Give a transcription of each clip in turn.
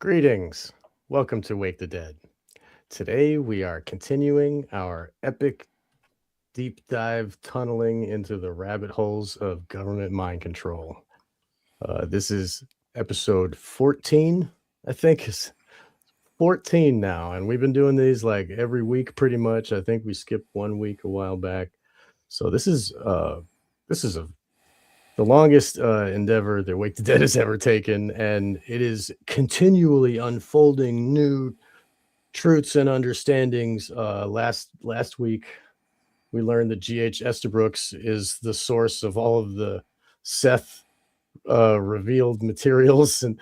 Greetings. Welcome to Wake the Dead. Today we are continuing our epic deep dive tunneling into the rabbit holes of government mind control. This is episode 14, I think is 14 now, and we've been doing these like every week pretty much. I think we skipped 1 week a while back. So this is the longest endeavor that Wake the Dead has ever taken, and it is continually unfolding new truths and understandings. Last week, we learned that G.H. Estabrooks is the source of all of the Seth revealed materials, and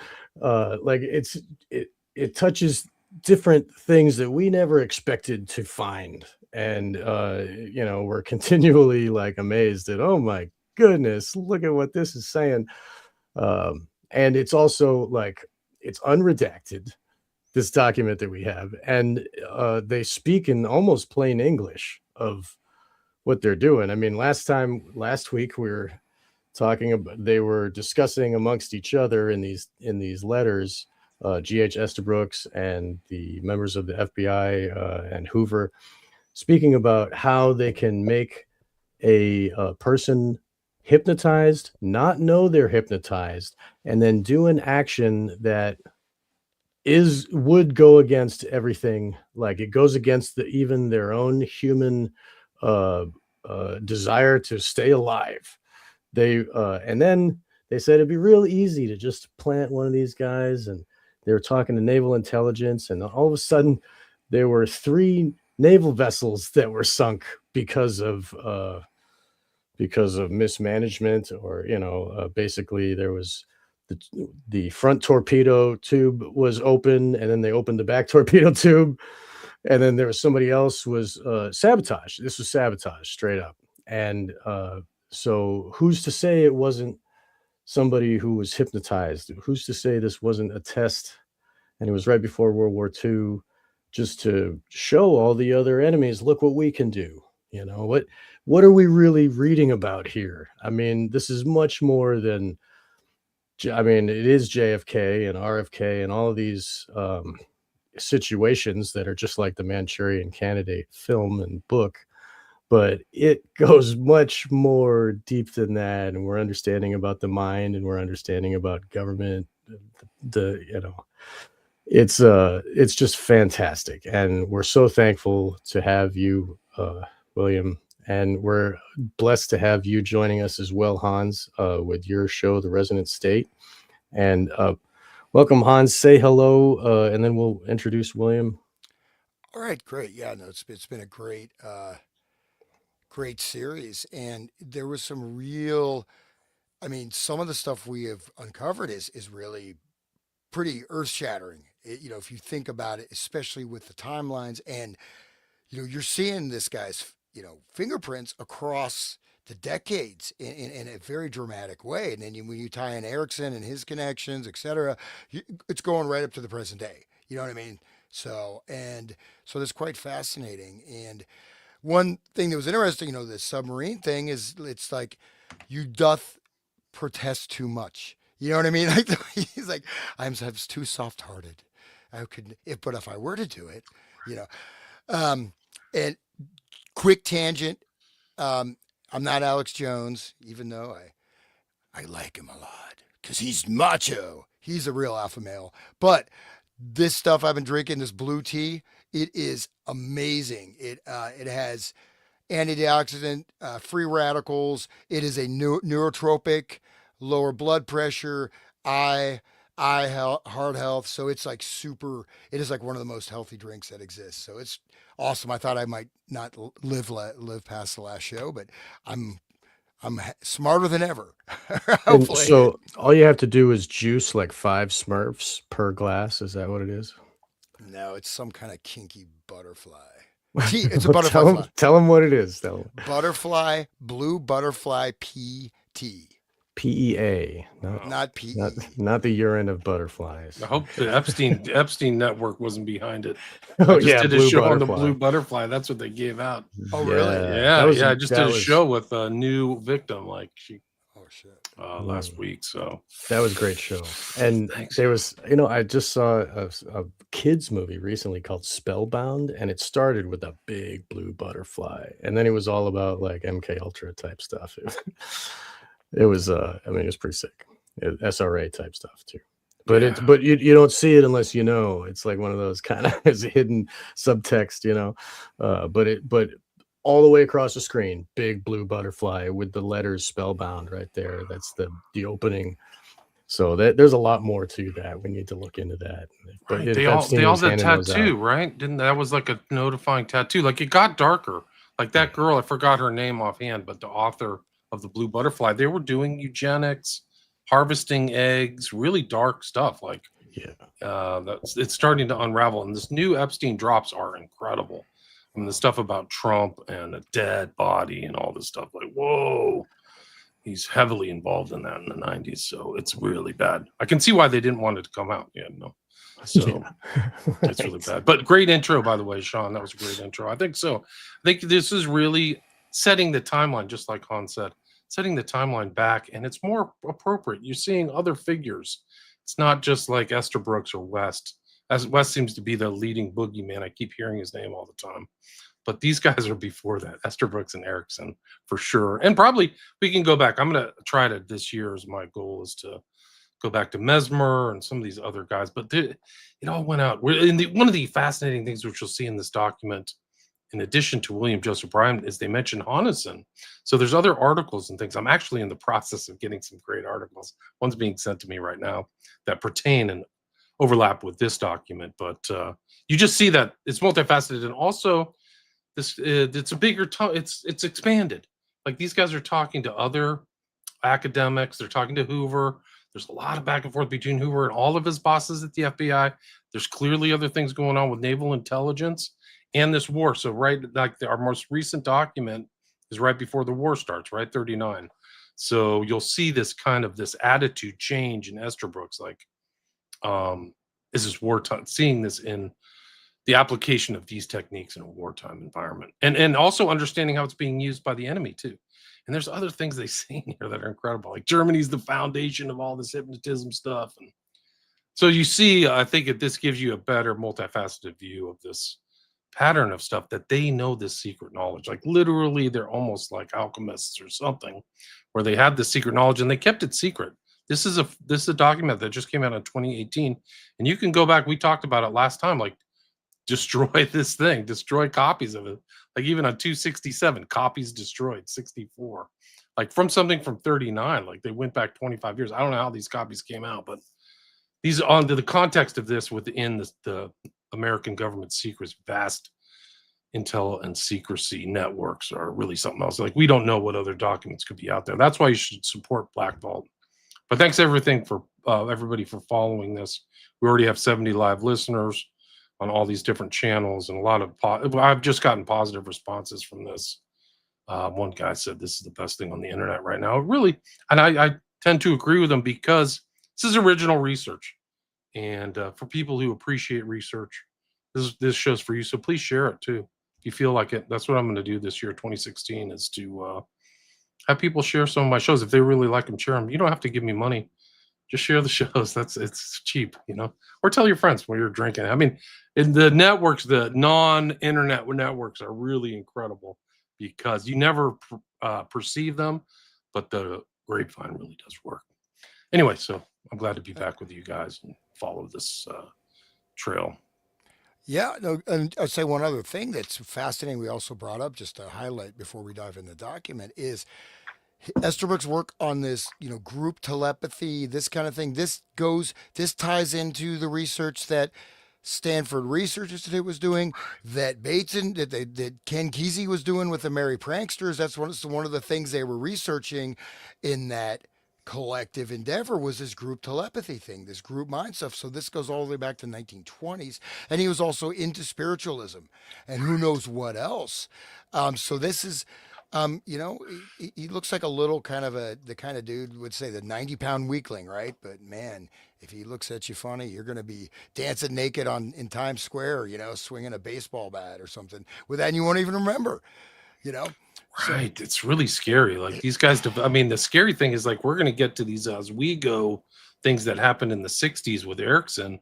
it touches different things that we never expected to find, and we're continually like amazed at, oh my goodness, look at what this is saying. And it's also like it's unredacted, this document that we have, and they speak in almost plain English of what they're doing. I mean, last week we were talking about, they were discussing amongst each other in these letters, G.H. Estabrooks and the members of the FBI and Hoover, speaking about how they can make a person hypnotized, not know they're hypnotized, and then do an action that would go against everything. Like it goes against even their own human desire to stay alive. And then they said it'd be real easy to just plant one of these guys, and they were talking to naval intelligence, and all of a sudden there were 3 naval vessels that were sunk because of mismanagement, or basically there was the front torpedo tube was open, and then they opened the back torpedo tube, and then there was somebody else was sabotage. This was sabotage straight up. And so who's to say it wasn't somebody who was hypnotized? Who's to say this wasn't a test, and it was right before World War II, just to show all the other enemies, look what we can do. What are we really reading about here? I mean, this is much more than, it is JFK and RFK and all of these situations that are just like the Manchurian Candidate film and book, but it goes much more deep than that, and we're understanding about the mind, and we're understanding about government. It's just fantastic, and we're so thankful to have you, William, and we're blessed to have you joining us as well, Hans, with your show, The Resonant State. And welcome, Hans. Say hello, and then we'll introduce William. All right, great. Yeah, no, it's been a great series, and there was some real. I mean, some of the stuff we have uncovered is really pretty earth shattering. If you think about it, especially with the timelines, and you're seeing this guy's fingerprints across the decades in a very dramatic way, and then when you tie in Erickson and his connections, etc., it's going right up to the present day. You know what I mean? So that's quite fascinating. And one thing that was interesting, the submarine thing is it's like you doth protest too much. You know what I mean? Like he's like, I'm too soft hearted. I could, if I were to do it, you know. And quick tangent. I'm not Alex Jones, even though I like him a lot because he's macho. He's a real alpha male. But this stuff I've been drinking, this blue tea, it is amazing. It has antioxidant, free radicals. It is a neurotropic, lower blood pressure, eye health, heart health. So it's like super. It is like one of the most healthy drinks that exists. So it's awesome. I thought I might not live past the last show, but I'm smarter than ever. And Hopefully. so all you have to do is juice like 5 Smurfs per glass. Is that what it is? No, it's some kind of kinky butterfly. Tea. It's a butterfly tell them fly. tell them what it is. Tell them. Butterfly, blue butterfly PT, PEA, Oh, not not PE. not the urine of butterflies. I hope the Epstein network wasn't behind it. I Oh just yeah, did a blue show on the butterfly. blue butterfly. That's what they gave out. Oh, really? Yeah, Yeah, I just did a show with a new victim. Like she Oh, shit. last Mm. week. So That was a great show. And thanks. there was, I just saw a kids movie recently called Spellbound, and it started with a big blue butterfly, and then it was all about like MK Ultra type stuff. It was, I mean, it was pretty sick. SRA type stuff too. But it's Yeah. but you don't see it unless you know. It's like one of those kind of is hidden subtext, but all the way across the screen, big blue butterfly with the letters spellbound right there. That's the opening. So there's a lot more to that. We need to look into that. But Right. if They Epstein all was did handing those out, tattoo, right? Didn't that was like a notifying tattoo. Like it got darker. Like yeah, that girl, I forgot her name offhand, but the author of the Blue Butterfly, they were doing eugenics, harvesting eggs, really dark stuff. Like yeah, that's it's starting to unravel. And this new Epstein drops are incredible. I mean, the stuff about Trump and a dead body and all this stuff, like, whoa, he's heavily involved in that in the 90s. So it's really bad. I can see why they didn't want it to come out. Yeah, no. So yeah. it's really Right. bad. But great intro, by the way, Sean. That was a great intro. I think so. I think this is really setting the timeline, just like Han said, setting the timeline back, and it's more appropriate. You're seeing other figures. It's not just like Esther Brooks or West. As West seems to be the leading boogeyman. I keep hearing his name all the time. But these guys are before that. Esther Brooks and Erickson for sure. And probably we can go back. I'm gonna try to this year as my goal is to go back to Mesmer and some of these other guys, but it all went out. One of the fascinating things which you'll see in this document, in addition to William Joseph Bryan, is they mention Honnison. So there's other articles and things. I'm actually in the process of getting some great articles. One's being sent to me right now that pertain and overlap with this document, but you just see that it's multifaceted and also this it's a bigger it's expanded. Like these guys are talking to other academics. They're talking to Hoover. There's a lot of back and forth between Hoover and all of his bosses at the FBI. There's clearly other things going on with naval intelligence and this war. So, right, like our most recent document is right before the war starts, right? 39. So you'll see this kind of this attitude change in Esterbrook's, like, is this wartime, seeing this in the application of these techniques in a wartime environment and also understanding how it's being used by the enemy too. And there's other things they say in here that are incredible, like Germany's the foundation of all this hypnotism stuff. And so you see, I think this gives you a better multifaceted view of this pattern of stuff that they know this secret knowledge. Like literally, they're almost like alchemists or something, where they had this secret knowledge and they kept it secret. This is a document that just came out in 2018, and you can go back. We talked about it last time. Like destroy this thing, destroy copies of it. Like even on 267, copies destroyed, 64. Like from something from 39, like they went back 25 years. I don't know how these copies came out, but these onto the context of this within the American government secrets, vast intel and secrecy networks are really something else. Like we don't know what other documents could be out there. That's why you should support Black Vault. But thanks everything for everybody for following this. We already have 70 live listeners on all these different channels, and a lot of I've just gotten positive responses from this. One guy said this is the best thing on the internet right now. Really, and I tend to agree with him because this is original research, and for people who appreciate research, this show's for you. So please share it too if you feel like it. That's what I'm going to do this year, 2016, is to have people share some of my shows if they really like them. Share them. You don't have to give me money, just share the shows. It's cheap, or tell your friends when you're drinking. I mean, in the networks, the non-internet networks are really incredible because you never perceive them, but the grapevine really does work. Anyway, so I'm glad to be back with you guys and follow this trail. Yeah, no, and I'd say one other thing that's fascinating. We also brought up just to highlight before we dive in the document is Esterbrook's work on this, group telepathy, this kind of thing. This ties into the research that Stanford Research Institute was doing, that that Ken Kesey was doing with the Merry Pranksters. That's one of the things they were researching in that collective endeavor was this group telepathy thing, this group mind stuff. So this goes all the way back to the 1920s, and he was also into spiritualism and who knows what else. So this is he looks like a little kind of the kind of dude would say the 90-pound weakling, right? But man, if he looks at you funny, you're going to be dancing naked in Times Square, swinging a baseball bat or something with that, and you won't even remember, you know. So Right. It's really scary. Like these guys, I mean, the scary thing is like we're going to get to these as we go things that happened in the 60s with Erickson.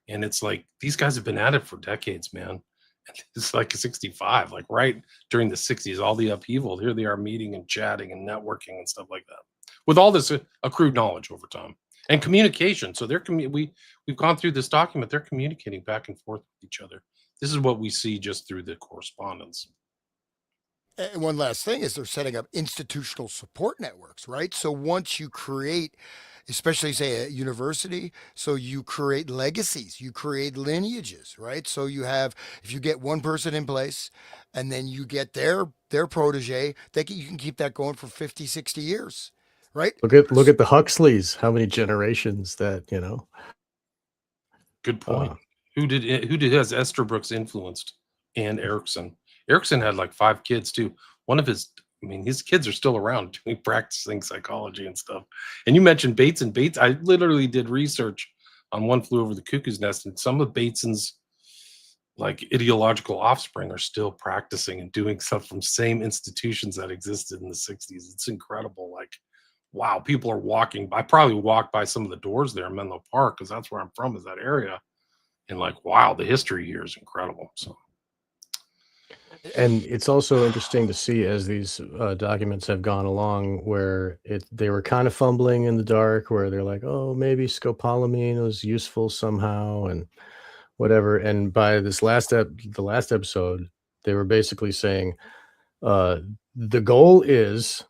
And it's like these guys have been at it for decades, man. And it's like 65, like right during the 60s, all the upheaval. Here they are meeting and chatting and networking and stuff like that with all this accrued knowledge over time and communication. So we've gone through this document. They're communicating back and forth with each other. This is what we see just through the correspondence. and one last thing is they're setting up institutional support networks, right? So once you create, especially say a university, so you create legacies, you create lineages, right? So you have, if you get one person in place and then you get their protege, you can keep that going for 50, 60 years, right? Look at the Huxleys. How many generations that Good Uh, point. Who did has Esther Brooks influenced and Erickson? Erickson had like 5 kids too. One of his I mean, his kids are still around doing practicing psychology and stuff. And you mentioned Bates and Bates. I literally did research on One Flew Over the Cuckoo's Nest, and some of Bateson's like ideological offspring are still practicing and doing stuff from same institutions that existed in the 60s. It's incredible. Like, wow, people are walking. I probably walked by some of the doors there in Menlo Park because that's where I'm from, is that area. And like, wow, the history here is incredible. So and it's also interesting to see as these documents have gone along where they were kind of fumbling in the dark, where they're like, oh, maybe scopolamine was useful somehow and whatever. And by the last episode, they were basically saying uh, the goal is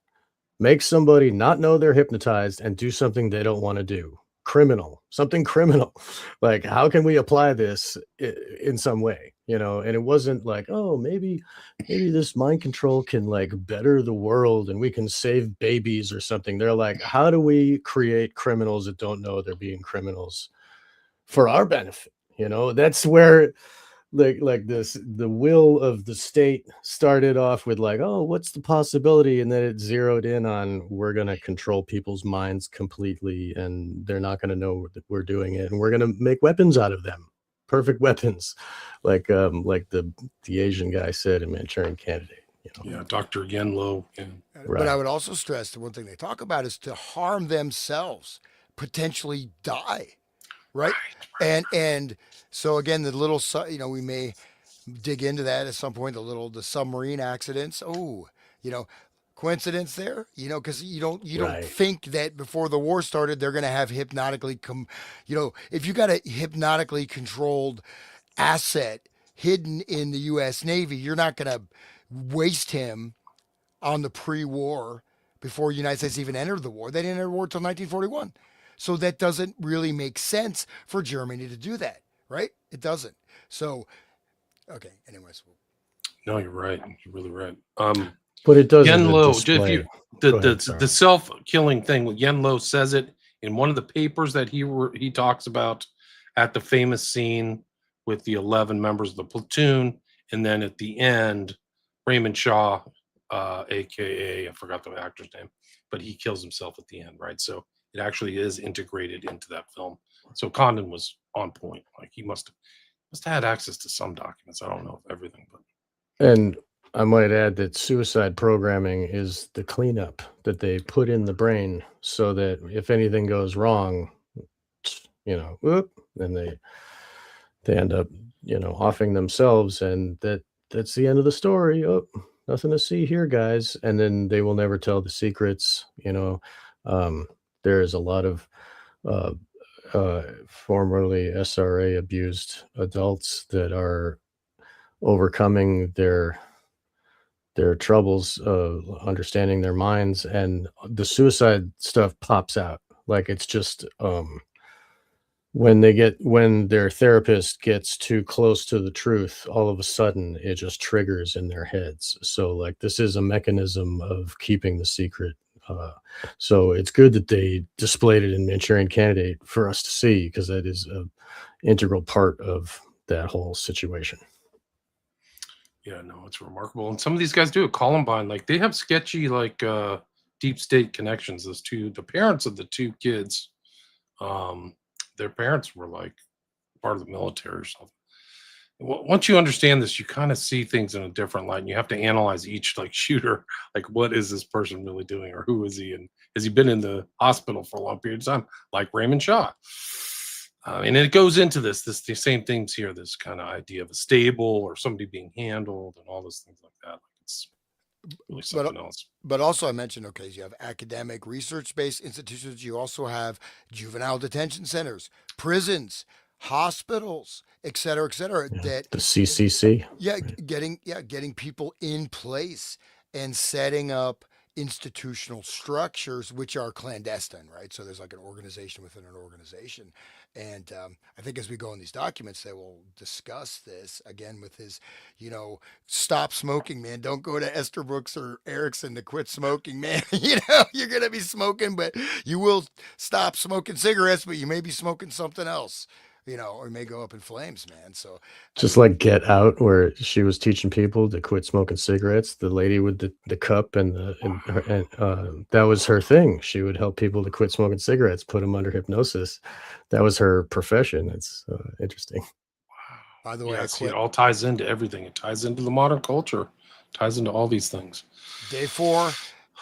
make somebody not know they're hypnotized and do something they don't want to do. Criminal, something criminal. Like, how can we apply this in some way? And it wasn't like, oh, maybe this mind control can like better the world and we can save babies or something. They're like, how do we create criminals that don't know they're being criminals for our benefit? That's where like this the will of the state started off with like, oh, what's the possibility, and then it zeroed in on we're going to control people's minds completely and they're not going to know that we're doing it, and we're going to make weapons out of them, perfect weapons, like the Asian guy said in Manchurian Candidate. yeah, Dr. Yenlo. Yeah. But I Right. would also stress the one thing they talk about is to harm themselves, potentially die, right? And so again, the little we may dig into that at some point. The submarine accidents. Oh, you know, coincidence there. Because you don't Right. think that before the war started they're going to have if you got a hypnotically controlled asset hidden in the U.S. Navy, you're not going to waste him on the pre-war before the United States even entered the war. They didn't enter the war until 1941. So that doesn't really make sense for Germany to do that, right? It doesn't. So, okay, anyways. No, you're right. You're really right. But it does as Yen a Lo, if display. you the Go ahead, the sorry. self-killing thing, when Yen Lo says it in one of the papers that he talks about at the famous scene with the 11 members of the platoon, and then at the end, Raymond Shaw, aka I forgot the actor's name, but he kills himself at the end, right? So it actually is integrated into that film. So Condon was on point. Like he must have had access to some documents. I don't know if everything, but And I might add that suicide programming is the cleanup that they put in the brain so that if anything goes wrong, whoop, then they end up, offing themselves, and that's the end of the story. Oh, nothing to see here, guys. And then they will never tell the secrets. Um, there's a lot of uh, formerly SRA abused adults that are overcoming their troubles understanding their minds, and the suicide stuff pops out like it's just when their therapist gets too close to the truth, all of a sudden it just triggers in their heads. So like this is a mechanism of keeping the secret. So it's good that they displayed it in Manchurian Candidate for us to see, because that is a integral part of that whole situation. yeah, no, it's remarkable. And some of these guys do it. Columbine, like they have sketchy, like deep state connections. The parents of the 2 kids, um, their parents were like part of the military or something. once you understand this, you kind of see things in a different light, and you have to analyze each like shooter. Like, what is this person really doing, or who is he, and has he been in the hospital for a long period of time, like Raymond Shaw? And it goes into the same things here. This kind of idea of a stable or somebody being handled, and all those things like that. Like, it's really But something else. but also I mentioned, okay, you have academic research-based institutions. You also have juvenile detention centers, prisons, hospitals, et cetera, Yeah. that The CCC. getting people in place and setting up institutional structures which are clandestine, right? So there's like an organization within an organization, and I think as we go in these documents, they will discuss this again with his, stop smoking, man. Don't go to Esterbrook's or Erickson to quit smoking, man. You're gonna be smoking, but you will stop smoking cigarettes, but you may be smoking something else. Or it may go up in flames, man. So, I Just mean, like Get Out, where she was teaching people to quit smoking cigarettes. The lady with the cup and that was her thing. She would help people to quit smoking cigarettes, put them under hypnosis. That was her profession. It's interesting. by the way, Yeah, I see, it quit all ties into everything. It ties into the modern culture, ties into all these things. day 4.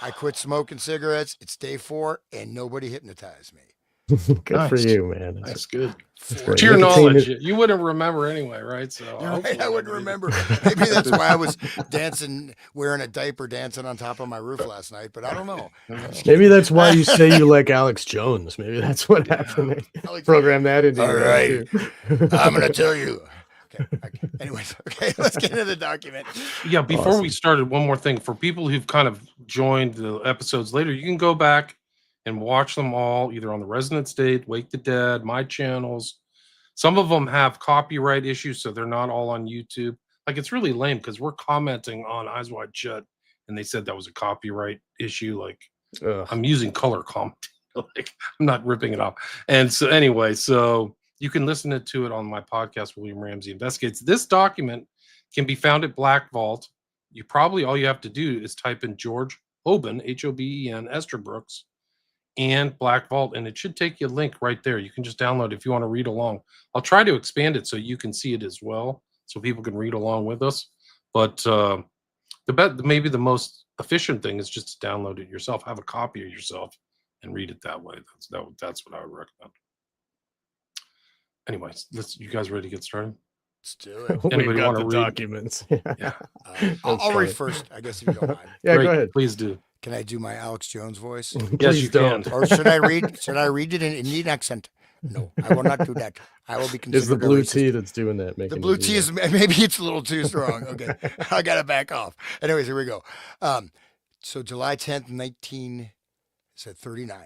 I quit smoking cigarettes. It's day 4, and nobody hypnotized me. Good for Nice. you, man. That's good. That's Four great. To your days. knowledge, Nicotine. you wouldn't remember anyway, right? So You're right. hopefully I wouldn't nobody did. remember. Maybe that's why I was dancing, wearing a diaper, dancing on top of my roof last night. But I don't know. I'm just Maybe kidding. that's why you say you like Alex Jones. Maybe that's what happened. They Alex, program that into all your head right, too. I'm gonna tell you. Okay. Anyways, okay. Let's get into the document. Yeah, before we Awesome. started, one more thing for people who've kind of joined the episodes later, you can go back and watch them all either on the Resident State, Wake the Dead, my channels. Some of them have copyright issues, so they're not all on YouTube. Like, it's really lame because we're commenting on Eyes Wide Shut, and they said that was a copyright issue. Like, Ugh. I'm using color comment. Like, I'm not ripping it off. And so anyway, so you can listen to it on my podcast, William Ramsey Investigates. This document can be found at Black Vault. You probably all you have to do is type in George Hoban, Hoben, Esterbrooks, and Black Vault, and it should take you a link right there. You can just download it if you want to read along. I'll try to expand it so you can see it as well, so people can read along with us. But maybe the most efficient thing is just to download it yourself, have a copy of yourself, and read it that way. That's what I would recommend. Anyways, you guys ready to get started? Let's do it. We Anybody got want the to read? documents. Yeah. That's I'll read funny. first, I guess, if you don't mind. Yeah, Great. go ahead. Please do. Can I do my Alex Jones voice? Yes, Please you don't. can. Or should I read? Should I read it in Indian accent? No, I will not do that. I will be It's the considered a blue racist. tea that's doing that. The Making blue you do tea is maybe it's a little too strong. Okay, I gotta back off. Anyways, here we go. So July 10th, 1939.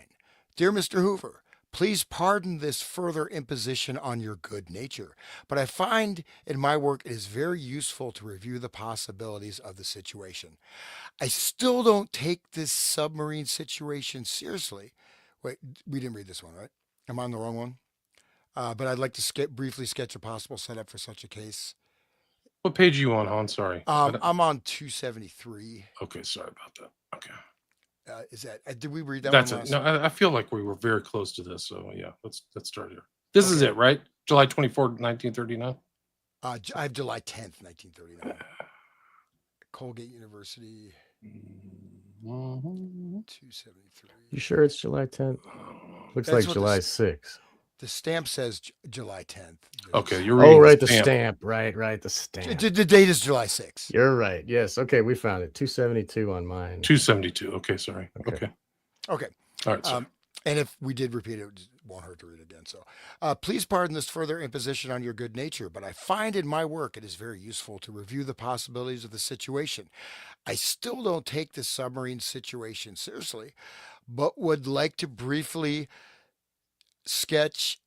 Dear Mr. Hoover, please pardon this further imposition on your good nature, but I find in my work it is very useful to review the possibilities of the situation. I still don't take this submarine situation seriously. Wait, we didn't read this one, right? Am I on the wrong one? But I'd like to briefly sketch a possible setup for such a case. What page are you on, Han? Sorry. I'm on 273. Okay, sorry about that. Okay. Is that? Did we read that That's one it. last? No, I feel like we were very close to this. So yeah, let's start here. This is it, right? July 24th, 1939. I have July 10th, 1939. Colgate University, Mhm. 273. You sure it's July 10th? Looks That's like what July the 6th. The stamp says July 10th. Okay, you're reading Oh, right, the stamp. stamp. Right, the stamp. The date is July 6th. You're right. Yes. Okay, we found it. 272 on mine. 272. Okay, sorry. Okay. Okay. Okay. All right. Sorry. And if we did repeat it, it won't hurt to read it again. So, please pardon this further imposition on your good nature, but I find in my work it is very useful to review the possibilities of the situation. I still don't take this submarine situation seriously, but would like to briefly sketch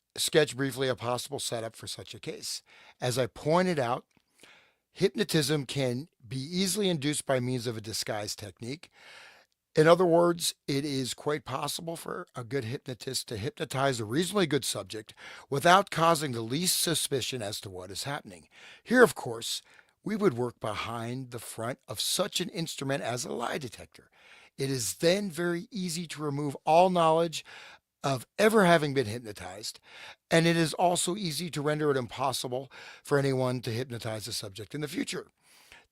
briefly a possible setup for such a case. As I pointed out, hypnotism can be easily induced by means of a disguise technique. In other words, it is quite possible for a good hypnotist to hypnotize a reasonably good subject without causing the least suspicion as to what is happening. Here, of course, we would work behind the front of such an instrument as a lie detector. It is then very easy to remove all knowledge of ever having been hypnotized, and it is also easy to render it impossible for anyone to hypnotize a subject in the future.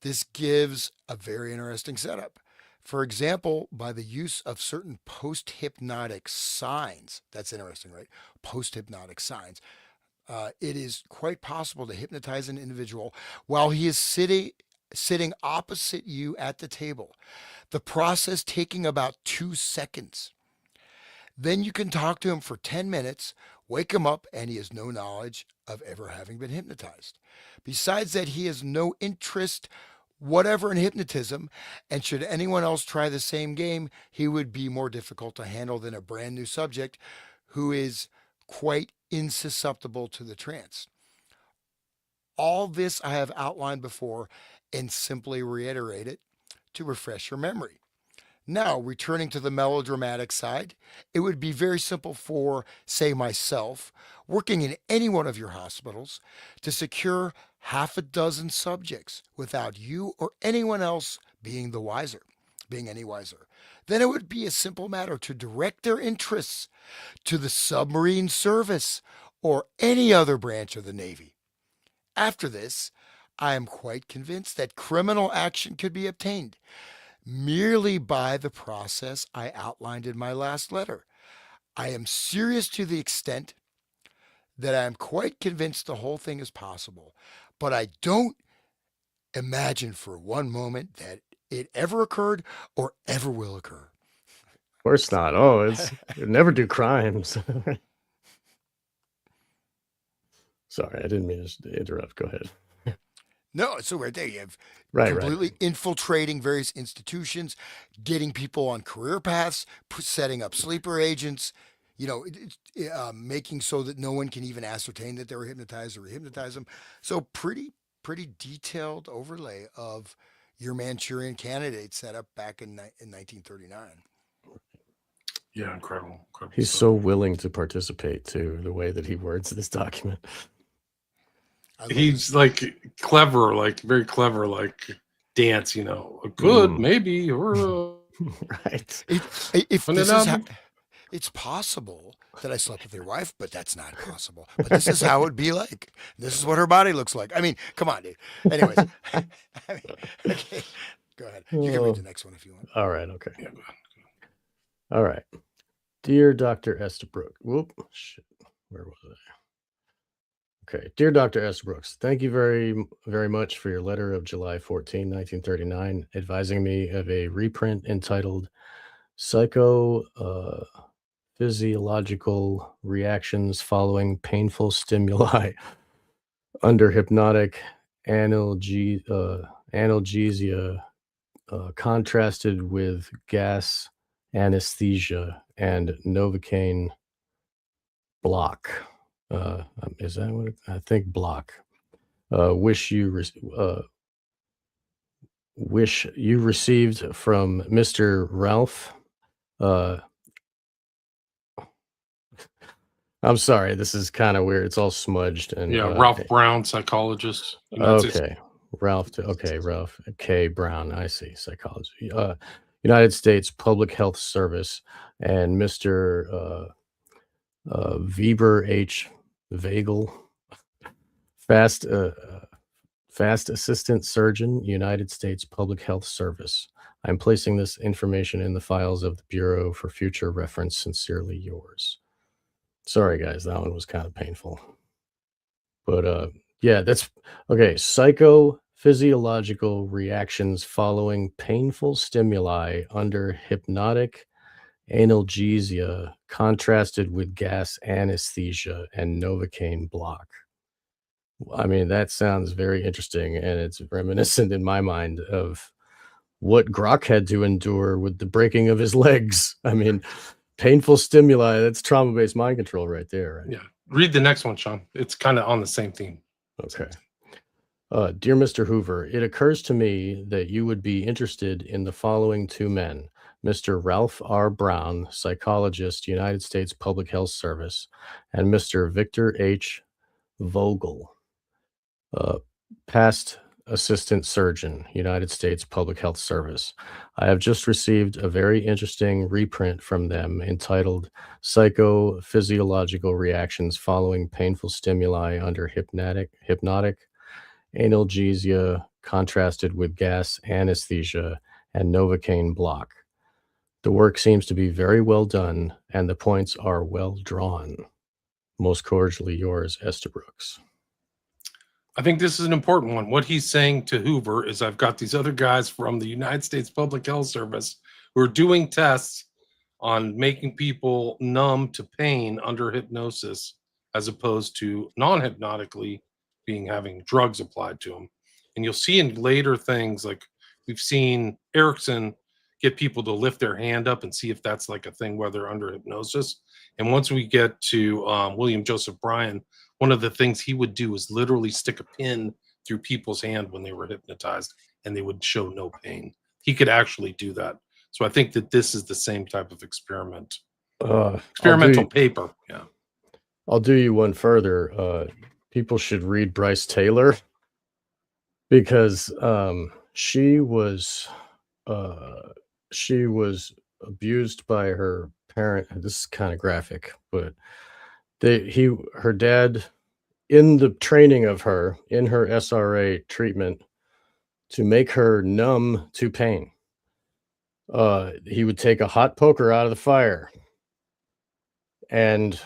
This gives a very interesting setup. For example, by the use of certain post hypnotic signs, that's interesting, right? Post hypnotic signs. It is quite possible to hypnotize an individual while he is sitting opposite you at the table. The process taking about 2 seconds. Then you can talk to him for 10 minutes, wake him up, and he has no knowledge of ever having been hypnotized. Besides that, he has no interest whatever in hypnotism, and should anyone else try the same game, he would be more difficult to handle than a brand new subject who is quite insusceptible to the trance. All this I have outlined before and simply reiterate it to refresh your memory. Now, returning to the melodramatic side, it would be very simple for, say, myself, working in any one of your hospitals, to secure half a dozen subjects without you or anyone else being any wiser. Then it would be a simple matter to direct their interests to the submarine service or any other branch of the Navy. After this, I am quite convinced that criminal action could be obtained merely by the process I outlined in my last letter. I am serious to the extent that I am quite convinced the whole thing is possible, but I don't imagine for one moment that it ever occurred or ever will occur. Of course not. Oh, it never do crimes. Sorry, I didn't mean to interrupt. Go ahead. No, so right there you have Right. completely infiltrating various institutions, getting people on career paths, setting up sleeper agents, making so that no one can even ascertain that they were hypnotized or hypnotize them. So pretty detailed overlay of your Manchurian candidate set up back in 1939. Yeah, incredible. He's so willing to participate too, the way that he words this document. He's like clever, like very clever, like dance, good, maybe, or right. If this is it's possible that I slept with your wife, but that's not possible. But this is how it would be like. This is what her body looks like. I mean, come on, dude. Anyways, okay, go ahead. You can read the next one if you want. All right. Okay. Yeah, go ahead. All right. Dear Dr. Estabrook. Whoop. Shit. Where was I? Okay. Dear Dr. Estabrooks, thank you very, very much for your letter of July 14, 1939, advising me of a reprint entitled Physiological Reactions Following Painful Stimuli Under Hypnotic Analgesia Contrasted with Gas Anesthesia and Novocaine Block. Is that what I think? Block. Wish you received from Mr. Ralph. I'm sorry, this is kind of weird. It's all smudged and Ralph Brown, psychologist. Okay, Ralph K. Brown. I see, psychology. United States Public Health Service, and Mr. Weber H. Vagel, Fast Assistant Surgeon, United States Public Health Service. I'm placing this information in the files of the Bureau for future reference. Sincerely yours. Sorry, guys, that one was kind of painful. But yeah, that's okay. Psychophysiological reactions following painful stimuli under hypnotic analgesia contrasted with gas anesthesia and Novocaine block. I mean, that sounds very interesting, and it's reminiscent in my mind of what Grok had to endure with the breaking of his legs. I mean, painful stimuli, that's trauma-based mind control right there, right? Yeah. Read the next one, Sean. It's kind of on the same theme. Okay. Dear Mr. Hoover, it occurs to me that you would be interested in the following two men, Mr. Ralph R. Brown, psychologist, United States Public Health Service, and Mr. Victor H. Vogel, past Assistant Surgeon, United States Public Health Service. I have just received a very interesting reprint from them entitled Psychophysiological Reactions Following Painful Stimuli Under Hypnotic Analgesia Contrasted with Gas Anesthesia and Novocaine Block. The work seems to be very well done, and the points are well drawn. Most cordially yours, Esther Brooks. I think this is an important one. What he's saying to Hoover is, I've got these other guys from the United States Public Health Service who are doing tests on making people numb to pain under hypnosis, as opposed to non-hypnotically having drugs applied to them. And you'll see in later things, like we've seen Erickson get people to lift their hand up and see if that's like a thing where they're under hypnosis. And once we get to William Joseph Bryan, one of the things he would do is literally stick a pin through people's hand when they were hypnotized, and they would show no pain. He could actually do that. So I think that this is the same type of experiment. Experimental paper. Yeah. I'll do you one further. People should read Bryce Taylor, because she was abused by her parent. This is kind of graphic, but her dad, in the training of her, in her SRA treatment, to make her numb to pain, he would take a hot poker out of the fire and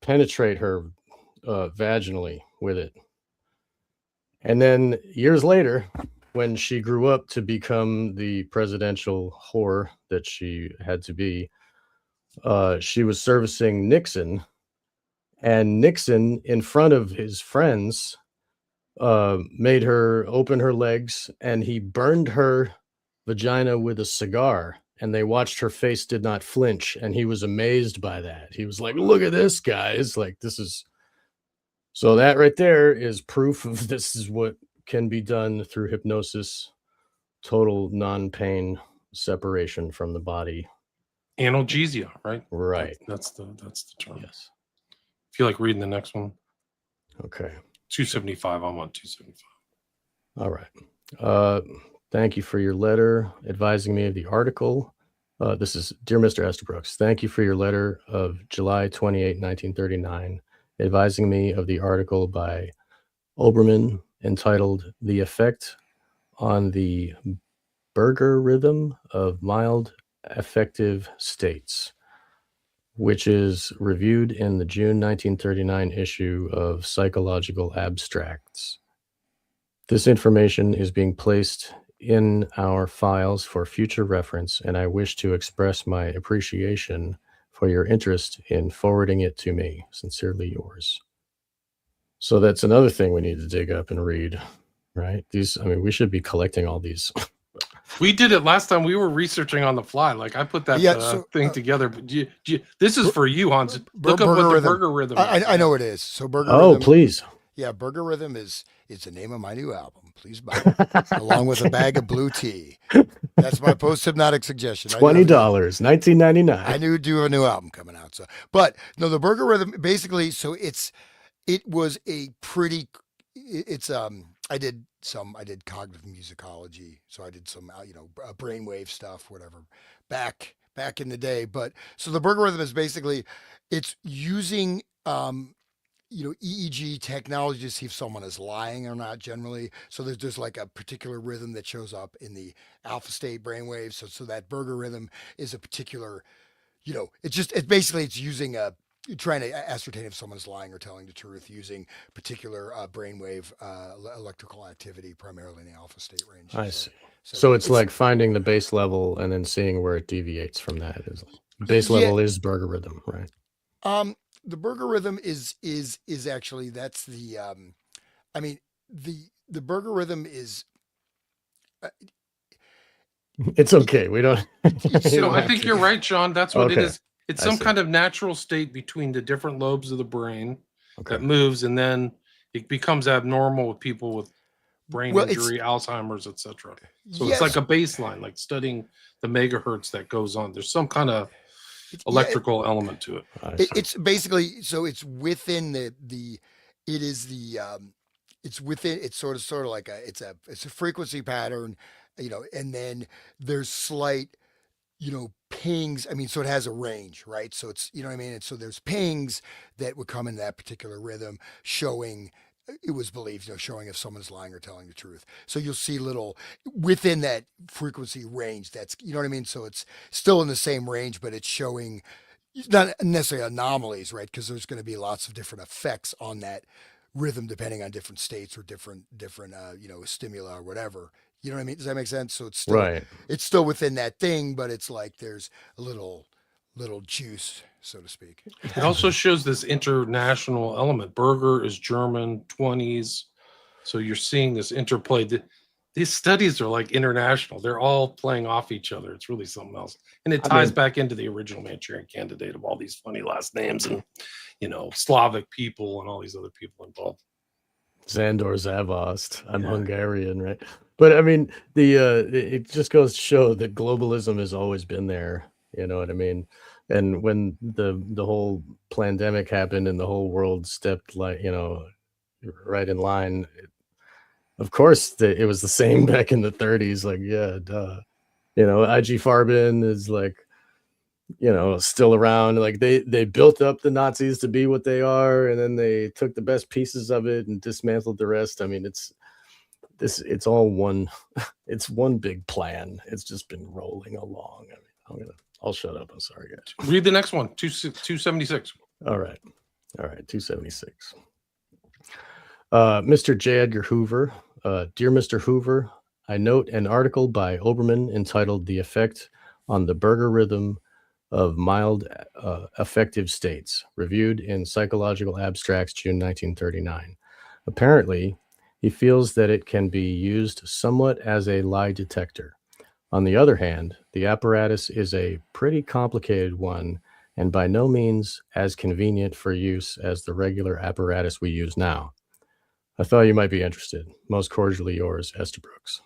penetrate her vaginally with it. And then years later, when she grew up to become the presidential whore that she had to be, she was servicing Nixon, and Nixon, in front of his friends, made her open her legs, and he burned her vagina with a cigar, and they watched her face did not flinch, and he was amazed by that. He was like, look at this, guys. Like, this is... So that right there is proof of this is what can be done through hypnosis. Total non-pain separation from the body. Analgesia, right? Right. That's the term. Yes. Feel like reading the next one? Okay. 275. I'm on 275. All right. Thank you for your letter advising me of the article. This is Dear Mr. Estabrooks. Thank you for your letter of July 28, 1939, advising me of the article by Oberman entitled The Effect on the Berger Rhythm of Mild Affective States, which is reviewed in the June 1939 issue of Psychological Abstracts. This information is being placed in our files for future reference, and I wish to express my appreciation for your interest in forwarding it to me. Sincerely yours. So that's another thing we need to dig up and read, right? We should be collecting all these. We did it last time. We were researching on the fly. Like, I put that thing together. But this is for you, Hans. Look up what the Berger Rhythm is. I know it is. So Berger Rhythm. Oh, Rhythm, please. Yeah, Berger Rhythm is the name of my new album. Please buy it, along with a bag of blue tea. That's my post-hypnotic suggestion. $20, $19.99. I knew do have a new album coming out. So, but no, the Berger Rhythm basically. So it was a pretty. I did cognitive musicology, so I did some brainwave stuff, whatever, back in the day. But so the Berger Rhythm is basically, it's using EEG technology to see if someone is lying or not, generally. So there's like a particular rhythm that shows up in the alpha state brainwaves. So that Berger Rhythm is a particular, it's using trying to ascertain if someone's lying or telling the truth using particular brainwave electrical activity, primarily in the alpha state range. I see. So it's like finding the base level and then seeing where it deviates from that. Base level is Berger Rhythm, right? The Berger Rhythm is actually, that's the the Berger Rhythm is. It's okay. We don't. So I think you're right, Sean. That's what it is. It's some kind of natural state between the different lobes of the brain that moves, and then it becomes abnormal with people with brain injury, Alzheimer's, etc. So it's like a baseline, like studying the megahertz that goes on. There's some kind of electrical element to it. It's basically, so it's within it's within, it's sort of like it's a frequency pattern, and then there's slight, pings. I mean, so it has a range, right? So it's, you know what I mean? And so there's pings that would come in that particular rhythm showing, it was believed, showing if someone's lying or telling the truth. So you'll see little within that frequency range. That's, you know what I mean? So it's still in the same range, but it's showing not necessarily anomalies, right? Because there's going to be lots of different effects on that rhythm depending on different states or different stimuli or whatever. You know what I mean? Does that make sense? So Right. it's still within that thing, but it's like there's a little juice, so to speak. It also shows this international element. Burger is German, 20s. So you're seeing this interplay. These studies are like international. They're all playing off each other. It's really something else. And it I ties mean, back into the original Manchurian Candidate of all these funny last names and, Slavic people and all these other people involved. Zandor Zavost. I'm Yeah. Hungarian, right? But I mean, it just goes to show that globalism has always been there. You know what I mean? And when the whole pandemic happened and the whole world stepped right in line, of course it was the same back in the 30s. Like, yeah, duh. IG Farben is like, still around. Like they built up the Nazis to be what they are, and then they took the best pieces of it and dismantled the rest. I mean, it's all one it's one big plan. It's just been rolling along. I mean, I'll shut up. I'm sorry, guys. Read the next one, 276. All right. 276. Mr. J. Edgar Hoover. Dear Mr. Hoover, I note an article by Oberman entitled The Effect on the Burger Rhythm of Mild Affective States, reviewed in Psychological Abstracts, June 1939. Apparently, he feels that it can be used somewhat as a lie detector. On the other hand, the apparatus is a pretty complicated one and by no means as convenient for use as the regular apparatus we use now. I thought you might be interested. Most cordially yours, Estabrooks.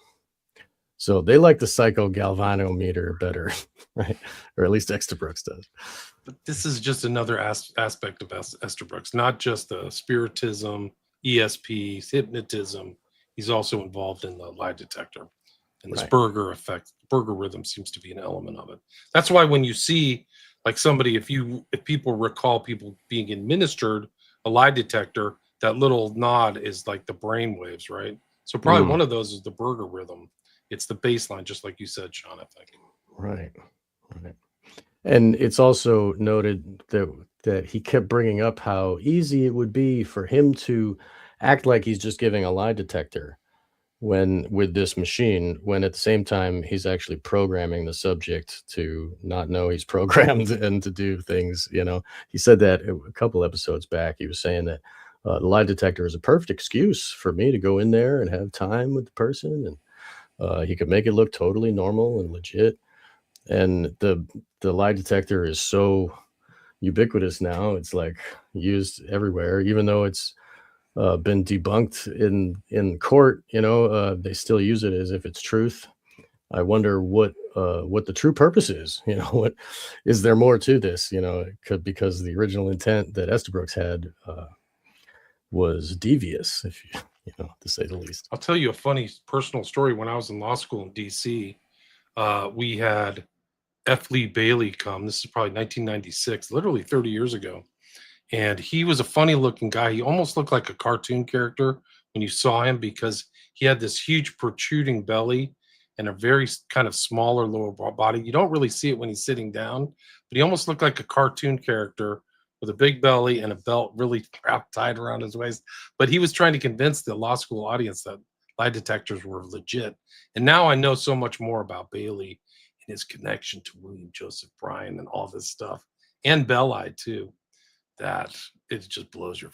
So they like the psychogalvanometer better, right? Or at least Estabrooks does. But this is just another aspect of Estabrooks, not just the spiritism, ESP, hypnotism. He's also involved in the lie detector. And this Right. burger effect, burger rhythm seems to be an element of it. That's why when you see like somebody, if people recall people being administered a lie detector, that little nod is like the brain waves, right? So probably one of those is the burger rhythm. It's the baseline, just like you said, Sean, I think. Right. And it's also noted that he kept bringing up how easy it would be for him to act like he's just giving a lie detector when with this machine, when at the same time he's actually programming the subject to not know he's programmed and to do things. He said that a couple episodes back. He was saying that the lie detector is a perfect excuse for me to go in there and have time with the person, and he could make it look totally normal and legit. And the lie detector is so ubiquitous now; it's like used everywhere, even though it's been debunked in court. They still use it as if it's truth. I wonder what the true purpose is. What is there more to this? It could, because the original intent that Estabrooks had was devious, if to say the least. I'll tell you a funny personal story. When I was in law school in DC, we had F. Lee Bailey come. This is probably 1996, literally 30 years ago. And he was a funny looking guy. He almost looked like a cartoon character when you saw him, because he had this huge protruding belly and a very kind of smaller lower body. You don't really see it when he's sitting down, but he almost looked like a cartoon character with a big belly and a belt really tied around his waist. But he was trying to convince the law school audience that lie detectors were legit. And now I know so much more about Bailey and his connection to William Joseph Bryan and all this stuff, and Bell-Eye too, that it just blows your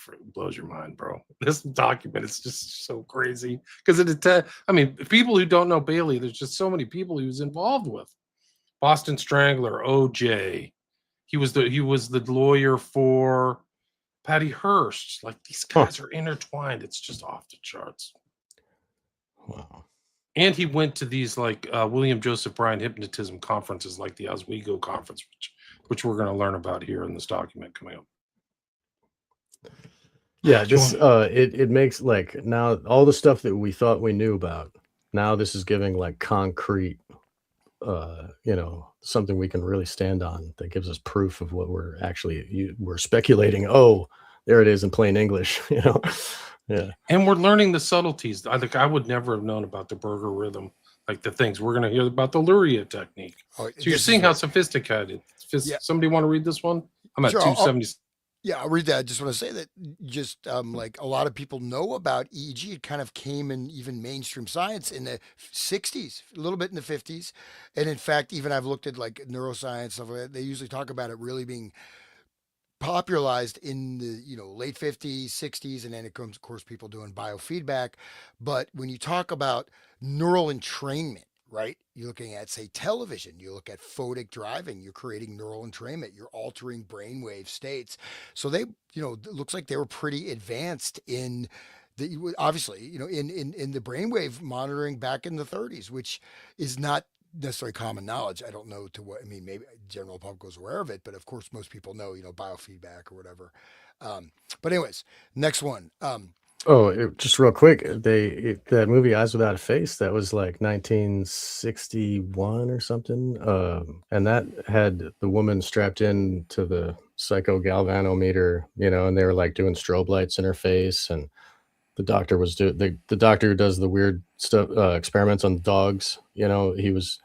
mind, bro. This document is just so crazy because people who don't know Bailey, there's just so many people he was involved with. Boston Strangler, OJ. He was the lawyer for Patty Hearst. Like, these guys are intertwined. It's just off the charts. Wow. And he went to these like William Joseph Bryan hypnotism conferences, like the Oswego conference, which we're going to learn about here in this document coming up. Yeah, Do you this want? it makes like now all the stuff that we thought we knew about, now this is giving like concrete something we can really stand on that gives us proof of what we're speculating. Oh, there it is in plain English. Yeah. And we're learning the subtleties. I think I would never have known about the burger rhythm, like the things we're going to hear about the Luria technique. Oh, So you're this is seeing how right. sophisticated. Yeah, Somebody want to read this one? I'm at sure. 270. Yeah, I'll read that. I just want to say that just like a lot of people know about EEG, it kind of came in even mainstream science in the 60s, a little bit in the 50s. And in fact, even I've looked at like neuroscience, stuff like that. They usually talk about it really being popularized in the late 50s 60s, and then it comes of course people doing biofeedback. But when you talk about neural entrainment, right, you're looking at say television, you look at photic driving, you're creating neural entrainment, you're altering brainwave states. So they, it looks like they were pretty advanced in the, obviously, in the brainwave monitoring back in the 30s, which is not necessarily common knowledge. I don't know to what, I mean, maybe general public was aware of it, but of course most people know, biofeedback or whatever. But anyways, next one. Oh, just real quick, that movie Eyes Without a Face, that was like 1961 or something, and that had the woman strapped in to the psychogalvanometer, and they were like doing strobe lights in her face, and the doctor was doing the doctor who does the weird stuff, experiments on dogs. He was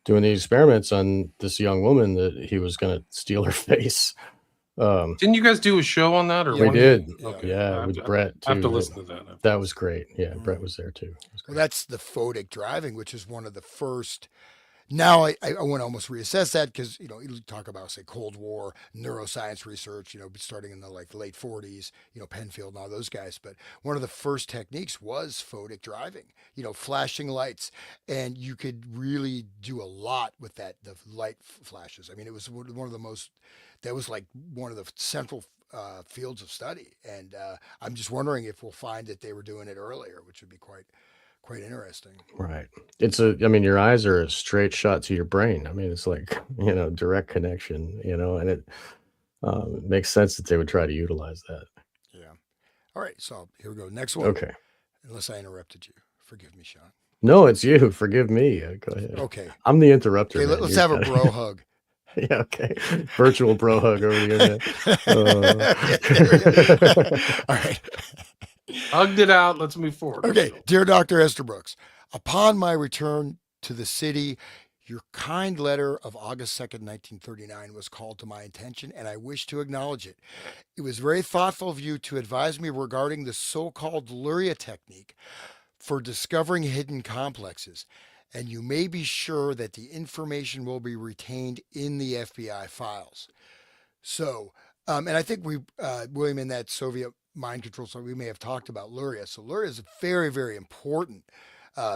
doing the experiments on this young woman that he was going to steal her face. Um, Didn't you guys do a show on that or Yeah, we we one? did. did, Yeah. Okay, yeah, with Brett I have to too. listen to that after That was this. great. Yeah, Brett Mm. was there too. It was Well, great. that's the photic driving, which is one of the first. Now I want to almost reassess that because you talk about say Cold War neuroscience research, starting in the like late 40s, Penfield and all those guys. But one of the first techniques was photic driving, flashing lights, and you could really do a lot with that. The light flashes. I mean, it was one of the most. That was like one of the central fields of study, and I'm just wondering if we'll find that they were doing it earlier, which would be quite interesting. Right. I mean, your eyes are a straight shot to your brain. I mean, it's like, direct connection, and it makes sense that they would try to utilize that. Yeah. All right. So here we go. Next one. Okay. Unless I interrupted you, forgive me, Sean. No, it's you. Forgive me. Go ahead. Okay. I'm the interrupter, Okay. man. Let's You're have a gotta, bro hug. yeah, okay. Virtual bro hug over the internet. Yeah, there we go. All right. Hugged it out. Let's move forward. Okay. Dear Dr. Esther Brooks, upon my return to the city, your kind letter of August 2nd, 1939 was called to my attention, and I wish to acknowledge it. It was very thoughtful of you to advise me regarding the so called Luria technique for discovering hidden complexes, and you may be sure that the information will be retained in the FBI files. So, and I think William, in that Soviet mind control, so we may have talked about Luria. So Luria is very, very important.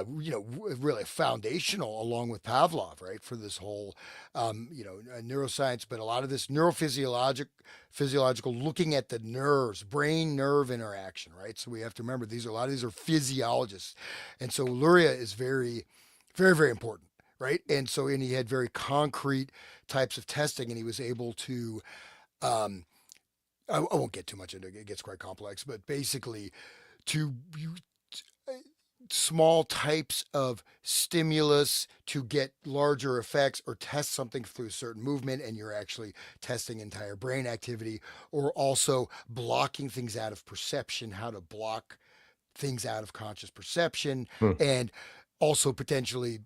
Really foundational along with Pavlov, right, for this whole, neuroscience, but a lot of this physiological looking at the nerves, brain nerve interaction, right? So we have to remember a lot of these are physiologists, and so Luria is very, very, very important, right? And he had very concrete types of testing, and he was able to um, I won't get too much into it. It gets quite complex, but basically, to small types of stimulus to get larger effects or test something through a certain movement, and you're actually testing entire brain activity, or also blocking things out of perception, how to block things out of conscious perception, Hmm. and also potentially,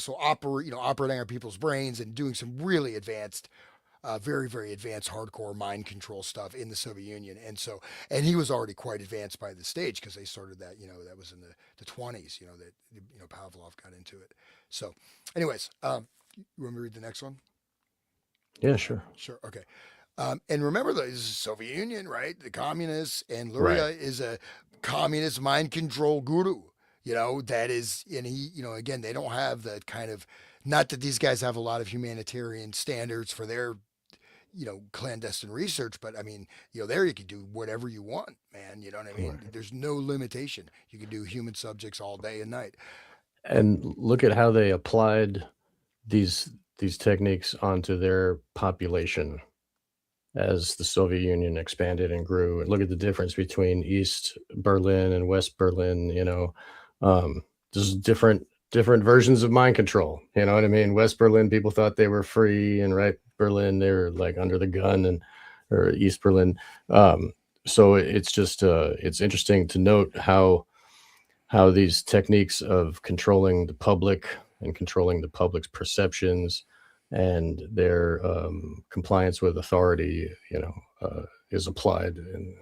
operating on people's brains and doing some really advanced very, very advanced hardcore mind control stuff in the Soviet Union. And he was already quite advanced by the stage because they started that, that was in the 20s, that, Pavlov got into it. So, anyways, you want me to read the next one? Yeah, sure. Sure. Okay. And remember, this is the Soviet Union, right? The communists, and Luria Right. is a communist mind control guru. That is, and he, again, they don't have that kind of, not that these guys have a lot of humanitarian standards for their clandestine research, but I mean, there you can do whatever you want, man. You know what I mean? Right. There's no limitation. You can do human subjects all day and night. And look at how they applied these techniques onto their population. as the Soviet Union expanded and grew. And look at the difference between East Berlin and West Berlin. Um, there's different versions of mind control. You know what I mean? West Berlin, people thought they were free, and right Berlin, they were like under the gun, and or East Berlin. So it's just it's interesting to note how these techniques of controlling the public and controlling the public's perceptions and their compliance with authority, is applied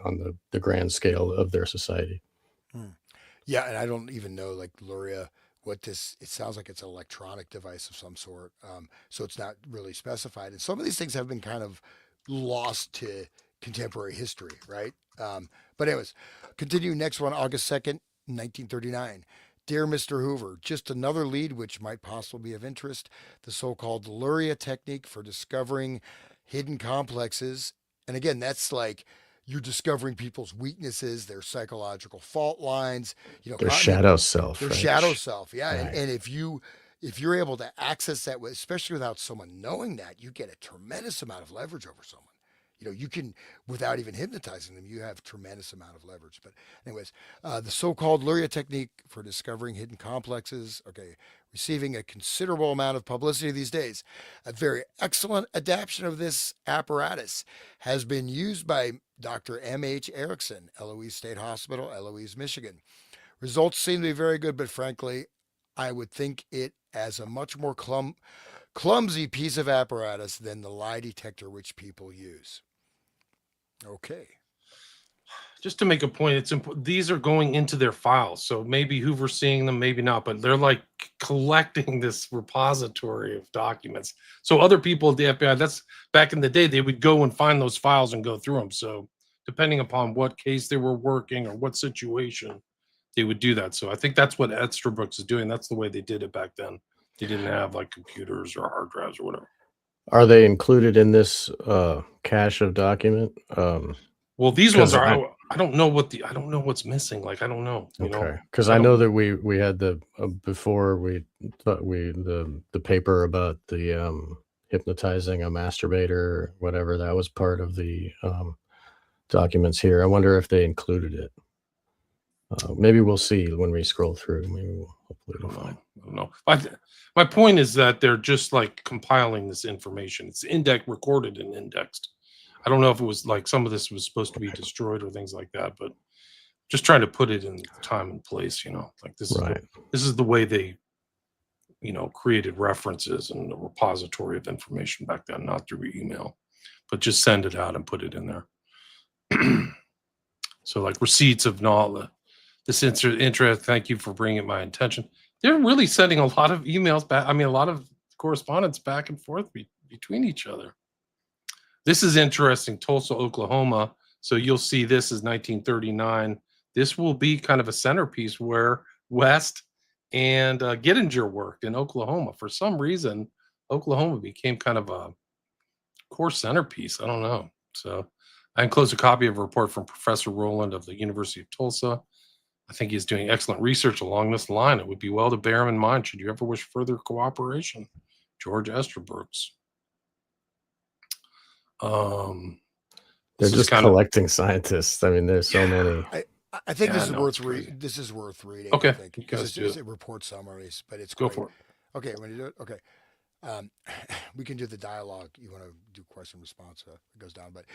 on the grand scale of their society. Hmm. Yeah, and I don't even know, like, Luria, what this. It sounds like it's an electronic device of some sort, so it's not really specified. And some of these things have been kind of lost to contemporary history, right? But anyways, continue next one, August 2nd, 1939. Dear Mr. Hoover, just another lead which might possibly be of interest, the so-called Luria technique for discovering hidden complexes. And again, that's like you're discovering people's weaknesses, their psychological fault lines, Their shadow self, their right? shadow self. Yeah. And, Right. and if you're able to access that, especially without someone knowing that, you get a tremendous amount of leverage over someone. You can, without even hypnotizing them, you have tremendous amount of leverage. But anyways, the so-called Luria technique for discovering hidden complexes, okay, receiving a considerable amount of publicity these days. A very excellent adaptation of this apparatus has been used by Dr. M.H. Erickson, Eloise State Hospital, Eloise, Michigan. Results seem to be very good, but frankly, I would think it as a much more clumsy piece of apparatus than the lie detector which people use. Okay. Just to make a point, it's important. These are going into their files, so maybe Hoover's seeing them, maybe not, but they're like collecting this repository of documents. So other people at the FBI, that's back in the day, they would go and find those files and go through them. So depending upon what case they were working or what situation, they would do that. So I think that's what Easterbrook is doing. That's the way they did it back then. They didn't have like computers or hard drives or whatever. Are they included in this cache of document? Well, these ones 'Cause are. I don't know I don't know what's missing. Like I don't know. Okay, because I I know don't. that we had the before we thought the paper about the hypnotizing a masturbator or whatever, that was part of the documents here. I wonder if they included it. Maybe we'll see when we scroll through. Maybe hopefully we'll find. I don't know. My point is that they're just like compiling this information. It's recorded and indexed. I don't know if it was like some of this was supposed to be destroyed or things like that, but just trying to put it in time and place. Like this Right. is the way they created references and a repository of information back then, not through email, but just send it out and put it in there. So like receipts of knowledge. This interest, thank you for bringing it my attention. They're really sending a lot of emails back. I mean, a lot of correspondence back and forth between each other. This is interesting, Tulsa, Oklahoma. So you'll see this is 1939. This will be kind of a centerpiece where West and Gettinger worked in Oklahoma. For some reason, Oklahoma became kind of a core centerpiece. I don't know. So I enclosed a copy of a report from Professor Rowland of the University of Tulsa. I think he's doing excellent research along this line. It would be well to bear him in mind should you ever wish further cooperation. George Esterbrooks. They're just collecting scientists. I mean, there's so many. I think this is worth reading. This is worth reading. Okay, I think because it's report summaries, but it's go great. for it. Okay, when you do it, okay. We can do the dialogue. You want to do question response? It goes down. But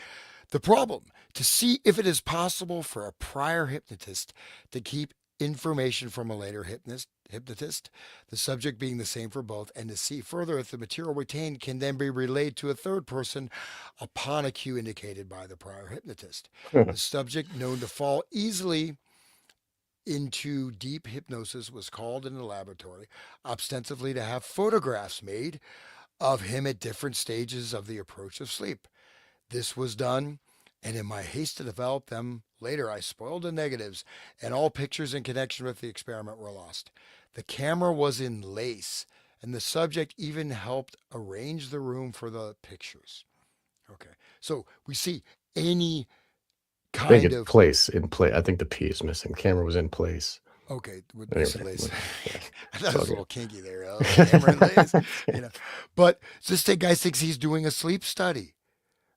the problem to see if it is possible for a prior hypnotist to keep information from a later hypnotist, the subject being the same for both, and to see further if the material retained can then be relayed to a third person upon a cue indicated by the prior hypnotist. The subject known to fall easily into deep hypnosis was called in the laboratory, ostensibly to have photographs made of him at different stages of the approach of sleep. This was done, and in my haste to develop them later, I spoiled the negatives, and all pictures in connection with the experiment were lost. The camera was in lace, and the subject even helped arrange the room for the pictures. Okay, so we see any I think it's place. I think the P is missing. Camera was in place. Okay, with lace. I thought it was a little kinky there. Camera and lace, But this guy thinks he's doing a sleep study.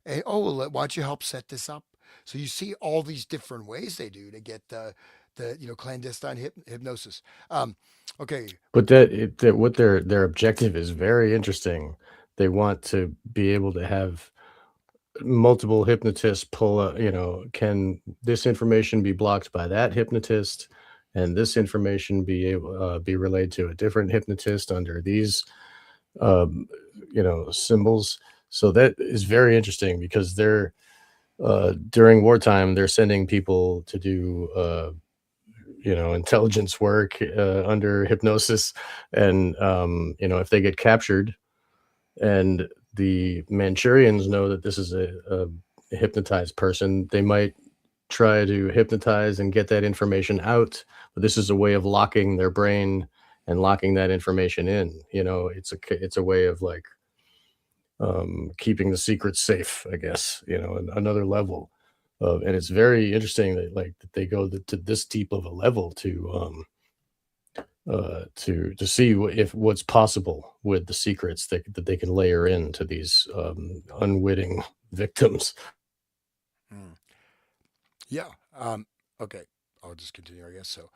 And oh, well, why don't you help set this up? So you see all these different ways they do to get the clandestine hypnosis. Okay, But that what their objective is very interesting. They want to be able to have multiple hypnotists pull a, can this information be blocked by that hypnotist, and this information be relayed to a different hypnotist under these um, symbols. So that is very interesting because they're during wartime they're sending people to do intelligence work under hypnosis, and if they get captured and the Manchurians know that this is a hypnotized person, they might try to hypnotize and get that information out. But this is a way of locking their brain and locking that information in. It's a way of like keeping the secrets safe, I guess. Another level of, and it's very interesting that like that they go to this deep of a level to see if what's possible with the secrets that they can layer into these unwitting victims. mm, yeah. Okay, I'll just continue, I guess. So,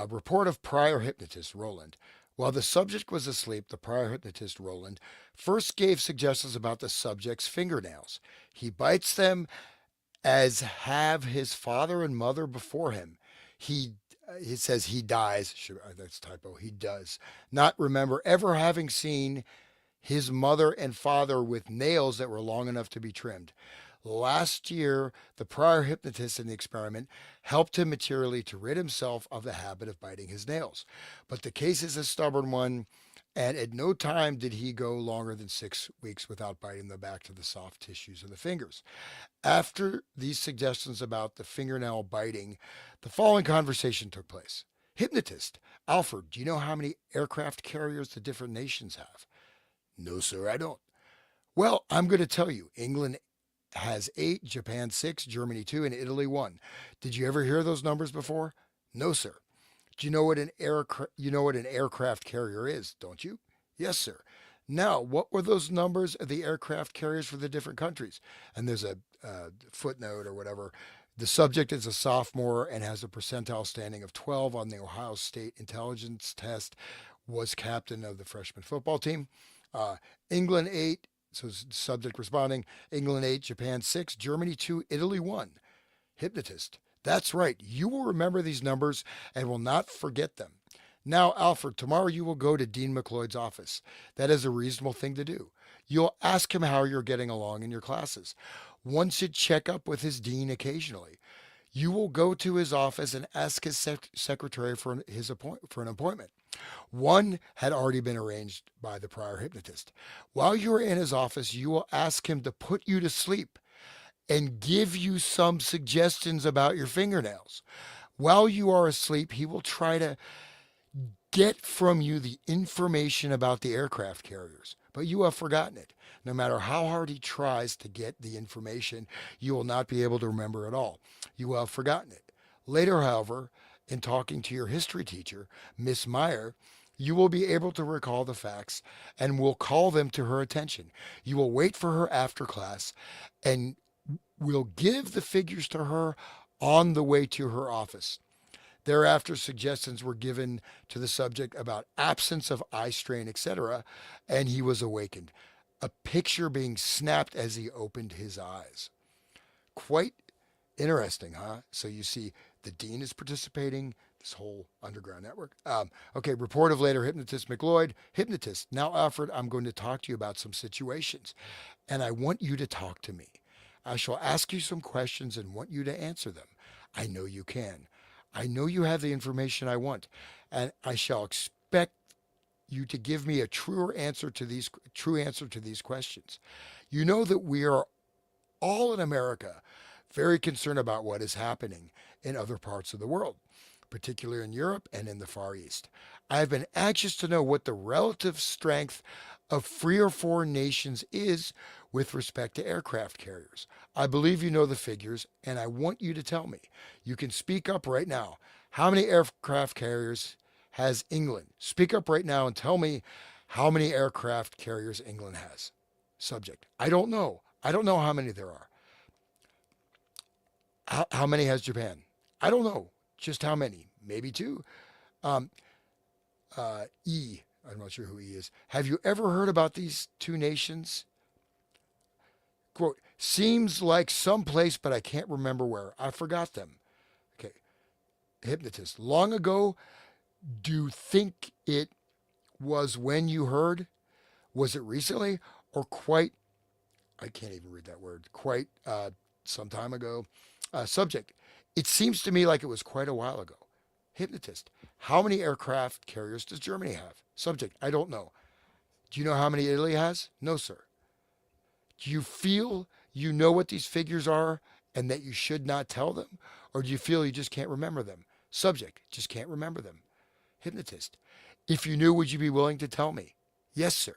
report of prior hypnotist Roland. While the subject was asleep, the prior hypnotist Roland first gave suggestions about the subject's fingernails. He bites them as have his father and mother before him. He he says he dies. That's a typo. He does not remember ever having seen his mother and father with nails that were long enough to be trimmed. Last year, the prior hypnotist in the experiment helped him materially to rid himself of the habit of biting his nails. But the case is a stubborn one, and at no time did he go longer than 6 weeks without biting the back to the soft tissues of the fingers. After these suggestions about the fingernail biting, the following conversation took place. Hypnotist, Alfred, do you know how many aircraft carriers the different nations have? No, sir, I don't. Well, I'm going to tell you. England has 8, Japan 6, Germany 2, and Italy 1. Did you ever hear those numbers before? No, sir. Do you know what an aircraft carrier is, don't you? Yes, sir. Now, what were those numbers of the aircraft carriers for the different countries? And there's a footnote or whatever. The subject is a sophomore and has a percentile standing of 12 on the Ohio State intelligence test. Was captain of the freshman football team. Uh, England 8. So subject responding. England 8, Japan 6, Germany 2, Italy 1. Hypnotist. That's right. You will remember these numbers and will not forget them. Now, Alfred, tomorrow you will go to Dean McLeod's office. That is a reasonable thing to do. You'll ask him how you're getting along in your classes. One should check up with his dean occasionally. You will go to his office and ask his secretary for an appointment. One had already been arranged by the prior hypnotist. While you are in his office, you will ask him to put you to sleep and give you some suggestions about your fingernails. While you are asleep, he will try to get from you the information about the aircraft carriers, but you have forgotten it. No matter how hard he tries to get the information, you will not be able to remember it all. You will have forgotten it. Later, however, in talking to your history teacher, Miss Meyer, you will be able to recall the facts and will call them to her attention. You will wait for her after class and will give the figures to her on the way to her office. Thereafter, suggestions were given to the subject about absence of eye strain, etc., and he was awakened. A picture being snapped as he opened his eyes. Quite interesting, huh? So you see, the dean is participating. This whole underground network. Okay, report of later hypnotist McLeod. Hypnotist. Now, Alfred, I'm going to talk to you about some situations, and I want you to talk to me. I shall ask you some questions and want you to answer them. I know you can. I know you have the information I want, and I shall expect you to give me a true answer to these questions. You know that we are all in America very concerned about what is happening in other parts of the world, particularly in Europe and in the Far East. I have been anxious to know what the relative strength of 3 or 4 nations is with respect to aircraft carriers. I believe you know the figures, and I want you to tell me. You can speak up right now. How many aircraft carriers has England? Speak up right now and tell me how many aircraft carriers England has. Subject. I don't know. I don't know how many there are. How many has Japan? I don't know. Just how many? Maybe two. Um, E. I'm not sure who E is. Have you ever heard about these two nations? Quote, seems like someplace, but I can't remember where. I forgot them. Okay. Hypnotist. Long ago, do you think it was when you heard? Was it recently or quite, I can't even read that word, quite some time ago? Subject. It seems to me like it was quite a while ago. Hypnotist. How many aircraft carriers does Germany have? Subject. I don't know. Do you know how many Italy has? No, sir. Do you feel you know what these figures are and that you should not tell them? Or do you feel you just can't remember them? Subject. Just can't remember them. Hypnotist. If you knew, would you be willing to tell me? Yes, sir.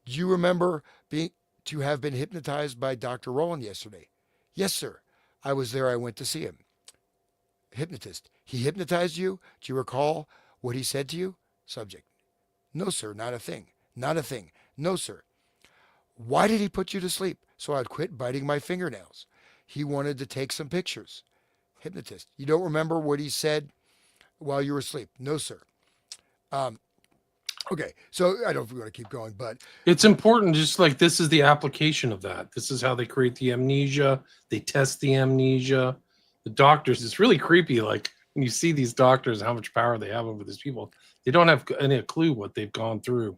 Do you remember being to have been hypnotized by Dr. Rowland yesterday? Yes, sir. I was there. I went to see him. Hypnotist. He hypnotized you? Do you recall what he said to you? Subject. No, sir. Not a thing. Not a thing. No, sir. Why did he put you to sleep? So I'd quit biting my fingernails. He wanted to take some pictures. Hypnotist. You don't remember what he said while you were asleep? No, sir. Um, okay, so I don't know if we want to keep going, but It's important, just like this is the application of that. This is how they create the amnesia. They test the amnesia. The doctors, it's really creepy. Like when you see these doctors, how much power they have over these people, they don't have any clue what they've gone through.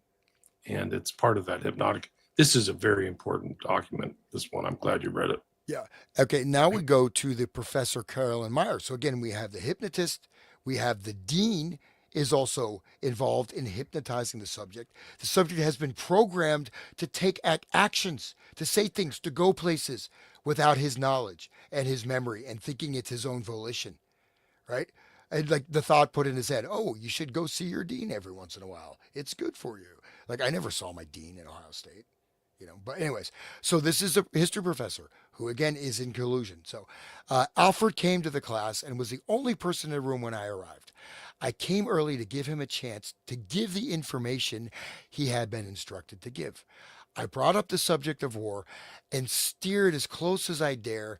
And it's part of that hypnotic. This is a very important document. This one, I'm glad you read it. yeah. Okay, now we go to the Professor Carolyn Myers. So again, we have the hypnotist, we have the dean is also involved in hypnotizing the subject. The subject has been programmed to take actions, to say things, to go places without his knowledge and his memory and thinking it's his own volition, right? And like the thought put in his head, oh, you should go see your dean every once in a while. It's good for you. Like I never saw my dean in Ohio State. But anyways, so this is a history professor who again is in collusion. So Alfred came to the class and was the only person in the room when I arrived. I came early to give him a chance to give the information he had been instructed to give. I brought up the subject of war and steered as close as I dared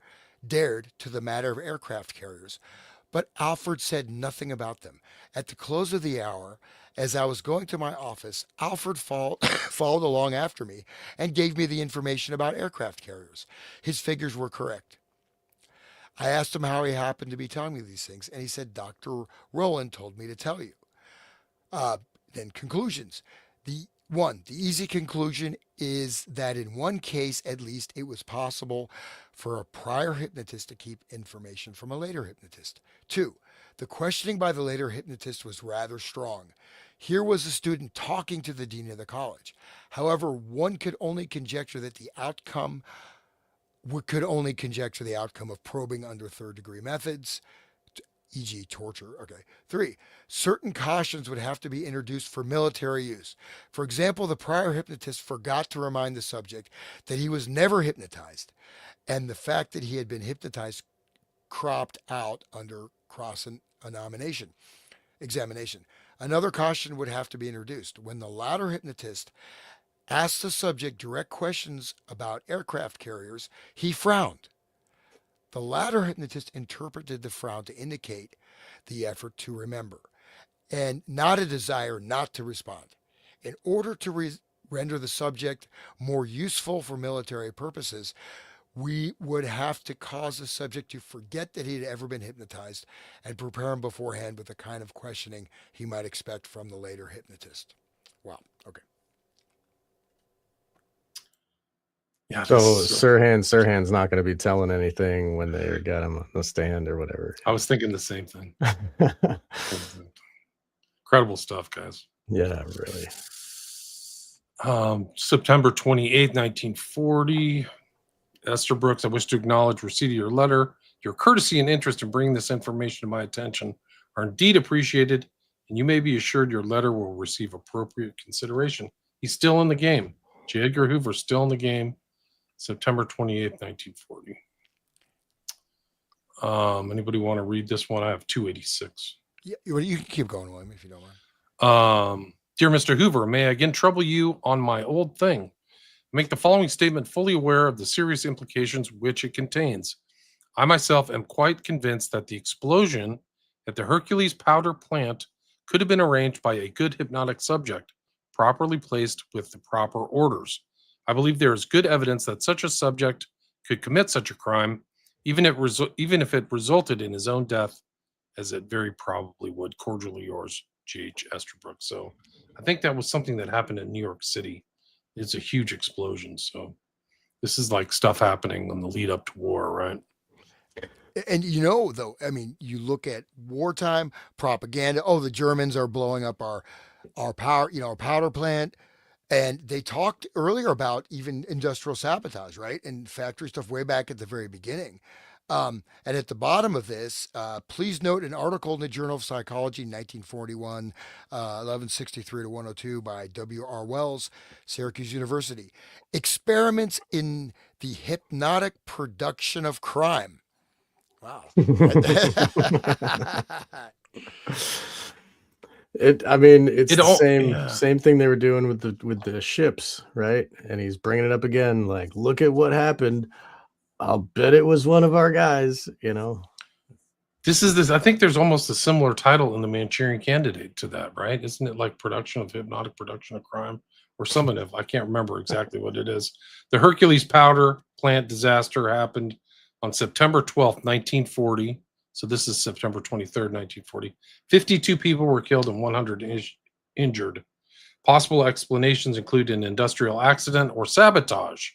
to the matter of aircraft carriers, but Alfred said nothing about them. At the close of the hour, as I was going to my office, Alfred followed along after me and gave me the information about aircraft carriers. His figures were correct. I asked him how he happened to be telling me these things, and he said, Dr. Rowland told me to tell you. Uh, then conclusions. The easy conclusion is that in one case, at least, it was possible for a prior hypnotist to keep information from a later hypnotist. Two, the questioning by the later hypnotist was rather strong. Here was a student talking to the dean of the college. However, one could only conjecture that the outcome we could only conjecture the outcome of probing under third degree methods, e.g., torture. Okay. Three, certain cautions would have to be introduced for military use. For example, the prior hypnotist forgot to remind the subject that he was never hypnotized, and the fact that he had been hypnotized cropped out under cross examination. Another caution would have to be introduced. When the latter hypnotist asked the subject direct questions about aircraft carriers, he frowned. The latter hypnotist interpreted the frown to indicate the effort to remember and not a desire not to respond. In order to render the subject more useful for military purposes, we would have to cause the subject to forget that he had ever been hypnotized and prepare him beforehand with the kind of questioning he might expect from the later hypnotist. Wow. Okay. Yeah. So Sirhan's not going to be telling anything when they got him on the stand or whatever. I was thinking the same thing. Incredible stuff, guys. Yeah, really. September 28th, 1940. Esther Brooks, I wish to acknowledge receipt of your letter. Your courtesy and interest in bringing this information to my attention are indeed appreciated, and you may be assured your letter will receive appropriate consideration. He's still in the game. J. Edgar Hoover's still in the game. September 28th, 1940. Anybody want to read this one? I have 286. Yeah, you can keep going, William, if you don't mind. Dear Mr. Hoover, may I again trouble you on my old thing? Make the following statement fully aware of the serious implications which it contains. I myself am quite convinced that the explosion at the Hercules powder plant could have been arranged by a good hypnotic subject, properly placed with the proper orders. I believe there is good evidence that such a subject could commit such a crime, even if it resulted in his own death, as it very probably would. Cordially yours, G.H. Estabrook. So I think that was something that happened in New York City. It's a huge explosion. So this is like stuff happening on the lead up to war, right? And though, I mean, you look at wartime propaganda. Oh, the Germans are blowing up our power, our powder plant. And they talked earlier about even industrial sabotage, right? And factory stuff way back at the very beginning. And at the bottom of this, please note an article in the Journal of Psychology, 1941, 1163 to 102 by W.R. Wells, Syracuse University. Experiments in the hypnotic production of crime. Wow. I mean, it's It the all, same yeah. same thing they were doing with the ships, right? And he's bringing it up again, like, look at what happened. I'll bet it was one of our guys, you know. This. I think there's almost a similar title in the Manchurian Candidate to that, right? Isn't it like hypnotic production of crime, or something? Of I can't remember exactly what it is. The Hercules powder plant disaster happened on September 12th, 1940. So this is September 23rd, 1940. 52 people were killed and 100 injured. Possible explanations include an industrial accident or sabotage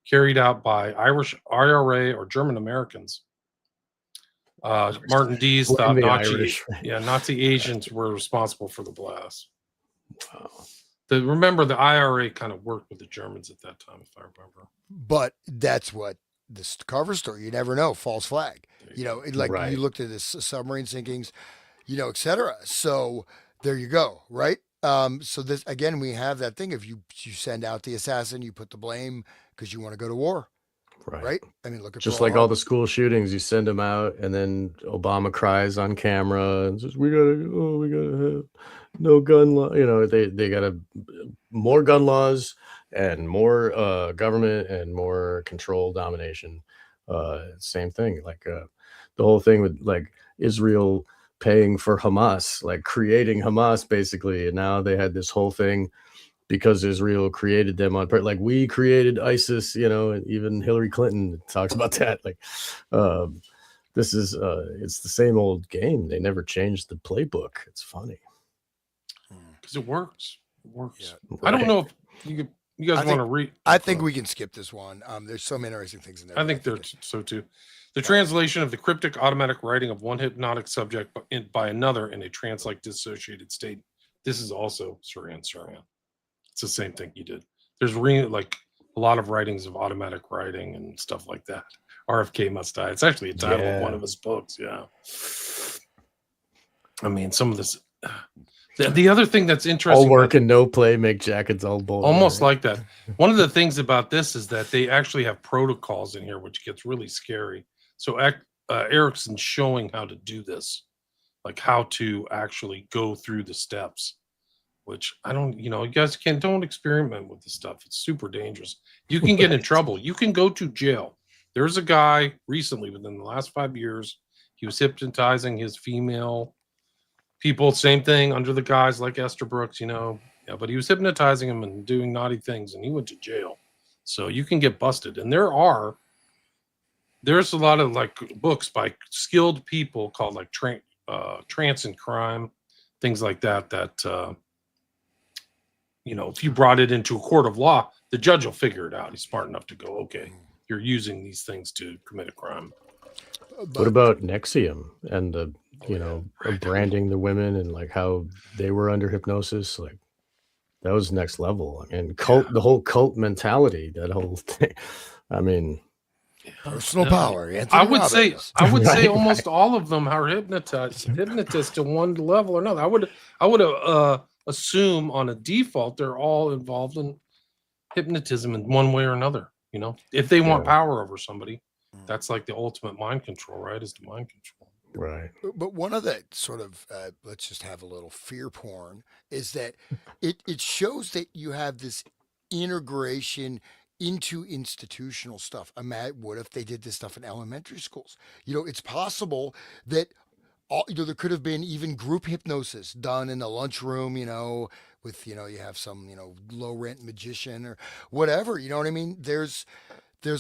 carried out by Irish IRA or German Americans. Martin Dees Blame thought the Irish. Nazi agents were responsible for the blast. Wow. Remember, the IRA kind of worked with the Germans at that time, if I remember. But that's what this cover story. You never know. False flag. Like Right. you looked at this submarine sinkings, et cetera. So there you go. Right. So this again, we have that thing. If you send out the assassin, you put the blame because you want to go to war. Right. I mean, look at just Pearl like all Harbor. the school shootings, you send them out, and then Obama cries on camera and says, we gotta have no gun law. They gotta more gun laws and more government and more control domination. Same thing, like the whole thing with like Israel paying for Hamas, like creating Hamas basically, and now they had this whole thing because Israel created them on like we created ISIS, and even Hillary Clinton talks about that. Like, this is it's the same old game. They never changed the playbook. It's funny because it works. It works. Yeah. I don't know if you guys want to read. I think we can skip this one. There's some interesting things in there. I think there's so too. The translation of the cryptic automatic writing of one hypnotic subject by another in a trance-like dissociated state. This is also Surian. It's the same thing he did. There's like a lot of writings of automatic writing and stuff like that. RFK Must Die. It's actually a title of one of his books. Yeah. I mean, some of this. The other thing that's interesting. All work and no play make jackets all bold. Almost like that. One of the things about this is that they actually have protocols in here, which gets really scary. So Erickson's showing how to do this, like how to actually go through the steps. Which I don't, you guys don't experiment with this stuff. It's super dangerous. You can get in trouble. You can go to jail. There's a guy recently, within the last 5 years, he was hypnotizing his female people. Same thing under the guise like Esther Brooks, but he was hypnotizing them and doing naughty things, and he went to jail. So you can get busted. And there's a lot of like books by skilled people called like Trance and Crime, things like that. If you brought it into a court of law, the judge will figure it out. He's smart enough to go, okay, you're using these things to commit a crime. What about Nexium and the, branding the women and like how they were under hypnosis? Like that was next level. And the whole cult mentality, that whole thing. I mean, personal power. I would say almost all of them are hypnotists to one level or another. I would assume on a default they're all involved in hypnotism in one way or another. If they want power over somebody, that's like the ultimate mind control, right? Is the mind control. Right. But one of the sort of let's just have a little fear porn is that it shows that you have this integration into institutional stuff. What if they did this stuff in elementary schools? It's possible that there could have been even group hypnosis done in the lunchroom, with, you have some, low rent magician or whatever. You know what I mean? There's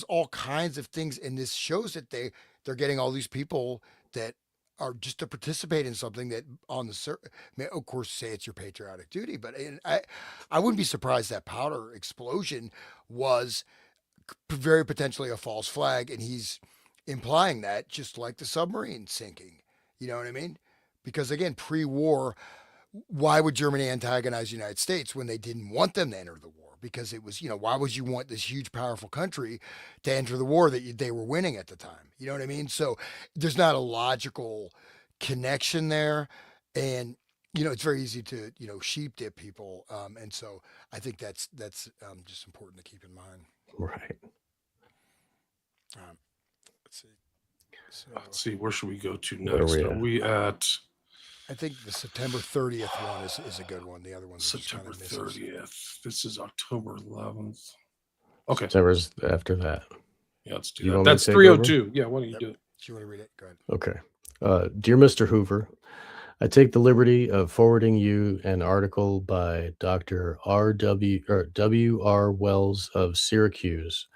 all kinds of things, and this shows that they're getting all these people that are just to participate in something that on the of course say it's your patriotic duty, but I wouldn't be surprised that powder explosion was very potentially a false flag, and he's implying that, just like the submarine sinking. You know what I mean? Because again, pre-war, why would Germany antagonize the United States when they didn't want them to enter the war? Because it was, why would you want this huge, powerful country to enter the war that they were winning at the time? You know what I mean? So there's not a logical connection there. And, it's very easy to, sheep dip people. And so I think that's just important to keep in mind. Right. Let's see. So Let's see, where should we go to Where are next? we Are at? we at I think the September 30th one is a good one. The other ones are just kind September of misses. 30th? This is October 11th. Okay. September's after that. Yeah, let's do You that. want me to That's take 302. Yeah, why don't you Yep. do it? Do you want to read it? Go ahead. Okay. Dear Mr. Hoover, I take the liberty of forwarding you an article by Dr. W.R. Wells of Syracuse.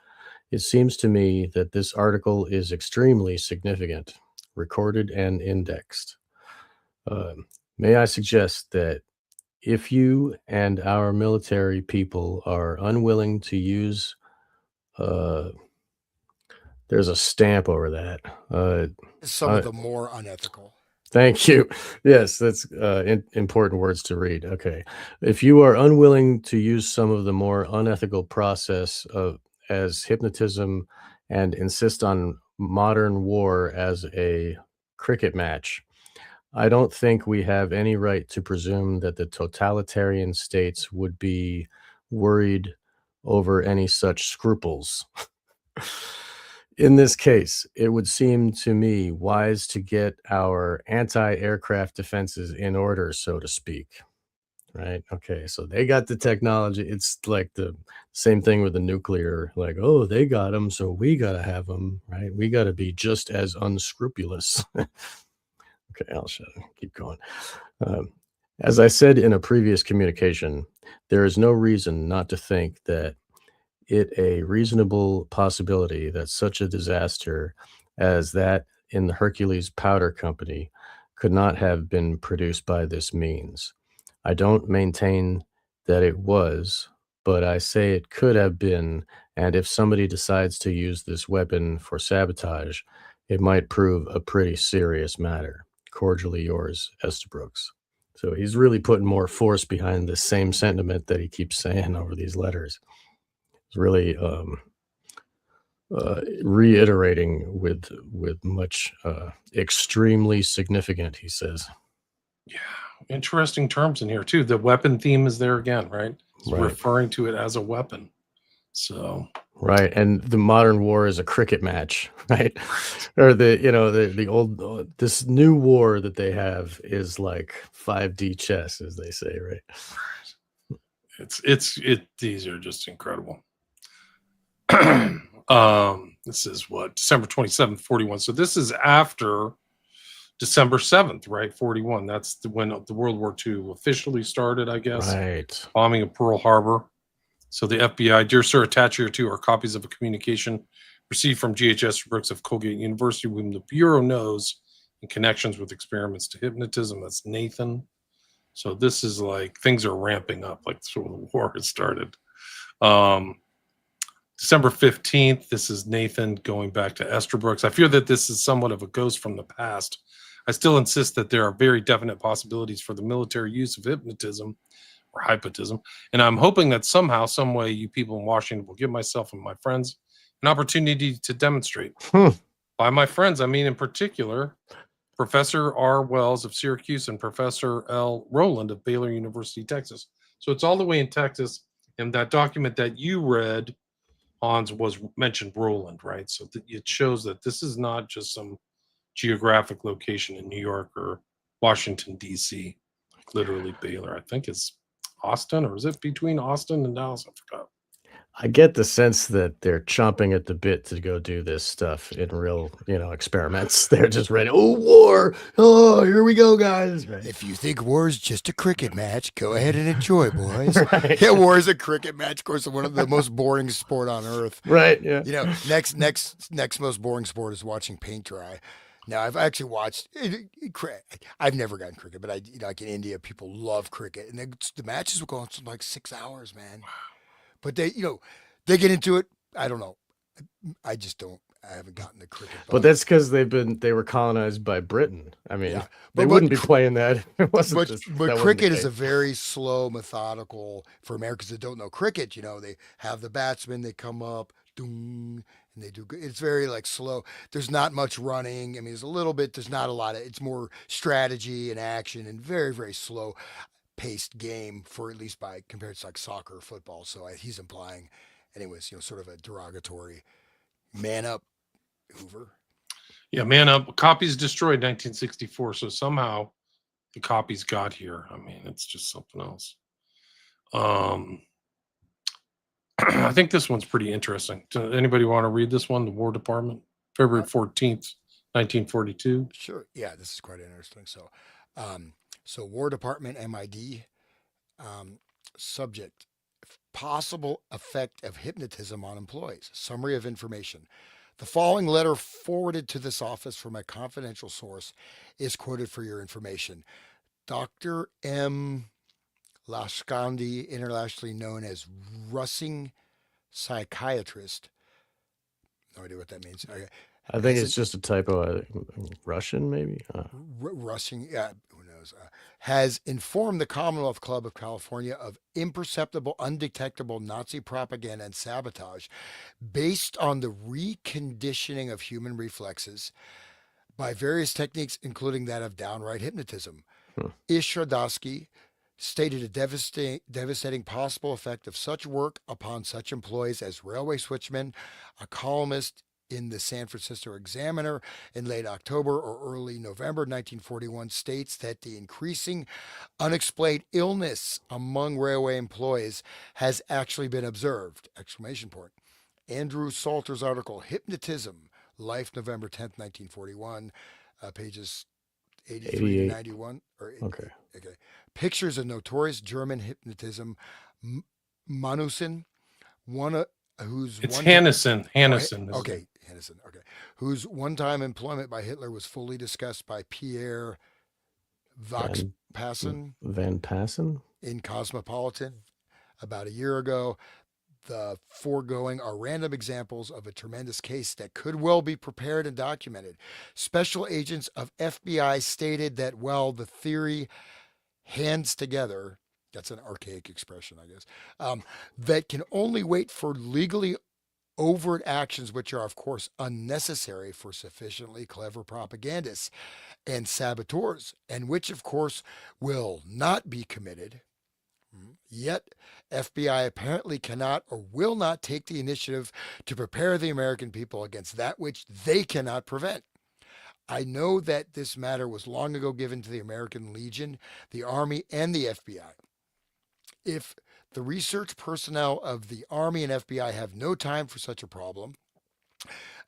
It seems to me that this article is extremely significant, recorded and indexed. May I suggest that if you and our military people are unwilling to use, there's a stamp over that. Some of the more unethical. Thank you. Yes, that's important words to read. Okay. If you are unwilling to use some of the more unethical process as hypnotism and insist on modern war as a cricket match, I don't think we have any right to presume that the totalitarian states would be worried over any such scruples. In this case, it would seem to me wise to get our anti-aircraft defenses in order, so to speak. Right? Okay, so they got the technology. It's like the same thing with the nuclear. Like, oh, they got them, so we got to have them, right? We got to be just as unscrupulous. Okay, I'll keep going. As I said in a previous communication, there is no reason not to think that it a reasonable possibility that such a disaster as that in the Hercules Powder Company could not have been produced by this means. I don't maintain that it was, but I say it could have been, and if somebody decides to use this weapon for sabotage, it might prove a pretty serious matter. Cordially yours, Estabrooks. So he's really putting more force behind the same sentiment that he keeps saying over these letters. It's really reiterating with much extremely significant, he says. Yeah, interesting terms in here too. The weapon theme is there again, right? It's Right. referring to it as a weapon. So right, and the modern war is a cricket match, right? Or the old this new war that they have is like 5D chess, as they say, right? these are just incredible. This is what, December 27th, 41. So this is after December 7th, right? 41. That's when the World War II officially started, I guess. Right. Bombing of Pearl Harbor. So the FBI, dear sir, attached here too are copies of a communication received from G.H.S. Brooks of Colgate University, whom the Bureau knows in connections with experiments to hypnotism. That's Nathan. So this is like things are ramping up, like so the war has started. December 15th, this is Nathan going back to Estabrooks. I fear that this is somewhat of a ghost from the past. I still insist that there are very definite possibilities for the military use of hypnotism or hypnotism, and I'm hoping that somehow, some way, you people in Washington will give myself and my friends an opportunity to demonstrate. By my friends, I mean in particular Professor R. Wells of Syracuse and Professor L. Rowland of Baylor University, Texas. So it's all the way in Texas, and that document that you read, Hans, was mentioned Rowland, right? So it shows that this is not just some geographic location in New York or Washington, D.C. Literally Baylor. I think it's Austin, or is it between Austin and Dallas? I forgot. I get the sense that they're chomping at the bit to go do this stuff in real, experiments. They're just ready. Oh, war! Oh, here we go, guys! Right? If you think war is just a cricket match, go ahead and enjoy, boys. Right? Yeah, war is a cricket match. Of course, one of the most boring sport on earth. Right? Yeah. Next most boring sport is watching paint dry. Now, I've actually watched. I've never gotten cricket, but like in India, people love cricket, and the matches will go on for like 6 hours, man. But they get into it. I don't know. I just don't. I haven't gotten the cricket But bug. that's because they were colonized by Britain. I mean, Yeah, they but wouldn't be playing that. It wasn't but just, but that wasn't the cricket is case. a very slow, methodical. For Americans that don't know cricket, they have the batsmen. They come up, doom, and they do good. It's very like slow. There's not much running. I mean, there's a little bit. There's not a lot of. It's more strategy and action and very very slow paced game for at least by compared to like soccer or football. So he's implying, anyways, sort of a derogatory. Man up, Hoover. Yeah, man up. Copies destroyed 1964. So somehow the copies got here. I mean, it's just something else. I think this one's pretty interesting. Does anybody want to read this one? The War Department, February 14th, 1942. Sure. Yeah, this is quite interesting. So War Department MID subject possible effect of hypnotism on employees. Summary of information. The following letter forwarded to this office from a confidential source is quoted for your information. Dr. M. Lashkandi, internationally known as Russing psychiatrist. No idea what that means. Okay. I think it's just a typo. Russian, maybe. Rushing, who knows, has informed the Commonwealth Club of California of imperceptible, undetectable Nazi propaganda and sabotage based on the reconditioning of human reflexes by various techniques, including that of downright hypnotism. Ishardowski stated a devastating possible effect of such work upon such employees as railway switchmen, a columnist in the San Francisco Examiner in late October or early November 1941 states that the increasing unexplained illness among railway employees has actually been observed! Exclamation point. Andrew Salter's article, Hypnotism, Life, November 10th, 1941, pages 83 to 91. Okay. Pictures of notorious German hypnotism, Manussen, Hannison. Hannison. Okay. Whose one-time employment by Hitler was fully discussed by Pierre Van Passen in Cosmopolitan about a year ago. The foregoing are random examples of a tremendous case that could well be prepared and documented. Special agents of FBI stated that, well, the theory hands together, that's an archaic expression, I guess, that can only wait for legally overt actions, which are, of course, unnecessary for sufficiently clever propagandists and saboteurs, and which, of course, will not be committed. Yet, FBI apparently cannot or will not take the initiative to prepare the American people against that which they cannot prevent. I know that this matter was long ago given to the American Legion, the Army, and the FBI. If the research personnel of the Army and FBI have no time for such a problem,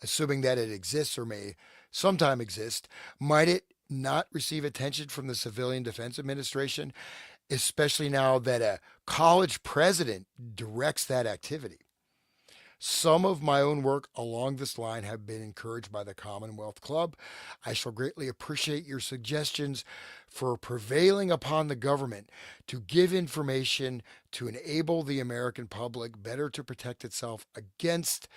assuming that it exists or may sometime exist, might it not receive attention from the Civilian Defense Administration, especially now that a college president directs that activity? Some of my own work along this line have been encouraged by the Commonwealth Club. I shall greatly appreciate your suggestions for prevailing upon the government to give information to enable the American public better to protect itself against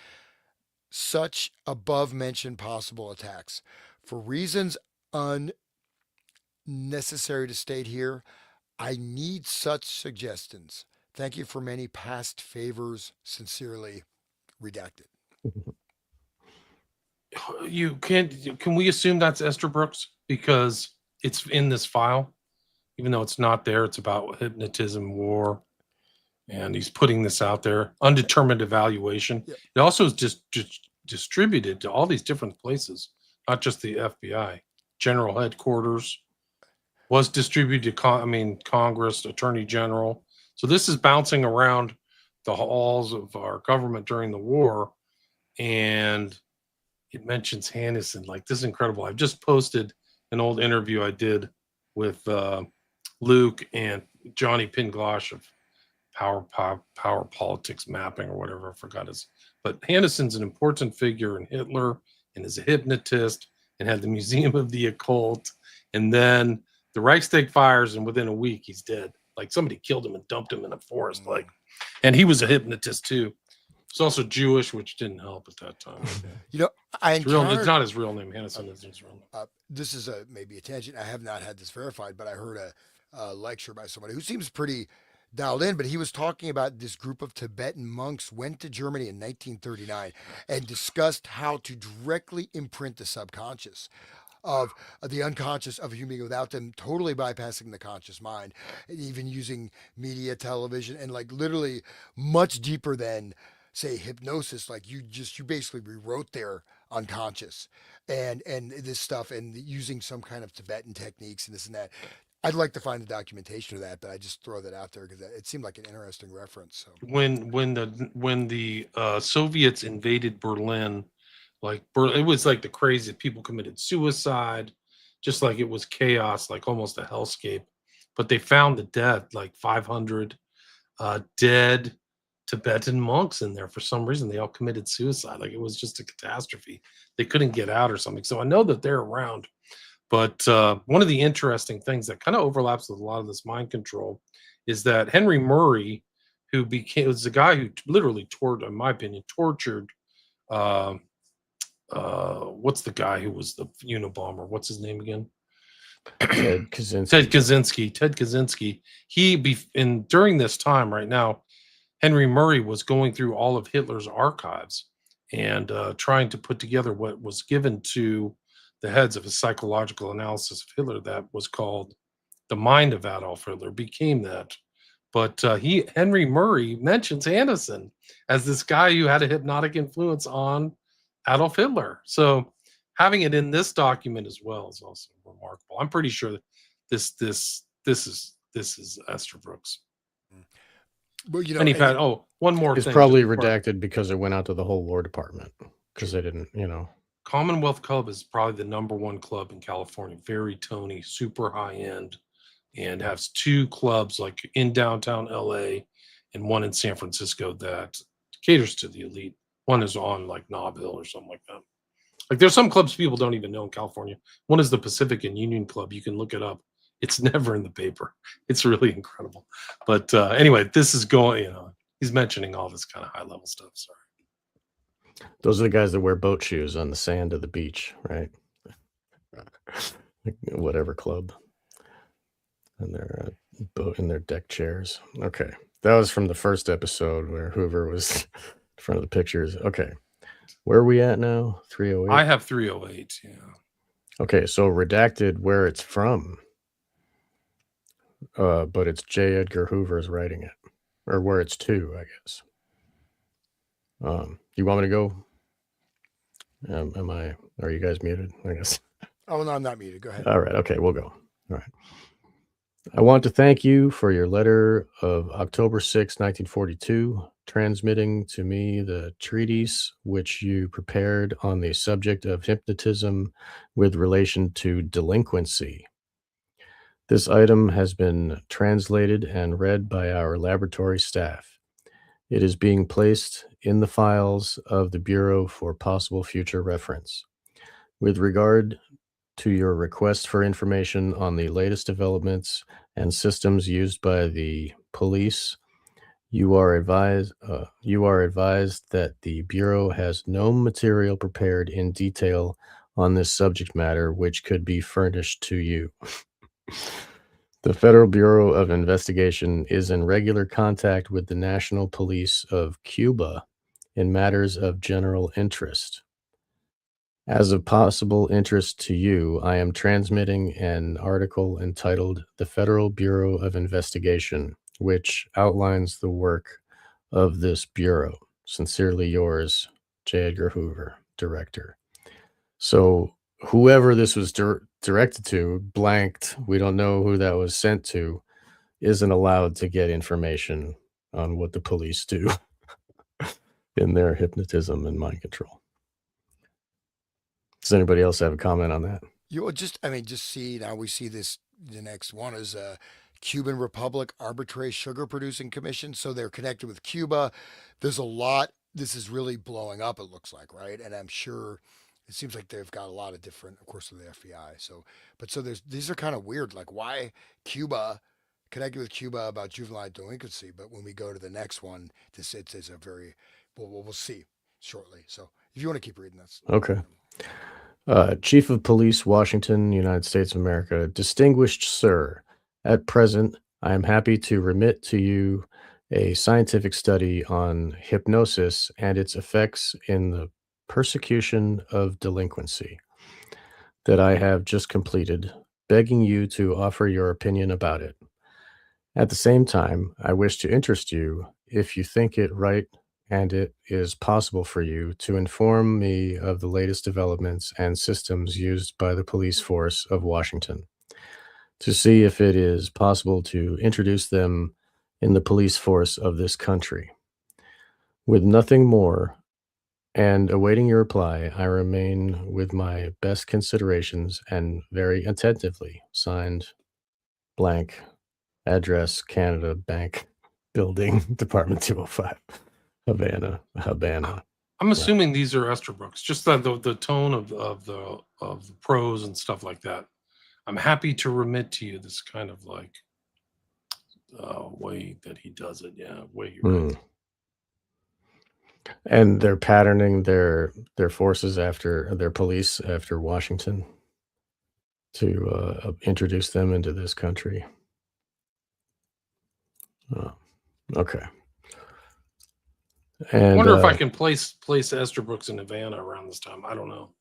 such above-mentioned possible attacks. For reasons unnecessary to state here, I need such suggestions. Thank you for many past favors. Sincerely, redacted. Can we assume that's Esther Brooks because it's in this file, even though it's not there? It's about hypnotism, war, and he's putting this out there. Undetermined evaluation. Yep. It also is just distributed to all these different places, not just the FBI. General headquarters was distributed to Congress, Attorney General. So this is bouncing around the halls of our government during the war, and it mentions Hannison. Like, this is incredible. I've just posted an old interview I did with Luke and Johnny Pinglosh of Power Politics Mapping or whatever. I forgot his. But Hannison's an important figure in Hitler and is a hypnotist and had the Museum of the Occult. And then the Reichstag fires, and within a week he's dead. Like, somebody killed him and dumped him in a forest. Like, and he was a hypnotist too. He's also Jewish, which didn't help at that time. You know, I It's encountered. not his real name. Hannison isn't his real name. This is maybe a tangent. I have not had this verified, but I heard a lecture by somebody who seems pretty dialed in. But he was talking about this group of Tibetan monks went to Germany in 1939 and discussed how to directly imprint the subconscious of the unconscious of a human being without them totally bypassing the conscious mind, even using media, television, and like literally much deeper than say hypnosis. Like you basically rewrote their unconscious and this stuff and using some kind of Tibetan techniques and this and that. I'd like to find the documentation of that, but I just throw that out there because it seemed like an interesting reference. So When the Soviets invaded Berlin, it was like the crazy. People committed suicide, just like it was chaos, like almost a hellscape. But they found the dead, like 500 dead Tibetan monks in there for some reason. They all committed suicide. Like, it was just a catastrophe. They couldn't get out or something. So I know that they're around. But one of the interesting things that kind of overlaps with a lot of this mind control is that Henry Murray, was the guy who literally in my opinion, tortured. What's the guy who was the Unabomber? What's his name again? Ted Kaczynski. Ted Kaczynski. During this time right now, Henry Murray was going through all of Hitler's archives and trying to put together what was given to the heads of a psychological analysis of Hitler that was called The Mind of Adolf Hitler, became that. But Henry Murray mentions Hannison as this guy who had a hypnotic influence on Adolf Hitler. So having it in this document as well is also remarkable. I'm pretty sure that this is Esther Brooks. well, you know, And he and had one more It's thing. probably just before- redacted because it went out to the whole War Department because they didn't, Commonwealth Club is probably the #1 club in California. Very Tony, super high end, and has 2 clubs like in downtown LA and one in San Francisco that caters to the elite. One is on like Nob Hill or something like that. Like, there's some clubs people don't even know in California. One is the Pacific and Union Club. You can look it up. It's never in the paper. It's really incredible. But anyway, this is going, he's mentioning all this kind of high level stuff. Sorry. Those are the guys that wear boat shoes on the sand of the beach, right? Whatever club. And their boat in their deck chairs. Okay. That was from the first episode where Hoover was in front of the pictures. Okay. Where are we at now? 308? I have 308. Yeah. Okay, so redacted where it's from. But it's J. Edgar Hoover's writing it. Or where it's to, I guess. You want me to go? Are you guys muted? I guess. oh no, I'm not muted. Go ahead. All right. Okay, we'll go. All right. I want to thank you for your letter of October 6, 1942, transmitting to me the treatise which you prepared on the subject of hypnotism with relation to delinquency. This item has been translated and read by our laboratory staff. It is being placed in the files of the Bureau for possible future reference. With regard to your request for information on the latest developments and systems used by the police, you are advised that the Bureau has no material prepared in detail on this subject matter which could be furnished to you. The Federal Bureau of Investigation is in regular contact with the National Police of Cuba in matters of general interest. As of possible interest to you, I am transmitting an article entitled The Federal Bureau of Investigation, which outlines the work of this bureau. Sincerely yours, J. Edgar Hoover, Director. So whoever this was directed to, blanked, we don't know who that was sent to, isn't allowed to get information on what the police do in their hypnotism and mind control. Does anybody else have a comment on that? You will just, I mean, just see now we see this. The next one is Cuban Republic Arbitrary Sugar Producing Commission. So they're connected with Cuba. There's a lot. This is really blowing up, it looks like, right? And I'm sure it seems like they've got a lot of different, of course, with the FBI. So, but so there's, these are kind of weird. Like, why Cuba, connected with Cuba about juvenile delinquency? But when we go to the next one, this it's a very, we'll see shortly. So if you want to keep reading this. Okay. Chief of Police, Washington, United States of America. Distinguished Sir, at present, I am happy to remit to you a scientific study on hypnosis and its effects in the persecution of delinquency that I have just completed, begging you to offer your opinion about it. At the same time, I wish to interest you, if you think it right and it is possible for you, to inform me of the latest developments and systems used by the police force of Washington, to see if it is possible to introduce them in the police force of this country. With nothing more, and awaiting your reply, I remain with my best considerations and very attentively, signed, blank, address, Canada Bank Building, Department 205. Havana. I'm assuming these are Esterbrook's. Just the tone of the prose and stuff like that. I'm happy to remit to you this kind of like way that he does it. Yeah, way he writes. And they're patterning their forces after their police after Washington to introduce them into this country. Okay. I And wonder if I can place Esterbrook's in Havana around this time. I don't know.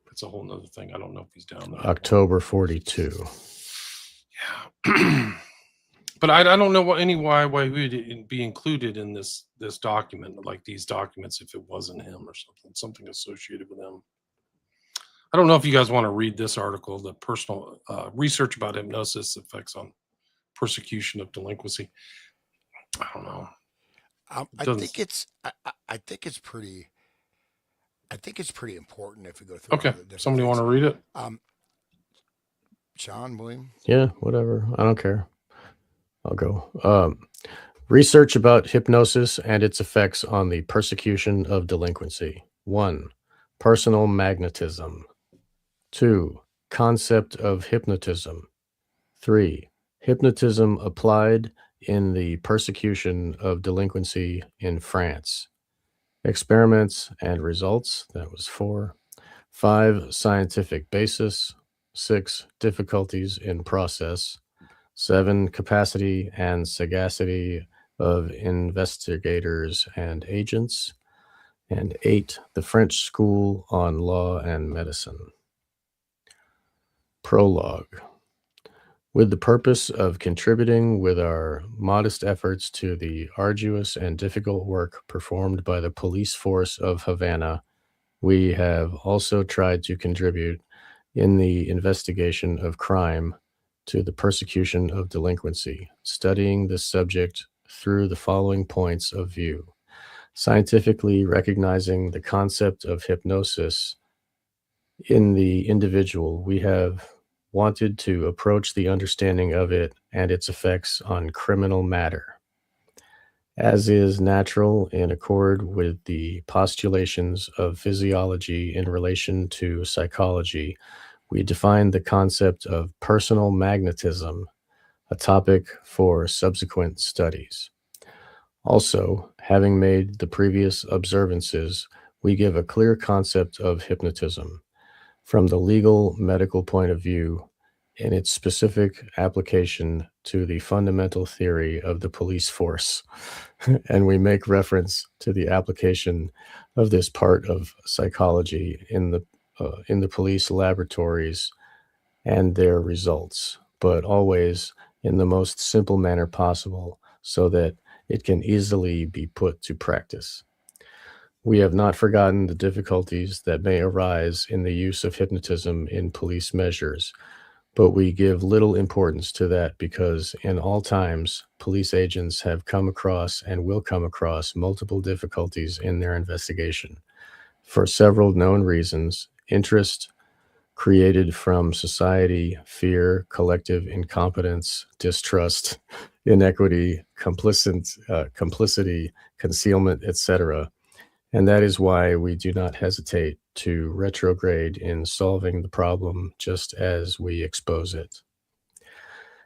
That's a whole nother thing. I don't know if he's down there. October 42. Yeah. But I don't know why he would be included in this document, like these documents, if it wasn't him or something associated with him. I don't know if you guys want to read this article, the personal research about hypnosis effects on persecution of delinquency. I don't know. I think it's pretty important if we go through. Okay. Somebody want to read it? Sean, William. Yeah, whatever. I don't care. I'll go. Research about hypnosis and its effects on the persecution of delinquency. 1. Personal magnetism. 2. Concept of hypnotism. 3. Hypnotism applied in the persecution of delinquency in France. Experiments and results. That was 4. 5. Scientific basis. 6. Difficulties in process. 7. Capacity and sagacity of investigators and agents. And 8. The French School on Law and Medicine. Prologue. With the purpose of contributing with our modest efforts to the arduous and difficult work performed by the police force of Havana, we have also tried to contribute in the investigation of crime to the persecution of delinquency, studying this subject through the following points of view. Scientifically recognizing the concept of hypnosis in the individual, we have wanted to approach the understanding of it and its effects on criminal matter. As is natural in accord with the postulations of physiology in relation to psychology, we define the concept of personal magnetism, a topic for subsequent studies. Also, having made the previous observances, we give a clear concept of hypnotism from the legal medical point of view in its specific application to the fundamental theory of the police force. And we make reference to the application of this part of psychology in the police laboratories and their results, but always in the most simple manner possible so that it can easily be put to practice. We have not forgotten the difficulties that may arise in the use of hypnotism in police measures, but we give little importance to that because in all times, police agents have come across and will come across multiple difficulties in their investigation for several known reasons: interest created from society, fear, collective incompetence, distrust, inequity, complicity, concealment, etc. And that is why we do not hesitate to retrograde in solving the problem just as we expose it.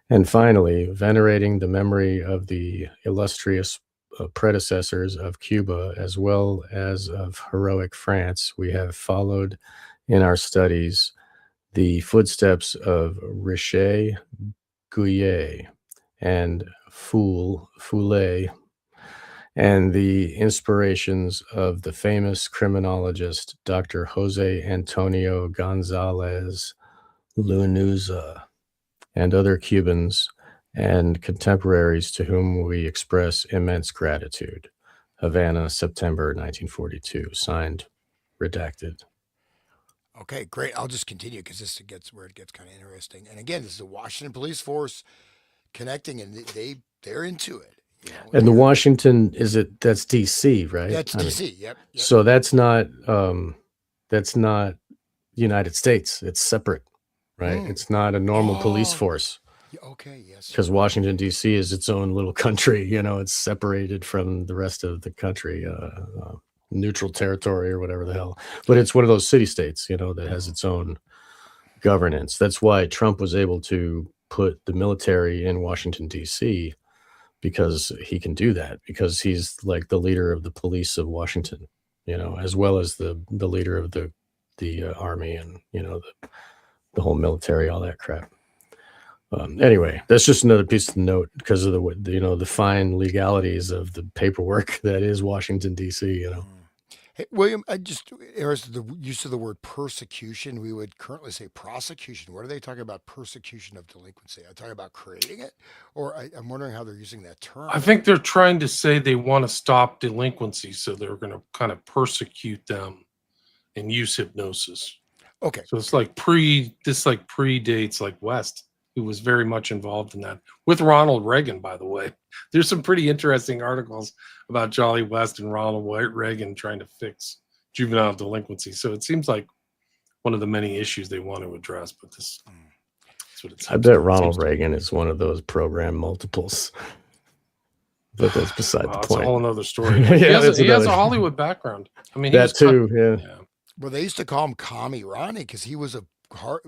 And finally, venerating the memory of the illustrious predecessors of Cuba as well as of heroic France, we have followed in our studies the footsteps of Richer, Gouillet, and Foulet, and the inspirations of the famous criminologist Dr. Jose Antonio Gonzalez Lunuza and other Cubans and contemporaries to whom we express immense gratitude. Havana, September 1942, signed, redacted. Okay, great. I'll just continue because this gets where it gets kind of interesting. And again, this is the Washington police force connecting, and they're into it. You know, And the Washington, that's DC, right? that's DC. Yep. So that's not United States. It's separate, right? It's not a normal police force. Okay. Yes. Because Washington D.C. is its own little country. It's separated from the rest of the country, neutral territory or whatever the hell. But it's one of those city states, that has its own governance. That's why Trump was able to put the military in Washington D.C. because he can do that, because he's like the leader of the police of Washington, as well as the leader of the army and the whole military, all that crap. Anyway, that's just another piece to note because of the fine legalities of the paperwork that is Washington D.C. Hey, William, I just interested the use of the word persecution. We would currently say prosecution. What are they talking about? Persecution of delinquency? Are they talking about creating it, or I'm wondering how they're using that term. I think they're trying to say they want to stop delinquency, so they're going to kind of persecute them and use hypnosis. Okay, So it's predates like West, who was very much involved in that with Ronald Reagan, by the way. There's some pretty interesting articles about Jolly West and Ronald Reagan trying to fix juvenile delinquency. So it seems like one of the many issues they want to address, but that's what it seems. I bet Ronald Reagan is one of those program multiples. But that's beside the point. That's a whole another story. He has a Hollywood background. I mean, that too, yeah. Well, they used to call him Commie Ronnie because he was a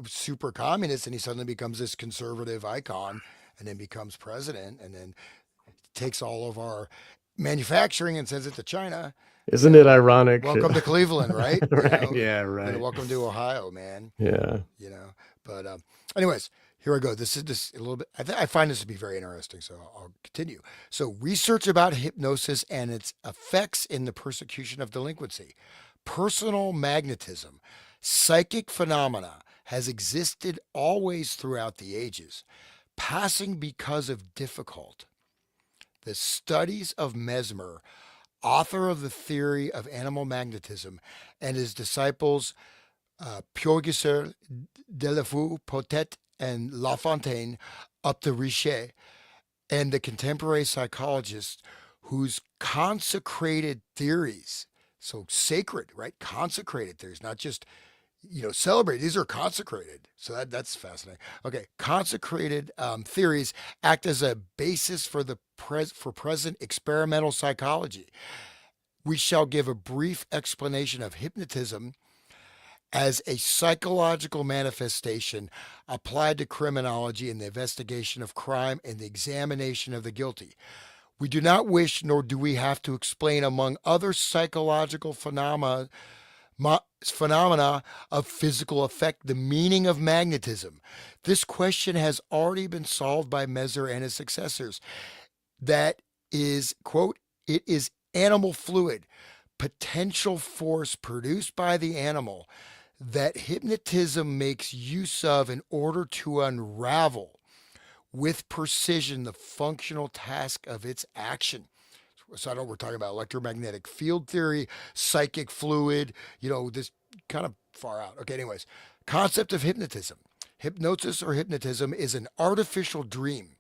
super communist, and he suddenly becomes this conservative icon, and then becomes president, and then takes all of our manufacturing and sends it to China. Isn't it ironic? Welcome to Cleveland, right? Right. Yeah, right. Welcome to Ohio, man. Yeah. But anyways, here I go. This is a little bit. I find this to be very interesting, so I'll continue. So, research about hypnosis and its effects in the persecution of delinquency. Personal magnetism, psychic phenomena, has existed always throughout the ages, passing because of difficult. The studies of Mesmer, author of the theory of animal magnetism, and his disciples Purgaser, Delafou, Potet, and Lafontaine, up to Richer, and the contemporary psychologists whose consecrated theories, so sacred, right? Consecrated theories, not just celebrated. These are consecrated. So that's fascinating. Okay, consecrated theories act as a basis for present experimental psychology. We shall give a brief explanation of hypnotism as a psychological manifestation applied to criminology in the investigation of crime and the examination of the guilty. We do not wish, nor do we have to explain, among other psychological phenomena of physical effect, the meaning of magnetism. This question has already been solved by Mesmer and his successors. That is, quote, it is animal fluid, potential force produced by the animal that hypnotism makes use of in order to unravel with precision the functional task of its action. So I know we're talking about electromagnetic field theory, psychic fluid, this kind of far out. Okay, anyways, concept of hypnotism. Hypnosis or hypnotism is an artificial dream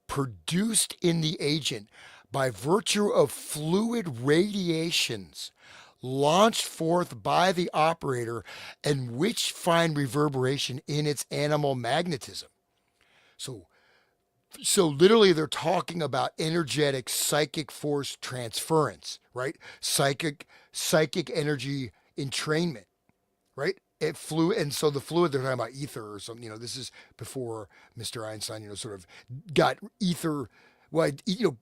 produced in the agent by virtue of fluid radiations launched forth by the operator and which find reverberation in its animal magnetism. So so literally they're talking about energetic psychic force transference, right? Psychic energy entrainment, right? It flew, and so the fluid they're talking about ether or something. This is before Mr. Einstein, sort of got ether. Well,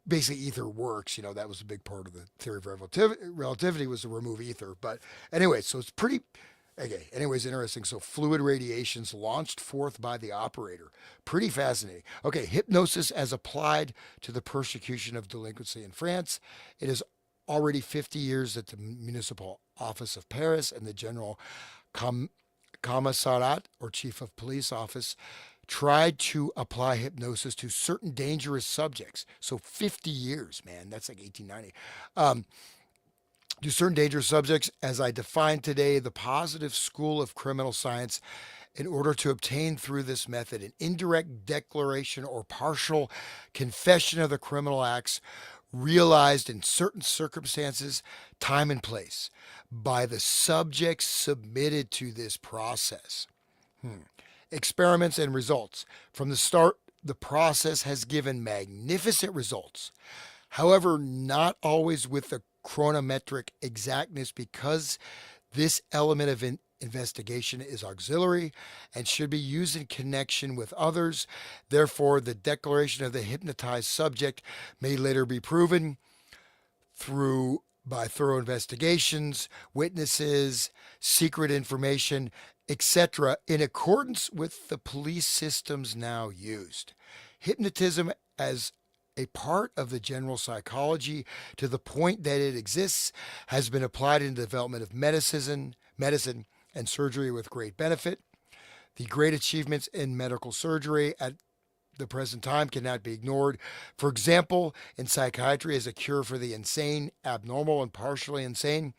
basically ether works. That was a big part of the theory of relativity was to remove ether. But anyway, so it's pretty. Okay. Anyways, interesting. So fluid radiations launched forth by the operator. Pretty fascinating. Okay. Hypnosis as applied to the persecution of delinquency in France. It is already 50 years that the Municipal Office of Paris and the General Commissariat, or Chief of Police Office, tried to apply hypnosis to certain dangerous subjects. So 50 years, man, that's like 1890. To certain dangerous subjects, as I define today, the positive school of criminal science, in order to obtain through this method an indirect declaration or partial confession of the criminal acts realized in certain circumstances, time, and place by the subjects submitted to this process. Experiments and results. From the start, the process has given magnificent results. However, not always with the chronometric exactness, because this element of investigation is auxiliary and should be used in connection with others. Therefore, the declaration of the hypnotized subject may later be proven by thorough investigations, witnesses, secret information, etc., in accordance with the police systems now used. Hypnotism as a part of the general psychology, to the point that it exists, has been applied in the development of medicine and surgery with great benefit. The great achievements in medical surgery at the present time cannot be ignored. For example, in psychiatry as a cure for the insane, abnormal, and partially insane.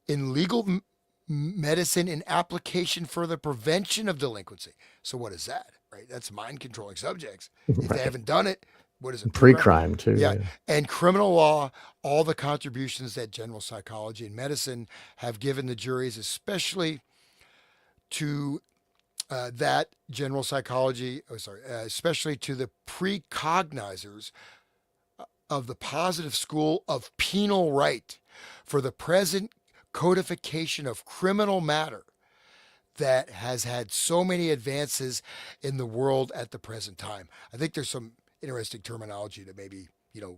In legal medicine, in application for the prevention of delinquency. So what is that, right? That's mind controlling subjects. If they haven't done it, what is it? Pre-crime too. Yeah. And criminal law, all the contributions that general psychology and medicine have given the juries, especially to that general psychology, especially to the precognizers of the positive school of penal right for the present codification of criminal matter that has had so many advances in the world at the present time. I think there's some interesting terminology to maybe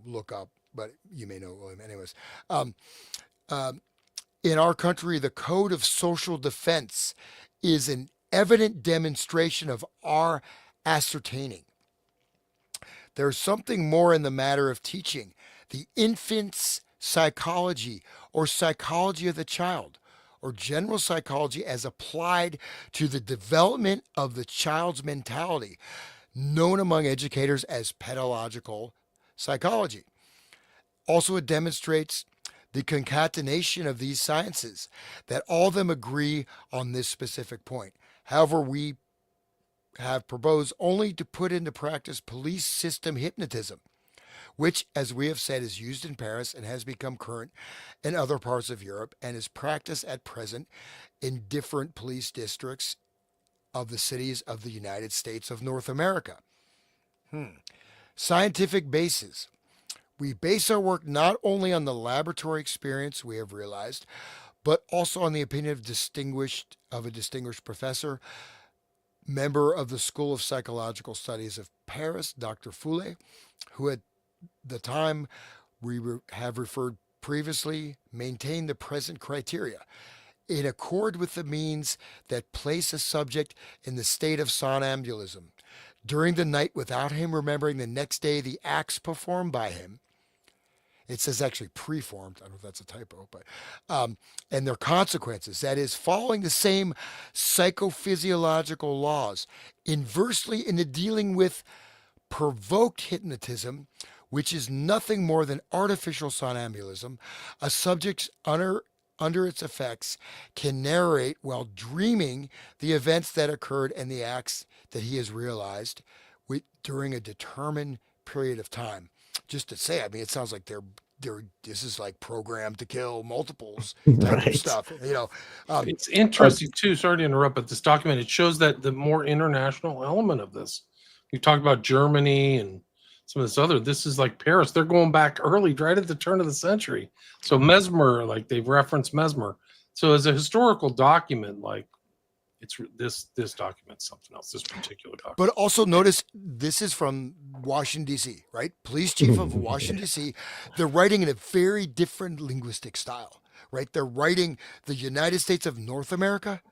look up, but you may know William. Anyways, in our country, the Code of Social Defense is an evident demonstration of our ascertaining. There's something more in the matter of teaching the infant's psychology, or psychology of the child, or general psychology as applied to the development of the child's mentality, known among educators as pedagogical psychology. Also, it demonstrates the concatenation of these sciences, that all of them agree on this specific point. However, we have proposed only to put into practice police system hypnotism, which, as we have said, is used in Paris and has become current in other parts of Europe and is practiced at present in different police districts of the cities of the United States of North America. Scientific basis. We base our work not only on the laboratory experience we have realized, but also on the opinion of a distinguished professor, member of the School of Psychological Studies of Paris, Dr. Foulet, who at the time we have referred previously maintained the present criteria in accord with the means that place a subject in the state of somnambulism during the night without him remembering the next day the acts performed by him. It says actually preformed. I don't know if that's a typo, but and their consequences. That is, following the same psychophysiological laws. Inversely, in the dealing with provoked hypnotism, which is nothing more than artificial somnambulism, a subject's under its effects can narrate while dreaming the events that occurred and the acts that he has realized during a determined period of time. Just to say, I mean, it sounds like they're this is like programmed to kill multiples type of Right. stuff. You know, um, It's Uh, interesting too. Sorry to interrupt, but this document it shows that the more international element of this. We talked about Germany and some of this other. This is like Paris. They're going back early, right at the turn of the century. So Mesmer, like they've referenced Mesmer. So as a historical document, like this document's something else. This particular but document. also notice this is from Washington D.C., right? Police chief of Washington yeah. D.C. They're writing in a very different linguistic style, right? They're writing the United States of North America.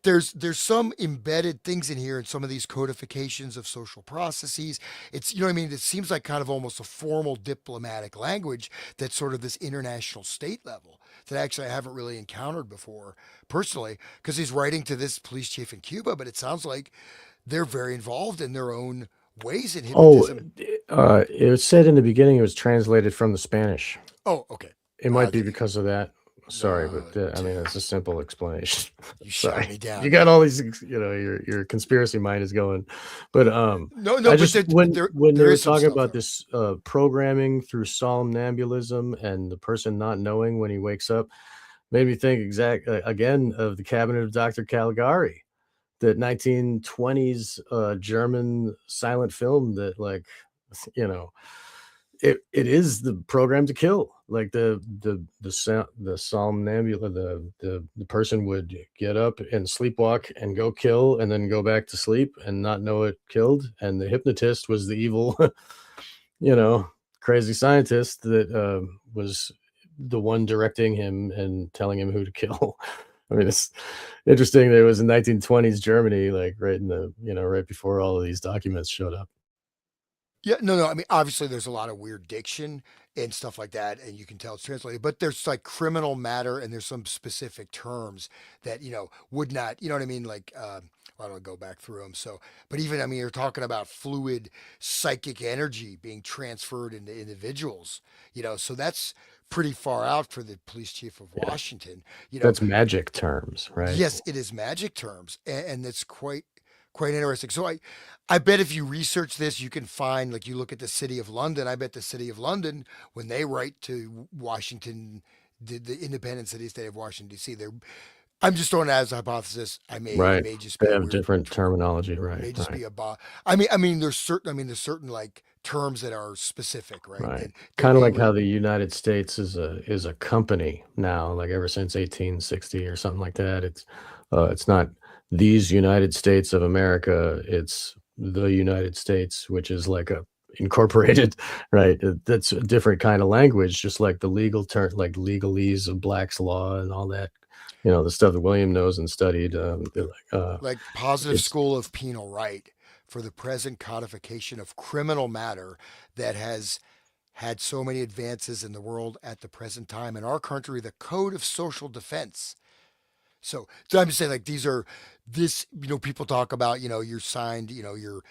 There's some embedded things in here in some of these codifications of social processes. It's what I mean. It seems like kind of almost a formal diplomatic language that's sort of this international state level that actually I haven't really encountered before personally, because he's writing to this police chief in Cuba, but it sounds like they're very involved in their own ways in Oh, hypnotism. it was said in the beginning it was translated from the Spanish. Oh, okay. It Uh, might be because of that. Sorry, uh, but I mean, it's a simple explanation. you shot Sorry. me You down. got all these, your conspiracy mind is going. But No, no, I but just when they there were is some talking stuff about there. this programming through somnambulism and the person not knowing when he wakes up, made me think again of the Cabinet of Dr. Caligari, that 1920s German silent film that you know it is the program to kill. Like the somnambula, the person would get up and sleepwalk and go kill and then go back to sleep and not know it killed. And the hypnotist was the evil, you know, crazy scientist that was the one directing him and telling him who to kill. I mean, it's interesting that it was in 1920s Germany, like right in the, right before all of these documents showed up. Yeah, no, no. I mean, obviously, there's a lot of weird diction and stuff like that, and you can tell it's translated. But there's like criminal matter, and there's some specific terms that would not. You know what I mean? Like, I don't go back through them. So, but even I mean, you're talking about fluid psychic energy being transferred into individuals. So that's pretty far out for the police chief of Yeah, Washington. You know, that's magic terms, right? yes, it is magic terms, and it's quite interesting. So I bet if you research this, you can find like you look at the city of London. I bet the city of London, when they write to Washington, the independent city state of Washington D.C., they're I'm just throwing it as a hypothesis. It Right. may just They be a have weird, different terminology, it right, may just right, be a I mean, there's certain like terms that are specific, right? right. And they Kind of may like how the United States is a company now, like ever since 1860 or something like that. It's not these United States of America, it's the United States, which is like a incorporated, right? That's a different kind of language, just like the legal term, like legalese of Black's law and all that, the stuff that William knows and studied. They're like positive it's school of penal right for the present codification of criminal matter that has had so many advances in the world at the present time. In our country, the Code of Social Defense. So I'm just saying, like, these are this. People talk about, you're signed, your,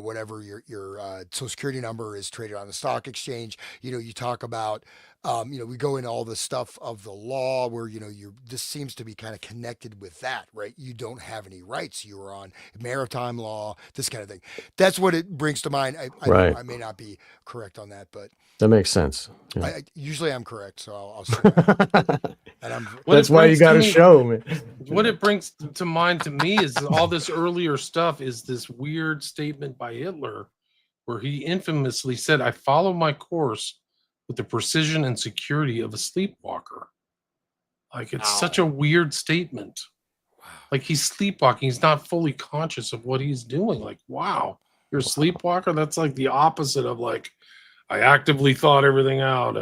whatever your Social Security number is traded on the stock exchange. You talk about, we go into all the stuff of the law where this seems to be kind of connected with that, right? You don't have any rights. You are on maritime law, this kind of thing. That's what it brings to mind. I don't. right. I may not be correct on that, but That makes sense. Yeah. usually I'm correct, so I'll say that. And I'm What That's it why you brings to got to me, show me. what it brings to mind to me is all this earlier stuff is this weird statement by Hitler where he infamously said, I follow my course with the precision and security of a sleepwalker. Like it's such wow, a weird statement. wow. Like he's sleepwalking. He's not fully conscious of what he's doing. Like, wow, you're a sleepwalker? That's like the opposite of like, I actively thought everything out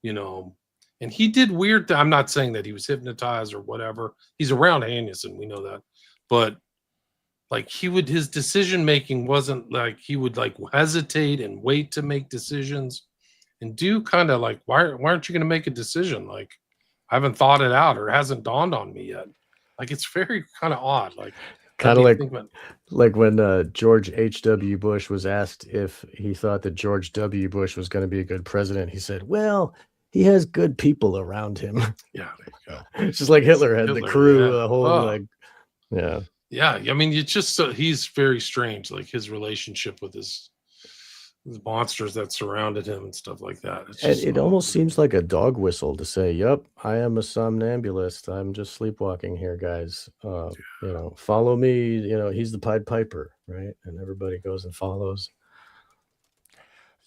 you know, and he did weird. I'm not saying that he was hypnotized or whatever. He's around Anderson. We know that. But like his decision making wasn't like he would like hesitate and wait to make decisions and do kind of like why aren't you going to make a decision? Like I haven't thought it out or it hasn't dawned on me yet. Like it's very kind of odd. Like let Kind of me like think about when George H.W. Bush was asked if he thought that George W. Bush was going to be a good president. He said, "Well, he has good people around him. Yeah, there you go. It's just like Hitler had the Hitler, crew, yeah. the whole Oh, like, yeah. yeah. I mean, it's just so he's very strange, like his relationship with his monsters that surrounded him and stuff like that. It's And just it almost seems like a dog whistle to say, "Yep, I am a somnambulist. I'm just sleepwalking here, guys. Follow me." He's the Pied Piper, right? And everybody goes and follows.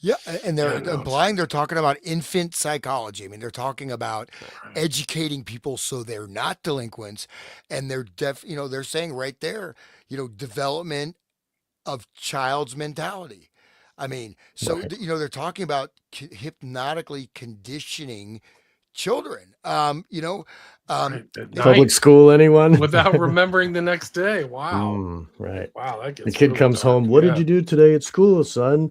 Yeah, and they're yeah, no, implying they're talking about infant psychology. I mean, they're talking about right. educating people so they're not delinquents, and they're saying right there, development of child's mentality. I mean, so Right. they're talking about hypnotically conditioning children. Um, Right, at it, Public night school, anyone? without remembering the next day. Wow. Right. Wow, that The gets kid really comes dark. home. What did Yeah. you do today at school, son?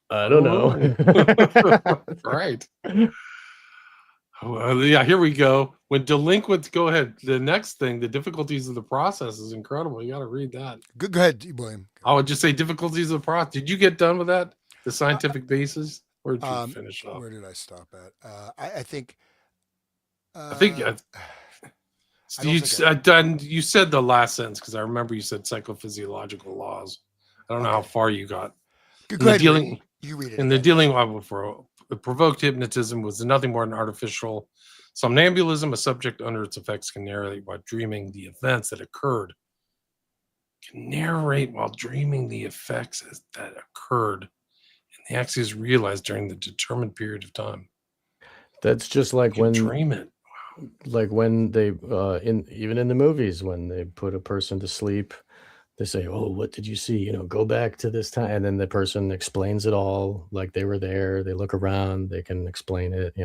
I I don't don't know. know. Right. Oh, yeah, here we go. When delinquents go ahead, the next thing, the difficulties of the process is incredible. You got to read that. go ahead, William. I would just say difficulties of the process. Did you get done with that? The Uh, scientific basis? Where did you Um, finish up? where did I stop at? I think. I think Uh, I don't you think done. You said the last sentence because I remember you said psychophysiological laws. I don't know how okay. far you got Go in the ahead and read. dealing. You read it In the again. dealing for provoked hypnotism was nothing more than artificial somnambulism. A subject under its effects can narrate while dreaming the events that occurred. Can narrate while dreaming the effects that occurred, and the acts is realized during the determined period of time. That's just You can dream it. like when they even in the movies when they put a person to sleep, they say, "Oh, what did you see? Go back to this time," and then the person explains it all like they were there. They look around, they can explain it.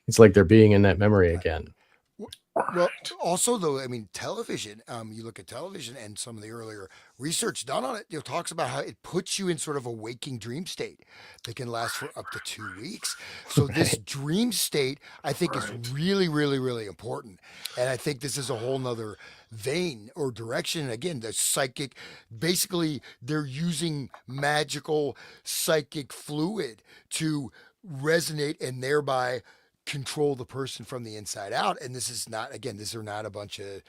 It's like they're being in that memory Right. again. Well, Right. also though, I mean, television. You look at television and some of the earlier research done on it. Talks about how it puts you in sort of a waking dream state that can last for up to 2 weeks. So this Right. dream state, I think, is Right. really, really, really important. And I think this is a whole nother vein or direction. And again, the psychic, basically, they're using magical psychic fluid to resonate and thereby control the person from the inside out. And this is not, again, these are not a bunch of,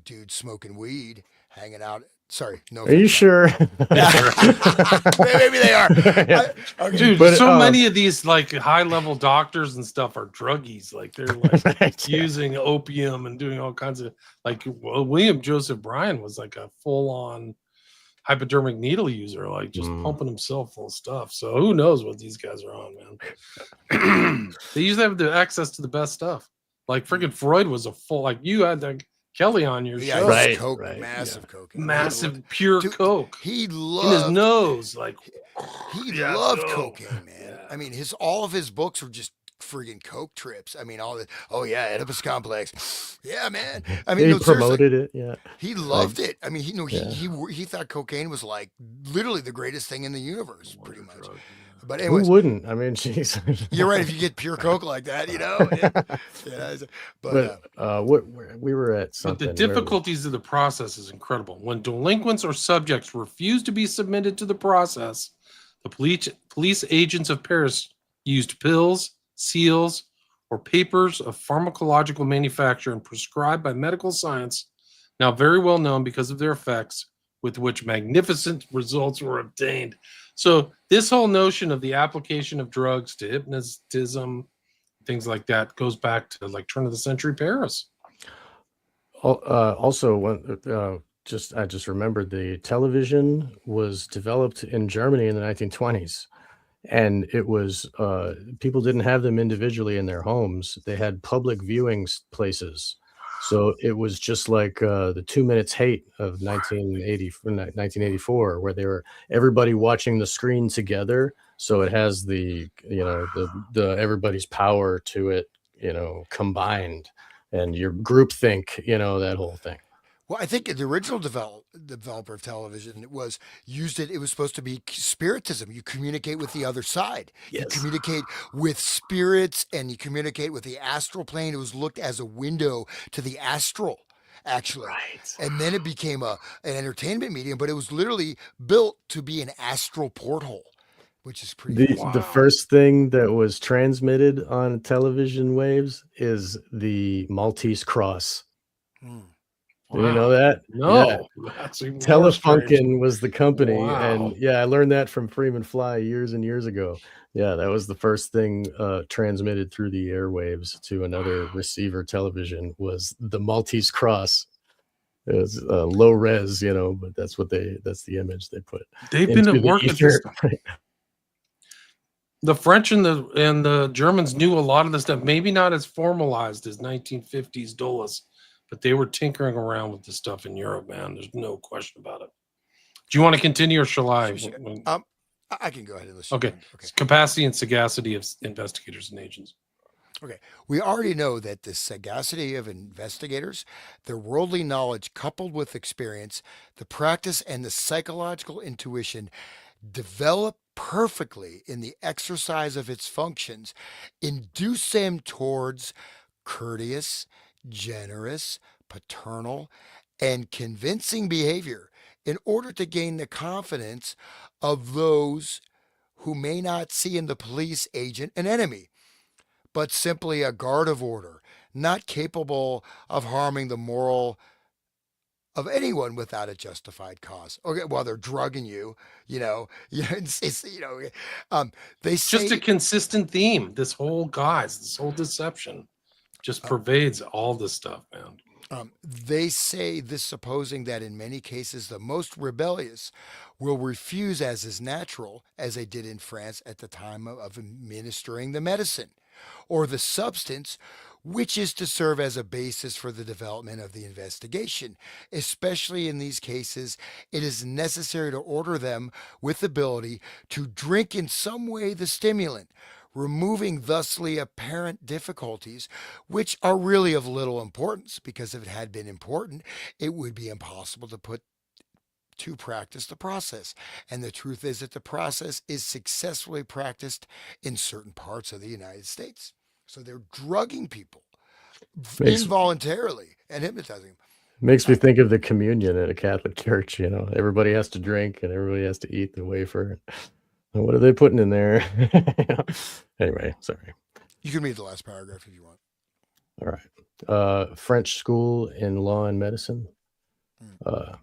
dudes smoking weed, hanging out. Sorry, no Are you offense. sure? Maybe they are. Yeah. Okay. Dude, But so many of these like high level doctors and stuff are druggies. Like they're like right, yeah. using opium and doing all kinds of like William Joseph Bryan was like a full on hypodermic needle user, like just Mm. pumping himself full of stuff. So who knows what these guys are on, man. They usually have the access to the best stuff. Like freaking Freud was a full like you had like Kelly on your Yeah, show. he's Right, coke, right. massive coke. Massive pure Dude, coke he in his loved nose, like he yeah, loved go. cocaine, man. Yeah. I mean, all of his books were just friggin' coke trips. I mean, all the oh yeah, Oedipus complex. Yeah, man. I mean, He no, seriously, promoted it, yeah. he Like, loved it. I mean, yeah. he thought cocaine was like literally the greatest thing in the universe, pretty Wonder much. drug, But Who anyways, wouldn't? I mean, jeez. you're right. If you get pure coke like that, but But we were at But the something. difficulties of the process is incredible. When delinquents or subjects refuse to be submitted to the process, the police agents of Paris used pills, seals, or papers of pharmacological manufacture and prescribed by medical science, now very well known because of their effects, with which magnificent results were obtained. So this whole notion of the application of drugs to hypnotism, things like that, goes back to like turn of the century Paris. Also, I just remembered the television was developed in Germany in the 1920s, and it was people didn't have them individually in their homes. They had public viewing places. So it was just like the 2 Minutes Hate of 1984, where they were everybody watching the screen together. So it has the everybody's power to it, combined, and your group think, that whole thing. well, I think the original developer of television was used it. It was supposed to be spiritism. You communicate with the other side. You Yes. communicate with spirits, and you communicate with the astral plane. It was looked as a window to the astral, actually. Right. And then it became an entertainment medium, but it was literally built to be an astral porthole. which is pretty The fascinating. the Wow. first thing that was transmitted on television waves is the Maltese cross. Hmm. Do you know Wow. that? Yeah. No, that's even more strange. Telefunken was the company, and Wow. yeah, I learned that from Freeman Fly years and years ago. Yeah, that was the first thing, transmitted through the airwaves to another Wow. receiver television was the Maltese cross. It was, low res, but that's the image they put They've been into at the work at this ether. stuff. The French and the Germans knew a lot of the stuff, maybe not as formalized as 1950s Dulles, but they were tinkering around with this stuff in Europe, man. There's no question about it. Do you want to continue or shall I? Sure. I can go ahead unless you're Okay. done. Okay. Capacity and sagacity of investigators and agents. Okay. We already know that the sagacity of investigators, their worldly knowledge coupled with experience, the practice, and the psychological intuition develop perfectly in the exercise of its functions, induce them towards courteous, generous, paternal, and convincing behavior in order to gain the confidence of those who may not see in the police agent an enemy, but simply a guard of order, not capable of harming the moral of anyone without a justified cause. Okay, while they're drugging you, um, they It's just a say consistent theme. This whole deception just uh, pervades all this stuff, man. they say this, supposing that in many cases the most rebellious will refuse, as is natural, as they did in France at the time of administering the medicine or the substance which is to serve as a basis for the development of the investigation. Especially in these cases, it is necessary to order them with ability to drink in some way the stimulant, removing thusly apparent difficulties, which are really of little importance, because if it had been important, it would be impossible to practice the process. And the truth is that the process is successfully practiced in certain parts of the United States. So they're drugging people Makes involuntarily and hypnotizing them. makes me Uh, think of the communion at a Catholic church, everybody has to drink and everybody has to eat the wafer. And what are they putting in there? Anyway, sorry. you can read the last paragraph if you want. All right. French school in law and medicine. Mm. Uh,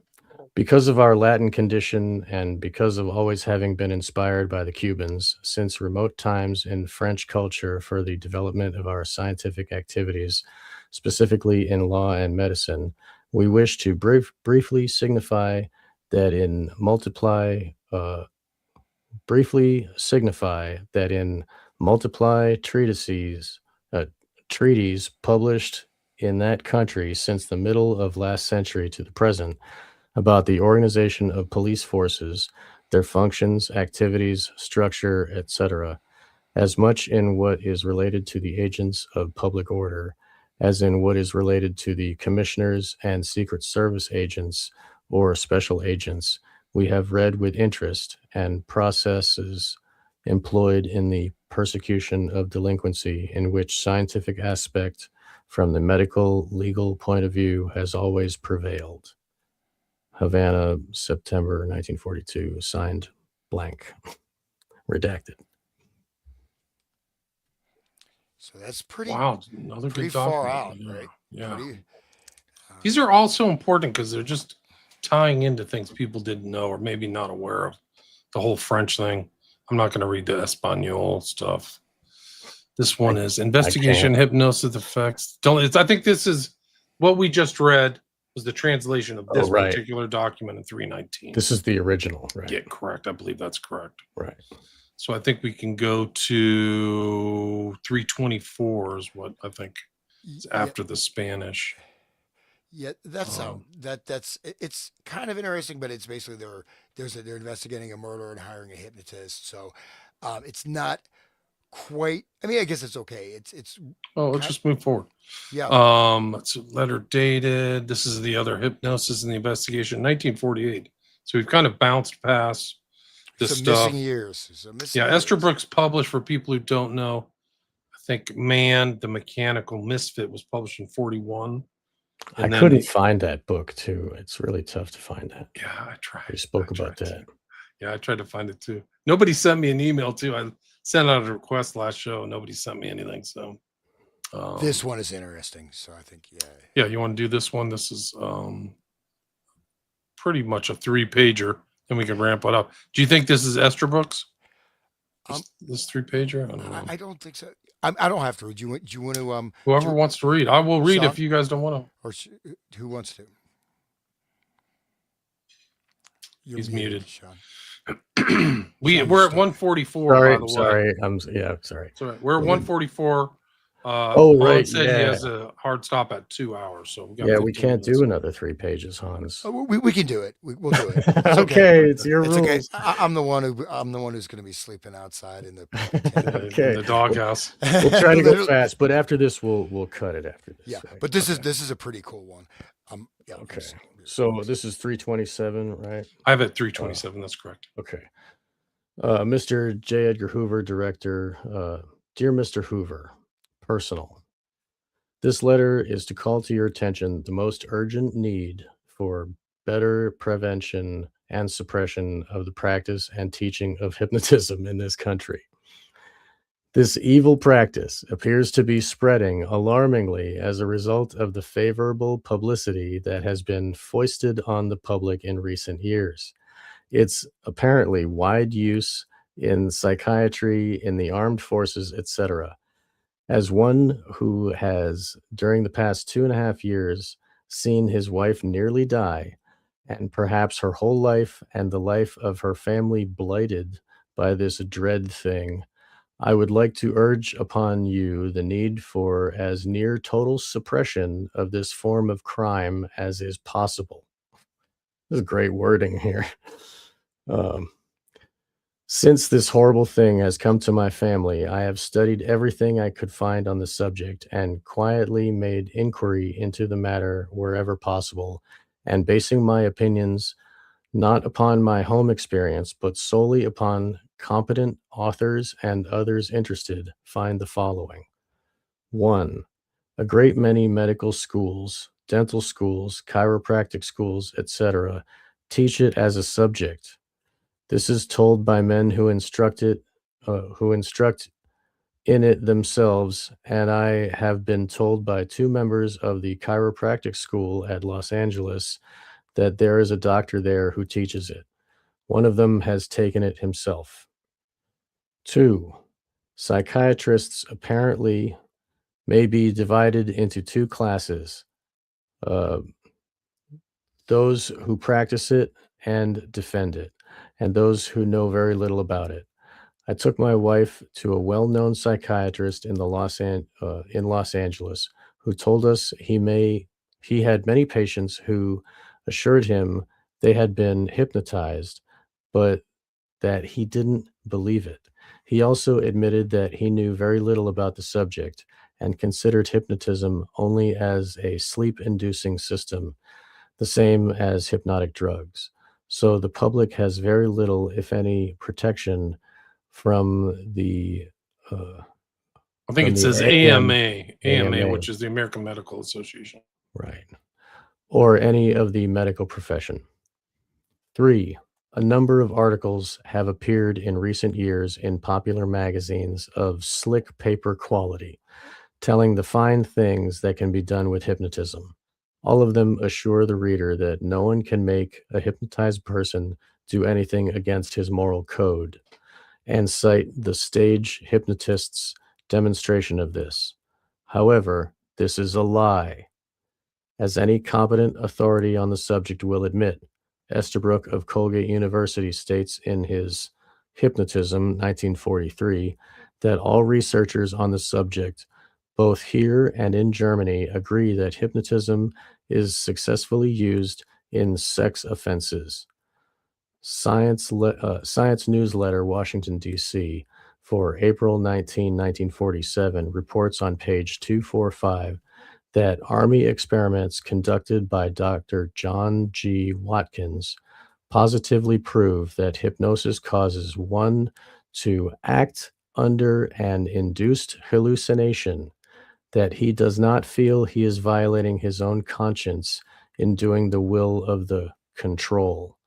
because of our Latin condition and because of always having been inspired by the Cubans since remote times in French culture for the development of our scientific activities, specifically in law and medicine, we wish to briefly signify that in multiply treaties published in that country since the middle of last century to the present about the organization of police forces, their functions, activities, structure, etc., as much in what is related to the agents of public order as in what is related to the commissioners and Secret Service agents or special agents, we have read with interest and processes employed in the persecution of delinquency in which scientific aspect from the medical legal point of view has always prevailed. Havana, September 1942, signed blank, redacted. So that's pretty Wow, another pretty good far document. out, Yeah, right? yeah. Pretty. These are all so important because they're just tying into things people didn't know or maybe not aware of. The whole French thing. I'm not going to read the Espanol stuff. This one I, is I can't. investigation, hypnosis effects. I think this is what we just read was the translation of Oh, this right. particular document in 319. This is the original, right? Yeah, correct. I believe that's correct. Right. So I think we can go to 324 is what I think is Yeah, after the Spanish. yeah. That's Um, it's kind of interesting, but it's basically they're investigating a murder and hiring a hypnotist. So it's not quite. I mean, I guess it's okay. It's let's kind. just move forward. Yeah. It's a letter dated. This is the other hypnosis and the investigation, 1948. So we've kind of bounced past this Some stuff. missing years. Some missing Yeah, years. Esterbrook's published, for people who don't know. I think Man, the Mechanical Misfit was published in 41. I couldn't find that book too. It's really tough to find that. Yeah, I tried. We spoke I about tried that. Yeah, I tried to find it too. Nobody sent me an email too. I sent out a request last show. Nobody sent me anything. So This um one is interesting. So I think, yeah. yeah, you want to do this one? This is pretty much a 3-pager, and we can ramp it up. Do you think this is Esther books? Um, This 3-pager? I don't know. I don't think so. I don't have to read. Do you want to Whoever wants to read, I will read Sean, if you guys don't want to. or who wants to? You're He's muted, muted. Sean. We're Sean, you're at stuck. 144, by Sorry, the way. sorry. Sorry. So we're at We're good. 144. Oh, Han right. said he Yeah. has a hard stop at 2 hours, so we got Yeah, we 15 can't minutes. do another 3 pages, Hans. Oh, we can do it. We'll do it. It's Okay, it's your It's okay. rules. I'm the one who's going to be sleeping outside in the tent. In Okay. the doghouse. We'll try to go Literally- fast, but after this, we'll cut it after this. Yeah, right? but this Okay. is a pretty cool one. Yeah. Okay. So this is 327, right? I have it 327. That's correct. Okay. Mr. J. Edgar Hoover, Director. Dear Mr. Hoover, personal. This letter is to call to your attention the most urgent need for better prevention and suppression of the practice and teaching of hypnotism in this country. This evil practice appears to be spreading alarmingly as a result of the favorable publicity that has been foisted on the public in recent years. Its apparently wide use in psychiatry, in the armed forces, etc. As one who has, during the past 2.5 years, seen his wife nearly die, and perhaps her whole life and the life of her family blighted by this dread thing, I would like to urge upon you the need for as near total suppression of this form of crime as is possible. This is great wording here. Since this horrible thing has come to my family, I have studied everything I could find on the subject and quietly made inquiry into the matter wherever possible, and basing my opinions not upon my home experience, but solely upon competent authors and others interested, find the following. 1. A great many medical schools, dental schools, chiropractic schools, etc., teach it as a subject. This is told by men who instruct in it themselves, and I have been told by 2 members of the chiropractic school at Los Angeles that there is a doctor there who teaches it. One of them has taken it himself. 2. Psychiatrists apparently may be divided into 2 classes. Those who practice it and defend it, and those who know very little about it. I took my wife to a well-known psychiatrist in Los Angeles, who told us he had many patients who assured him they had been hypnotized, but that he didn't believe it. He also admitted that he knew very little about the subject and considered hypnotism only as a sleep-inducing system, the same as hypnotic drugs. So the public has very little, if any, protection from the I think from it the says AMA, AMA, which is the American Medical Association. right, or any of the medical profession. 3. A number of articles have appeared in recent years in popular magazines of slick paper quality, telling the fine things that can be done with hypnotism. All of them assure the reader that no one can make a hypnotized person do anything against his moral code, and cite the stage hypnotist's demonstration of this. However, this is a lie. As any competent authority on the subject will admit, Estabrook of Colgate University states in his Hypnotism, 1943, that all researchers on the subject, both here and in Germany, agree that hypnotism is successfully used in sex offenses. Science Newsletter, Washington, D.C., for April 19, 1947, reports on page 245 that Army experiments conducted by Dr. John G. Watkins positively prove that hypnosis causes one to act under an induced hallucination, that he does not feel he is violating his own conscience in doing the will of the control.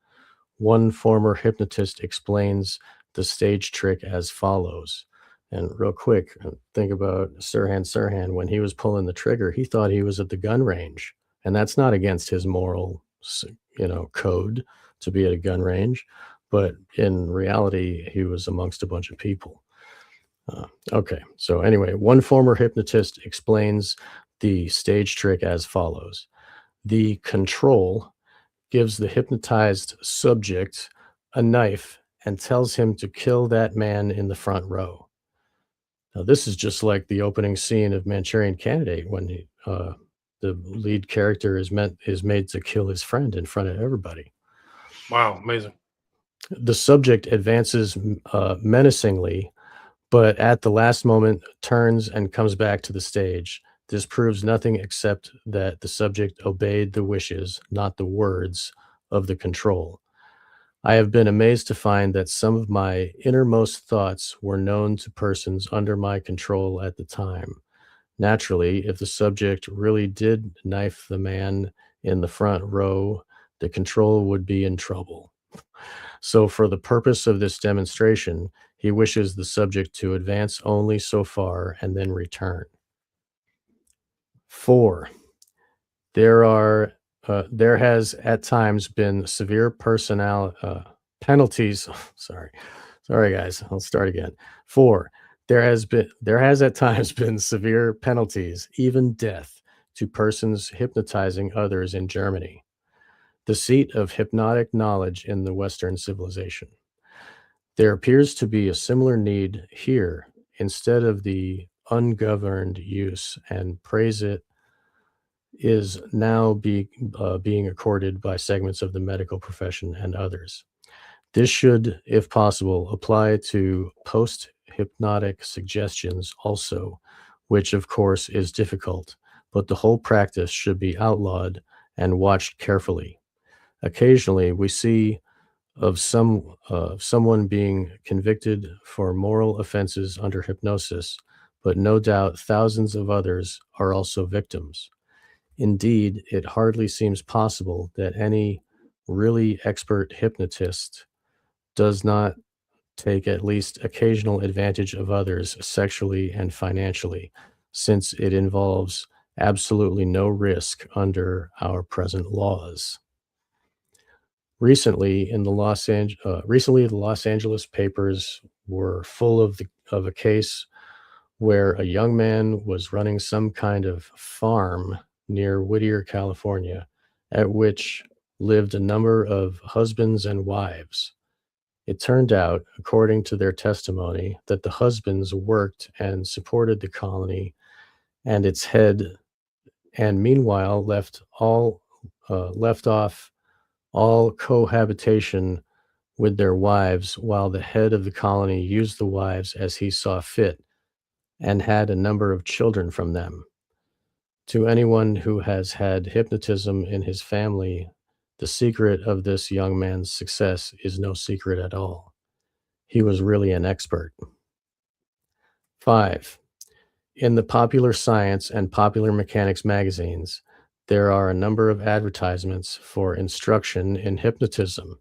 One former hypnotist explains the stage trick as follows. And real quick, think about Sirhan Sirhan. When he was pulling the trigger, he thought he was at the gun range, and that's not against his moral, code to be at a gun range. But in reality, he was amongst a bunch of people. Okay, so anyway, one former hypnotist explains the stage trick as follows. The control gives the hypnotized subject a knife and tells him to kill that man in the front row. Now, this is just like the opening scene of Manchurian Candidate when the lead character is made to kill his friend in front of everybody. Wow, amazing. The subject advances menacingly, but at the last moment turns and comes back to the stage. This proves nothing except that the subject obeyed the wishes, not the words, of the control. I have been amazed to find that some of my innermost thoughts were known to persons under my control at the time. Naturally, if the subject really did knife the man in the front row, the control would be in trouble. So, for the purpose of this demonstration, he wishes the subject to advance only so far and then return. 4. There has at times been severe penalties. Sorry, guys. I'll start again. 4. There has at times been severe penalties, even death, to persons hypnotizing others in Germany, the seat of hypnotic knowledge in the Western civilization. There appears to be a similar need here instead of the ungoverned use, and praise it is now being accorded by segments of the medical profession and others. This should, if possible, apply to post hypnotic suggestions also, which of course is difficult, but the whole practice should be outlawed and watched carefully. Occasionally, we see of someone being convicted for moral offenses under hypnosis, but no doubt thousands of others are also victims. Indeed, it hardly seems possible that any really expert hypnotist does not take at least occasional advantage of others sexually and financially, since it involves absolutely no risk under our present laws. Recently, the Los Angeles papers were full of a case where a young man was running some kind of farm near Whittier, California, at which lived a number of husbands and wives. It turned out, according to their testimony, that the husbands worked and supported the colony and its head, and meanwhile left off all cohabitation with their wives, while the head of the colony used the wives as he saw fit and had a number of children from them. To anyone who has had hypnotism in his family, the secret of this young man's success is no secret at all. He was really an expert. 5. In the Popular Science and Popular Mechanics magazines, there are a number of advertisements for instruction in hypnotism.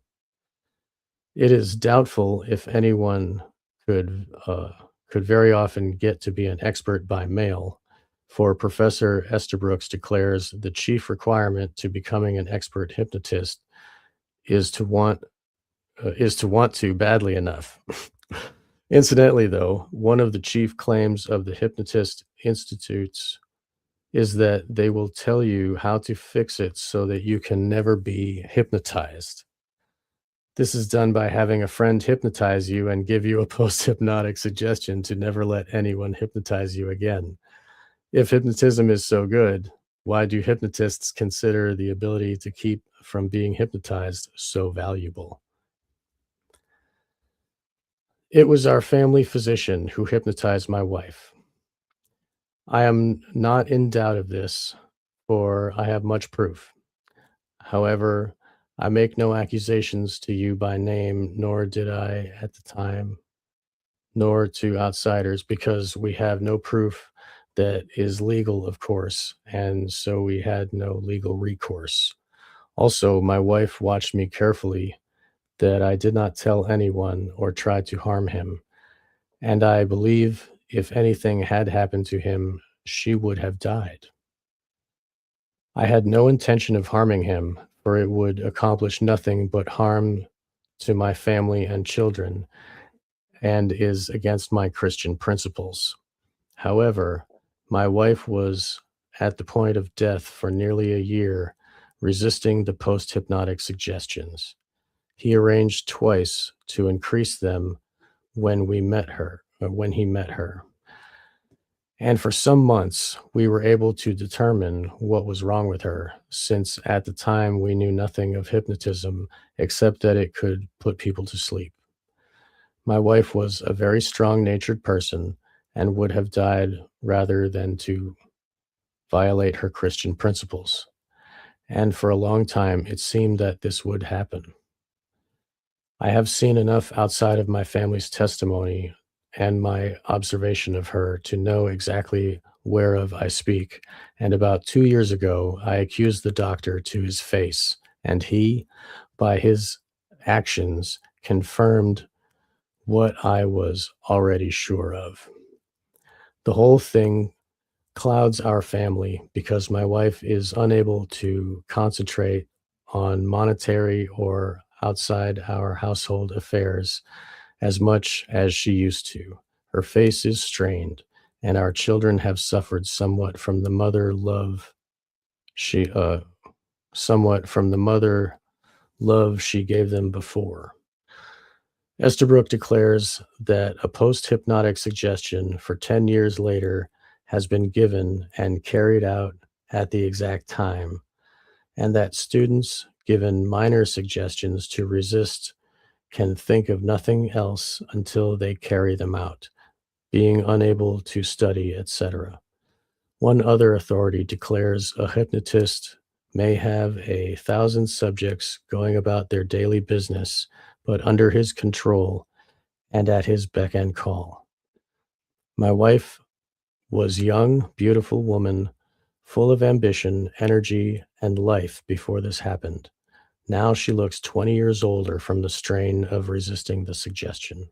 It is doubtful if anyone could very often get to be an expert by mail, for Professor Estabrooks declares the chief requirement to becoming an expert hypnotist is to want to badly enough. Incidentally, though, one of the chief claims of the hypnotist institutes is that they will tell you how to fix it so that you can never be hypnotized. This is done by having a friend hypnotize you and give you a post-hypnotic suggestion to never let anyone hypnotize you again. If hypnotism is so good, why do hypnotists consider the ability to keep from being hypnotized so valuable? It was our family physician who hypnotized my wife. I am not in doubt of this, for I have much proof. However, I make no accusations to you by name, nor did I at the time, nor to outsiders, because we have no proof that is legal, of course, and so we had no legal recourse. Also, my wife watched me carefully that I did not tell anyone or try to harm him, and I believe if anything had happened to him, she would have died. I had no intention of harming him, for it would accomplish nothing but harm to my family and children, and is against my Christian principles. However, my wife was at the point of death for nearly a year, resisting the post hypnotic suggestions. He arranged twice to increase them when he met her. And for some months, we were able to determine what was wrong with her, since at the time we knew nothing of hypnotism except that it could put people to sleep. My wife was a very strong natured person and would have died rather than to violate her Christian principles. And for a long time, it seemed that this would happen. I have seen enough outside of my family's testimony and my observation of her to know exactly whereof I speak. And about 2 years ago, I accused the doctor to his face, and he, by his actions, confirmed what I was already sure of. The whole thing clouds our family because my wife is unable to concentrate on monetary or outside our household affairs as much as she used to. Her face is strained, and our children have suffered she somewhat from the mother love she gave them before. Estabrook declares that a post hypnotic suggestion for 10 years later has been given and carried out at the exact time, and that students given minor suggestions to resist can think of nothing else until they carry them out, being unable to study, etc. One other authority declares a hypnotist may have 1,000 subjects going about their daily business, but under his control and at his beck and call. My wife was young, beautiful woman, full of ambition, energy, and life before this happened. Now she looks 20 years older from the strain of resisting the suggestion.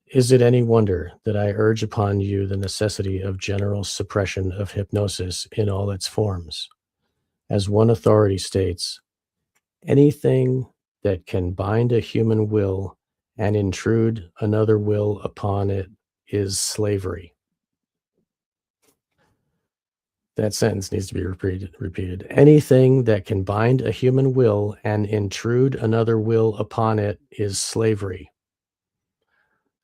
Is it any wonder that I urge upon you the necessity of general suppression of hypnosis in all its forms? As one authority states, anything that can bind a human will and intrude another will upon it is slavery. That sentence needs to be repeated. Anything that can bind a human will and intrude another will upon it is slavery.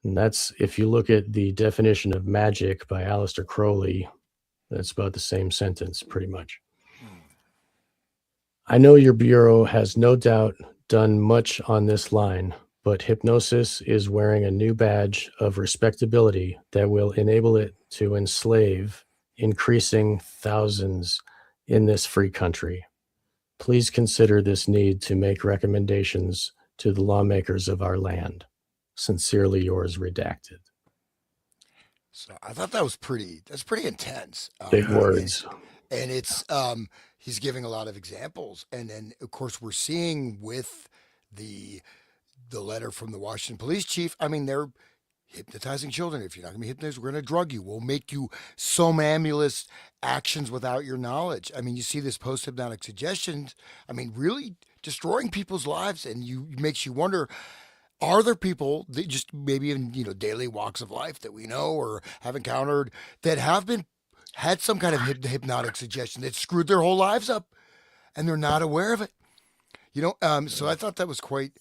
And that's, if you look at the definition of magic by Aleister Crowley, that's about the same sentence, pretty much. I know your bureau has no doubt done much on this line, but hypnosis is wearing a new badge of respectability that will enable it to enslave increasing thousands in this free country. Please consider this need to make recommendations to the lawmakers of our land. Sincerely yours, redacted. So I thought that's pretty intense. Big words. And it's he's giving a lot of examples, and then of course we're seeing with the the letter from the Washington police chief. I mean, they're hypnotizing children. If you're not going to be hypnotized, we're going to drug you. We'll make you somnambulist actions without your knowledge. I mean, you see this post hypnotic suggestions. I mean, really destroying people's lives, and you it makes you wonder: are there people that just maybe in daily walks of life that we know or have encountered that have been had some kind of hypnotic suggestion that screwed their whole lives up and they're not aware of it? So I thought that was quite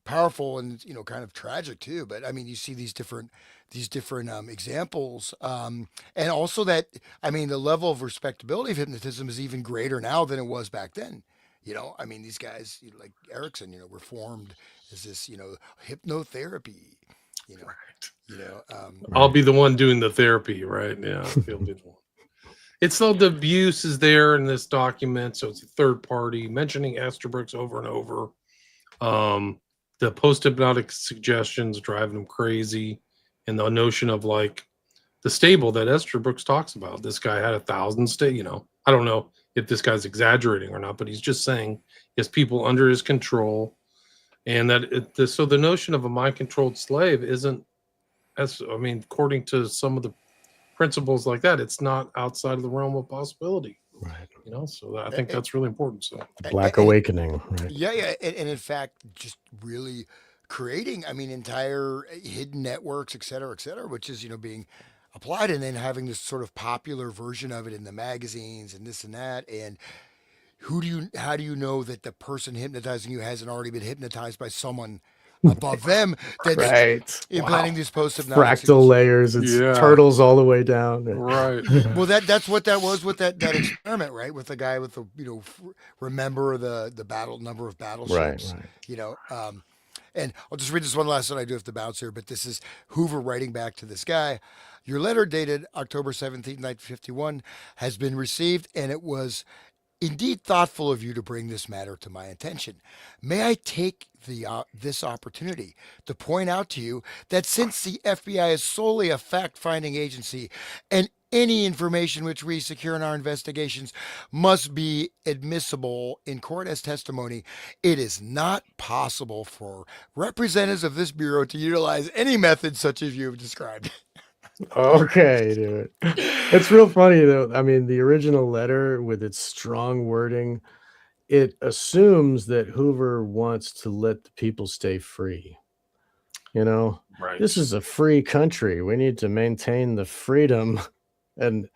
powerful and kind of tragic too. But I mean, you see these different examples, and also that I mean, the level of respectability of hypnotism is even greater now than it was back then. I mean, these guys like Erickson, were formed as this, hypnotherapy. You know, Right. I'll Right. be the one doing the therapy, right? Yeah, he'll be the one. It's though the abuse is there in this document, so it's a third party mentioning Estabrooks over and over. Um, the post hypnotic suggestions driving him crazy, and the notion of like the stable that Estabrooks talks about. This guy had 1,000 stay. I don't know if this guy's exaggerating or not, but he's just saying he has people under his control. and that so the notion of a mind controlled slave isn't, as I mean, according to some of the principles like that, it's not outside of the realm of possibility. Right. So I think that's really important. So The Black And Awakening, right? yeah, yeah, and in fact, just really creating, I mean, entire hidden networks, et cetera, which is being applied, and then having this sort of popular version of it in the magazines and this and that. And how do you know that the person hypnotizing you hasn't already been hypnotized by someone above them that's Right. implanting wow, these post hypnotic Fractal signals? layers. It's yeah, turtles all the way down. right. Well, that's what that was with that experiment, right? With the guy with the remember the battle number of Right. battleships, Right. you know. And I'll just read this one last one. I do have to bounce here, but this is Hoover writing back to this guy. Your letter dated October 17th, 1951 has been received, and it was indeed thoughtful of you to bring this matter to my attention. May I take this opportunity to point out to you that since the FBI is solely a fact-finding agency, and any information which we secure in our investigations must be admissible in court as testimony, it is not possible for representatives of this bureau to utilize any method such as you have described. Okay, dude. It's real funny though. I mean, the original letter with its strong wording, it assumes that Hoover wants to let the people stay free. You know, Right. this is a free country. We need to maintain the freedom and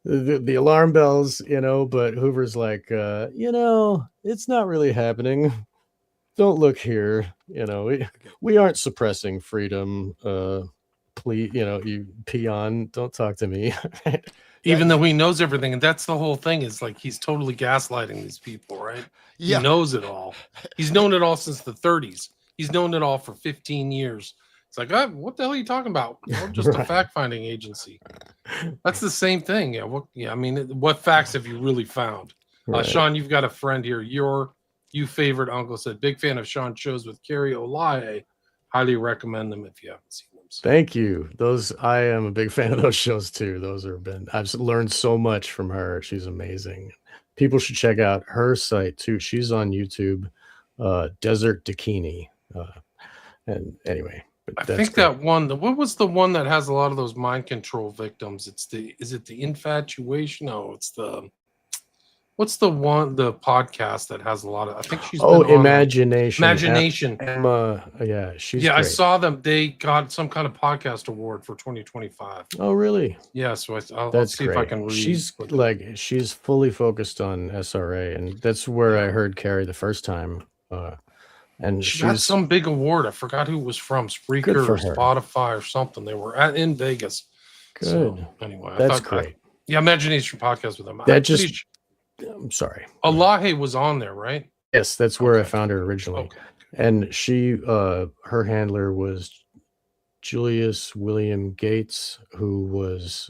the alarm bells, but Hoover's like, it's not really happening. Don't look here. We aren't suppressing freedom. Please, you peon, don't talk to me. Yeah, Even though he knows everything, and that's the whole thing, is like he's totally gaslighting these people, right? He yeah, knows it all. He's known it all since the 30s. He's known it all for 15 years. It's like, what the hell are you talking about? We're just a Right. fact-finding agency. That's the same thing. Yeah. I mean, what facts have you really found? Right. Sean, you've got a friend here. You favorite uncle said, big fan of Sean shows with Carrie Olaye. Highly recommend them if you haven't seen them. So, Thank you. I am a big fan of those shows too. I've learned so much from her. She's amazing. People should check out her site too. She's on YouTube, Desert Bikini. And anyway, I that's think great. that one. What was the one that has a lot of those mind control victims? Is it the infatuation? No, it's the. What's the podcast that has a lot of? I think she's been on Imagination. Imagination. Emma, yeah, she's Yeah, I great. saw them. They got some kind of podcast award for 2025. Oh, really? Yeah, so I'll That's see great. if I can read. She's fully focused on SRA, and that's where I heard Carrie the first time. And she got some big award. I forgot who it was from. Spreaker or Spotify or something. They were in Vegas. Good. So, anyway, that's great. Imagination podcast with them. I'm sorry. Olahe was on there, right? Yes, that's where I found her originally. Okay. And she, her handler was Julius William Gates, who was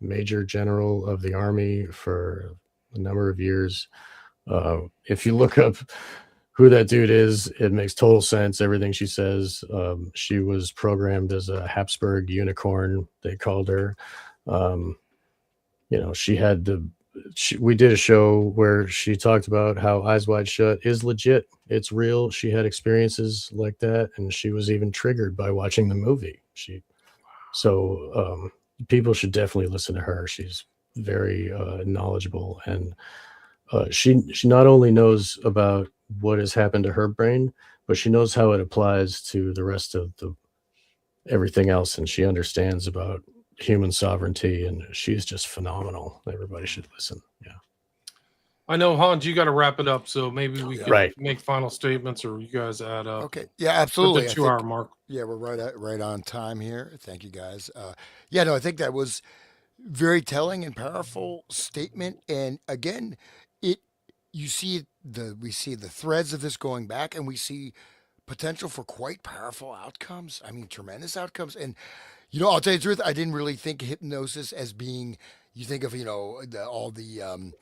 Major General of the Army for a number of years. If you look up who that dude is, it makes total sense. Everything she says. She was programmed as a Habsburg unicorn, they called her. She had we did a show where she talked about how Eyes Wide Shut is legit. It's real. She had experiences like that, and she was even triggered by watching the movie. People should definitely listen to her. She's very knowledgeable, and she not only knows about what has happened to her brain, but she knows how it applies to the rest of everything else, and she understands about human sovereignty, and she's just phenomenal. Everybody should listen. Yeah. I know, Hans, you got to wrap it up, so maybe we can make final statements, or you guys add up. Okay. Yeah, absolutely. The 2-hour mark. Yeah, we're right on time here. Thank you, guys. I think that was very telling and powerful statement. And again, we see the threads of this going back, and we see potential for quite powerful outcomes. I mean, tremendous outcomes. And I'll tell you the truth, I didn't really think hypnosis as being, you think of, all the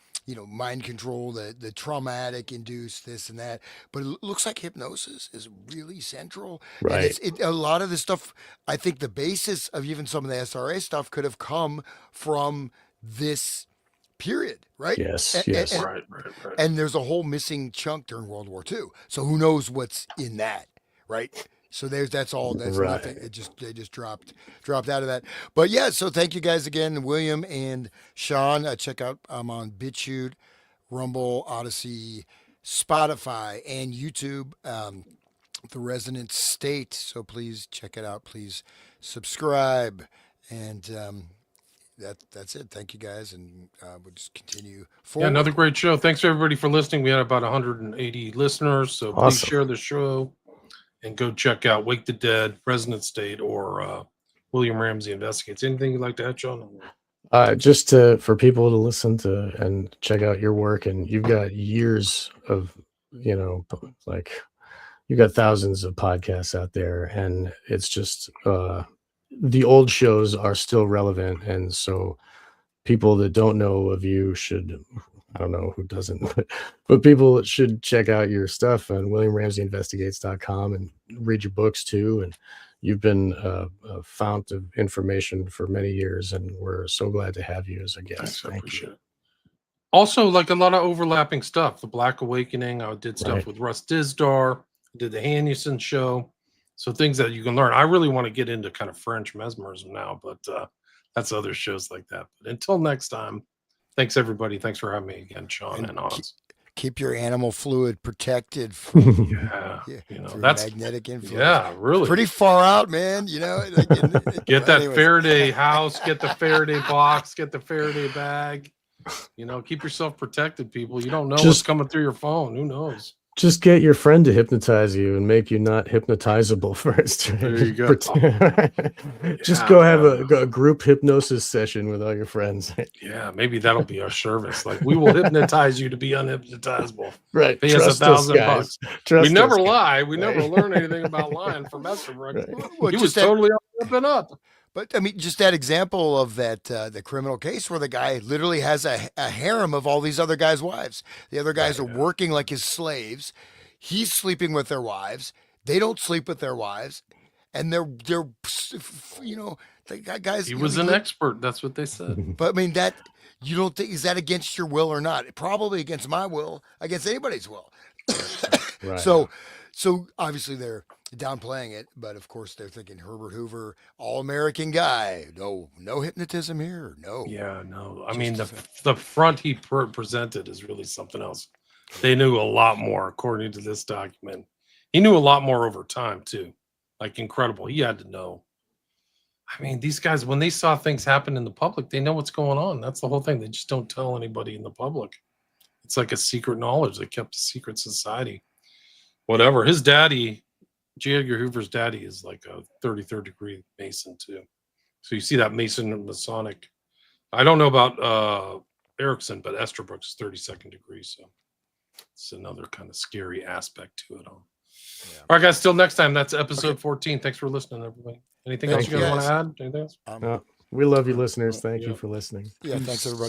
mind control, the traumatic induced this and that, but it looks like hypnosis is really central. Right. And a lot of this stuff, I think the basis of even some of the SRA stuff could have come from this period, right? Yes, yes. Right. And there's a whole missing chunk during World War II. So who knows what's in that, right? So that's all. That's nothing. Right. They just dropped out of that. But yeah, so thank you guys again, William and Sean. Check out I'm on BitChute, Rumble, Odyssey, Spotify, and YouTube. The Resonant State. So please check it out. Please subscribe, and that's it. Thank you guys, and we'll just continue Yeah, forward. another great show. Thanks everybody for listening. We had about 180 listeners, so please Awesome. share the show and go check out Wake the Dead, Resonant State, or William Ramsey Investigates. Anything you'd like to add, Sean? Just for people to listen to and check out your work, and you've got years of, like you've got thousands of podcasts out there, and it's just the old shows are still relevant, and so people that don't know of you should, I don't know who doesn't, but people should check out your stuff on WilliamRamseyInvestigates.com and read your books too. And you've been a fount of information for many years, and we're so glad to have you as a guest. Thanks, I Thank appreciate you. it. Also, like a lot of overlapping stuff. The Black Awakening. I did stuff Right. with Russ Dizdar. Did the Hannuson show. So things that you can learn. I really want to get into kind of French mesmerism now, but that's other shows like that. But until next time, thanks everybody. Thanks for having me again, Sean and Hans. Keep your animal fluid protected from through that's magnetic influence. Yeah, really. Pretty far out, man. Get that Faraday house, get the Faraday box, get the Faraday bag. Keep yourself protected, people. You don't know what's coming through your phone. Who knows? Just get your friend to hypnotize you and make you not hypnotizable first. There you go. Just go have a group hypnosis session with all your friends. Yeah, maybe that'll be our service. Like, we will hypnose you to be unhypnotizable. Right. Pay us $1,000. Trust We never us, lie. We right. never learn anything about lying from Estabrook. Right. Well, He was totally up and up. But I mean, just that example of that the criminal case where the guy literally has a harem of all these other guys' wives. The other guys are working like his slaves. He's sleeping with their wives. They don't sleep with their wives, and they're the guys. He was an expert. That's what they said. But I mean, that you don't think, is that against your will or not? Probably against my will, against anybody's will. Right. So obviously they're downplaying it, but of course they're thinking Herbert Hoover, all-American guy. No hypnotism here. No. Yeah, no. I mean, the front he presented is really something else. They knew a lot more, according to this document. He knew a lot more over time too. Like, incredible. He had to know. I mean, these guys, when they saw things happen in the public, they know what's going on. That's the whole thing. They just don't tell anybody in the public. It's like a secret knowledge. They kept a secret society. Whatever. His daddy, J. Edgar Hoover's daddy, is like a 33rd degree Mason too. So you see that Mason and Masonic. I don't know about Erickson, but Estabrook's 32nd degree. So it's another kind of scary aspect to it all. Yeah. All right, guys. Till next time. That's episode 14. Thanks for listening, everybody. Anything else you guys want to add? Anything else? We love you, listeners. Thank you for listening. Yeah, thanks, everybody.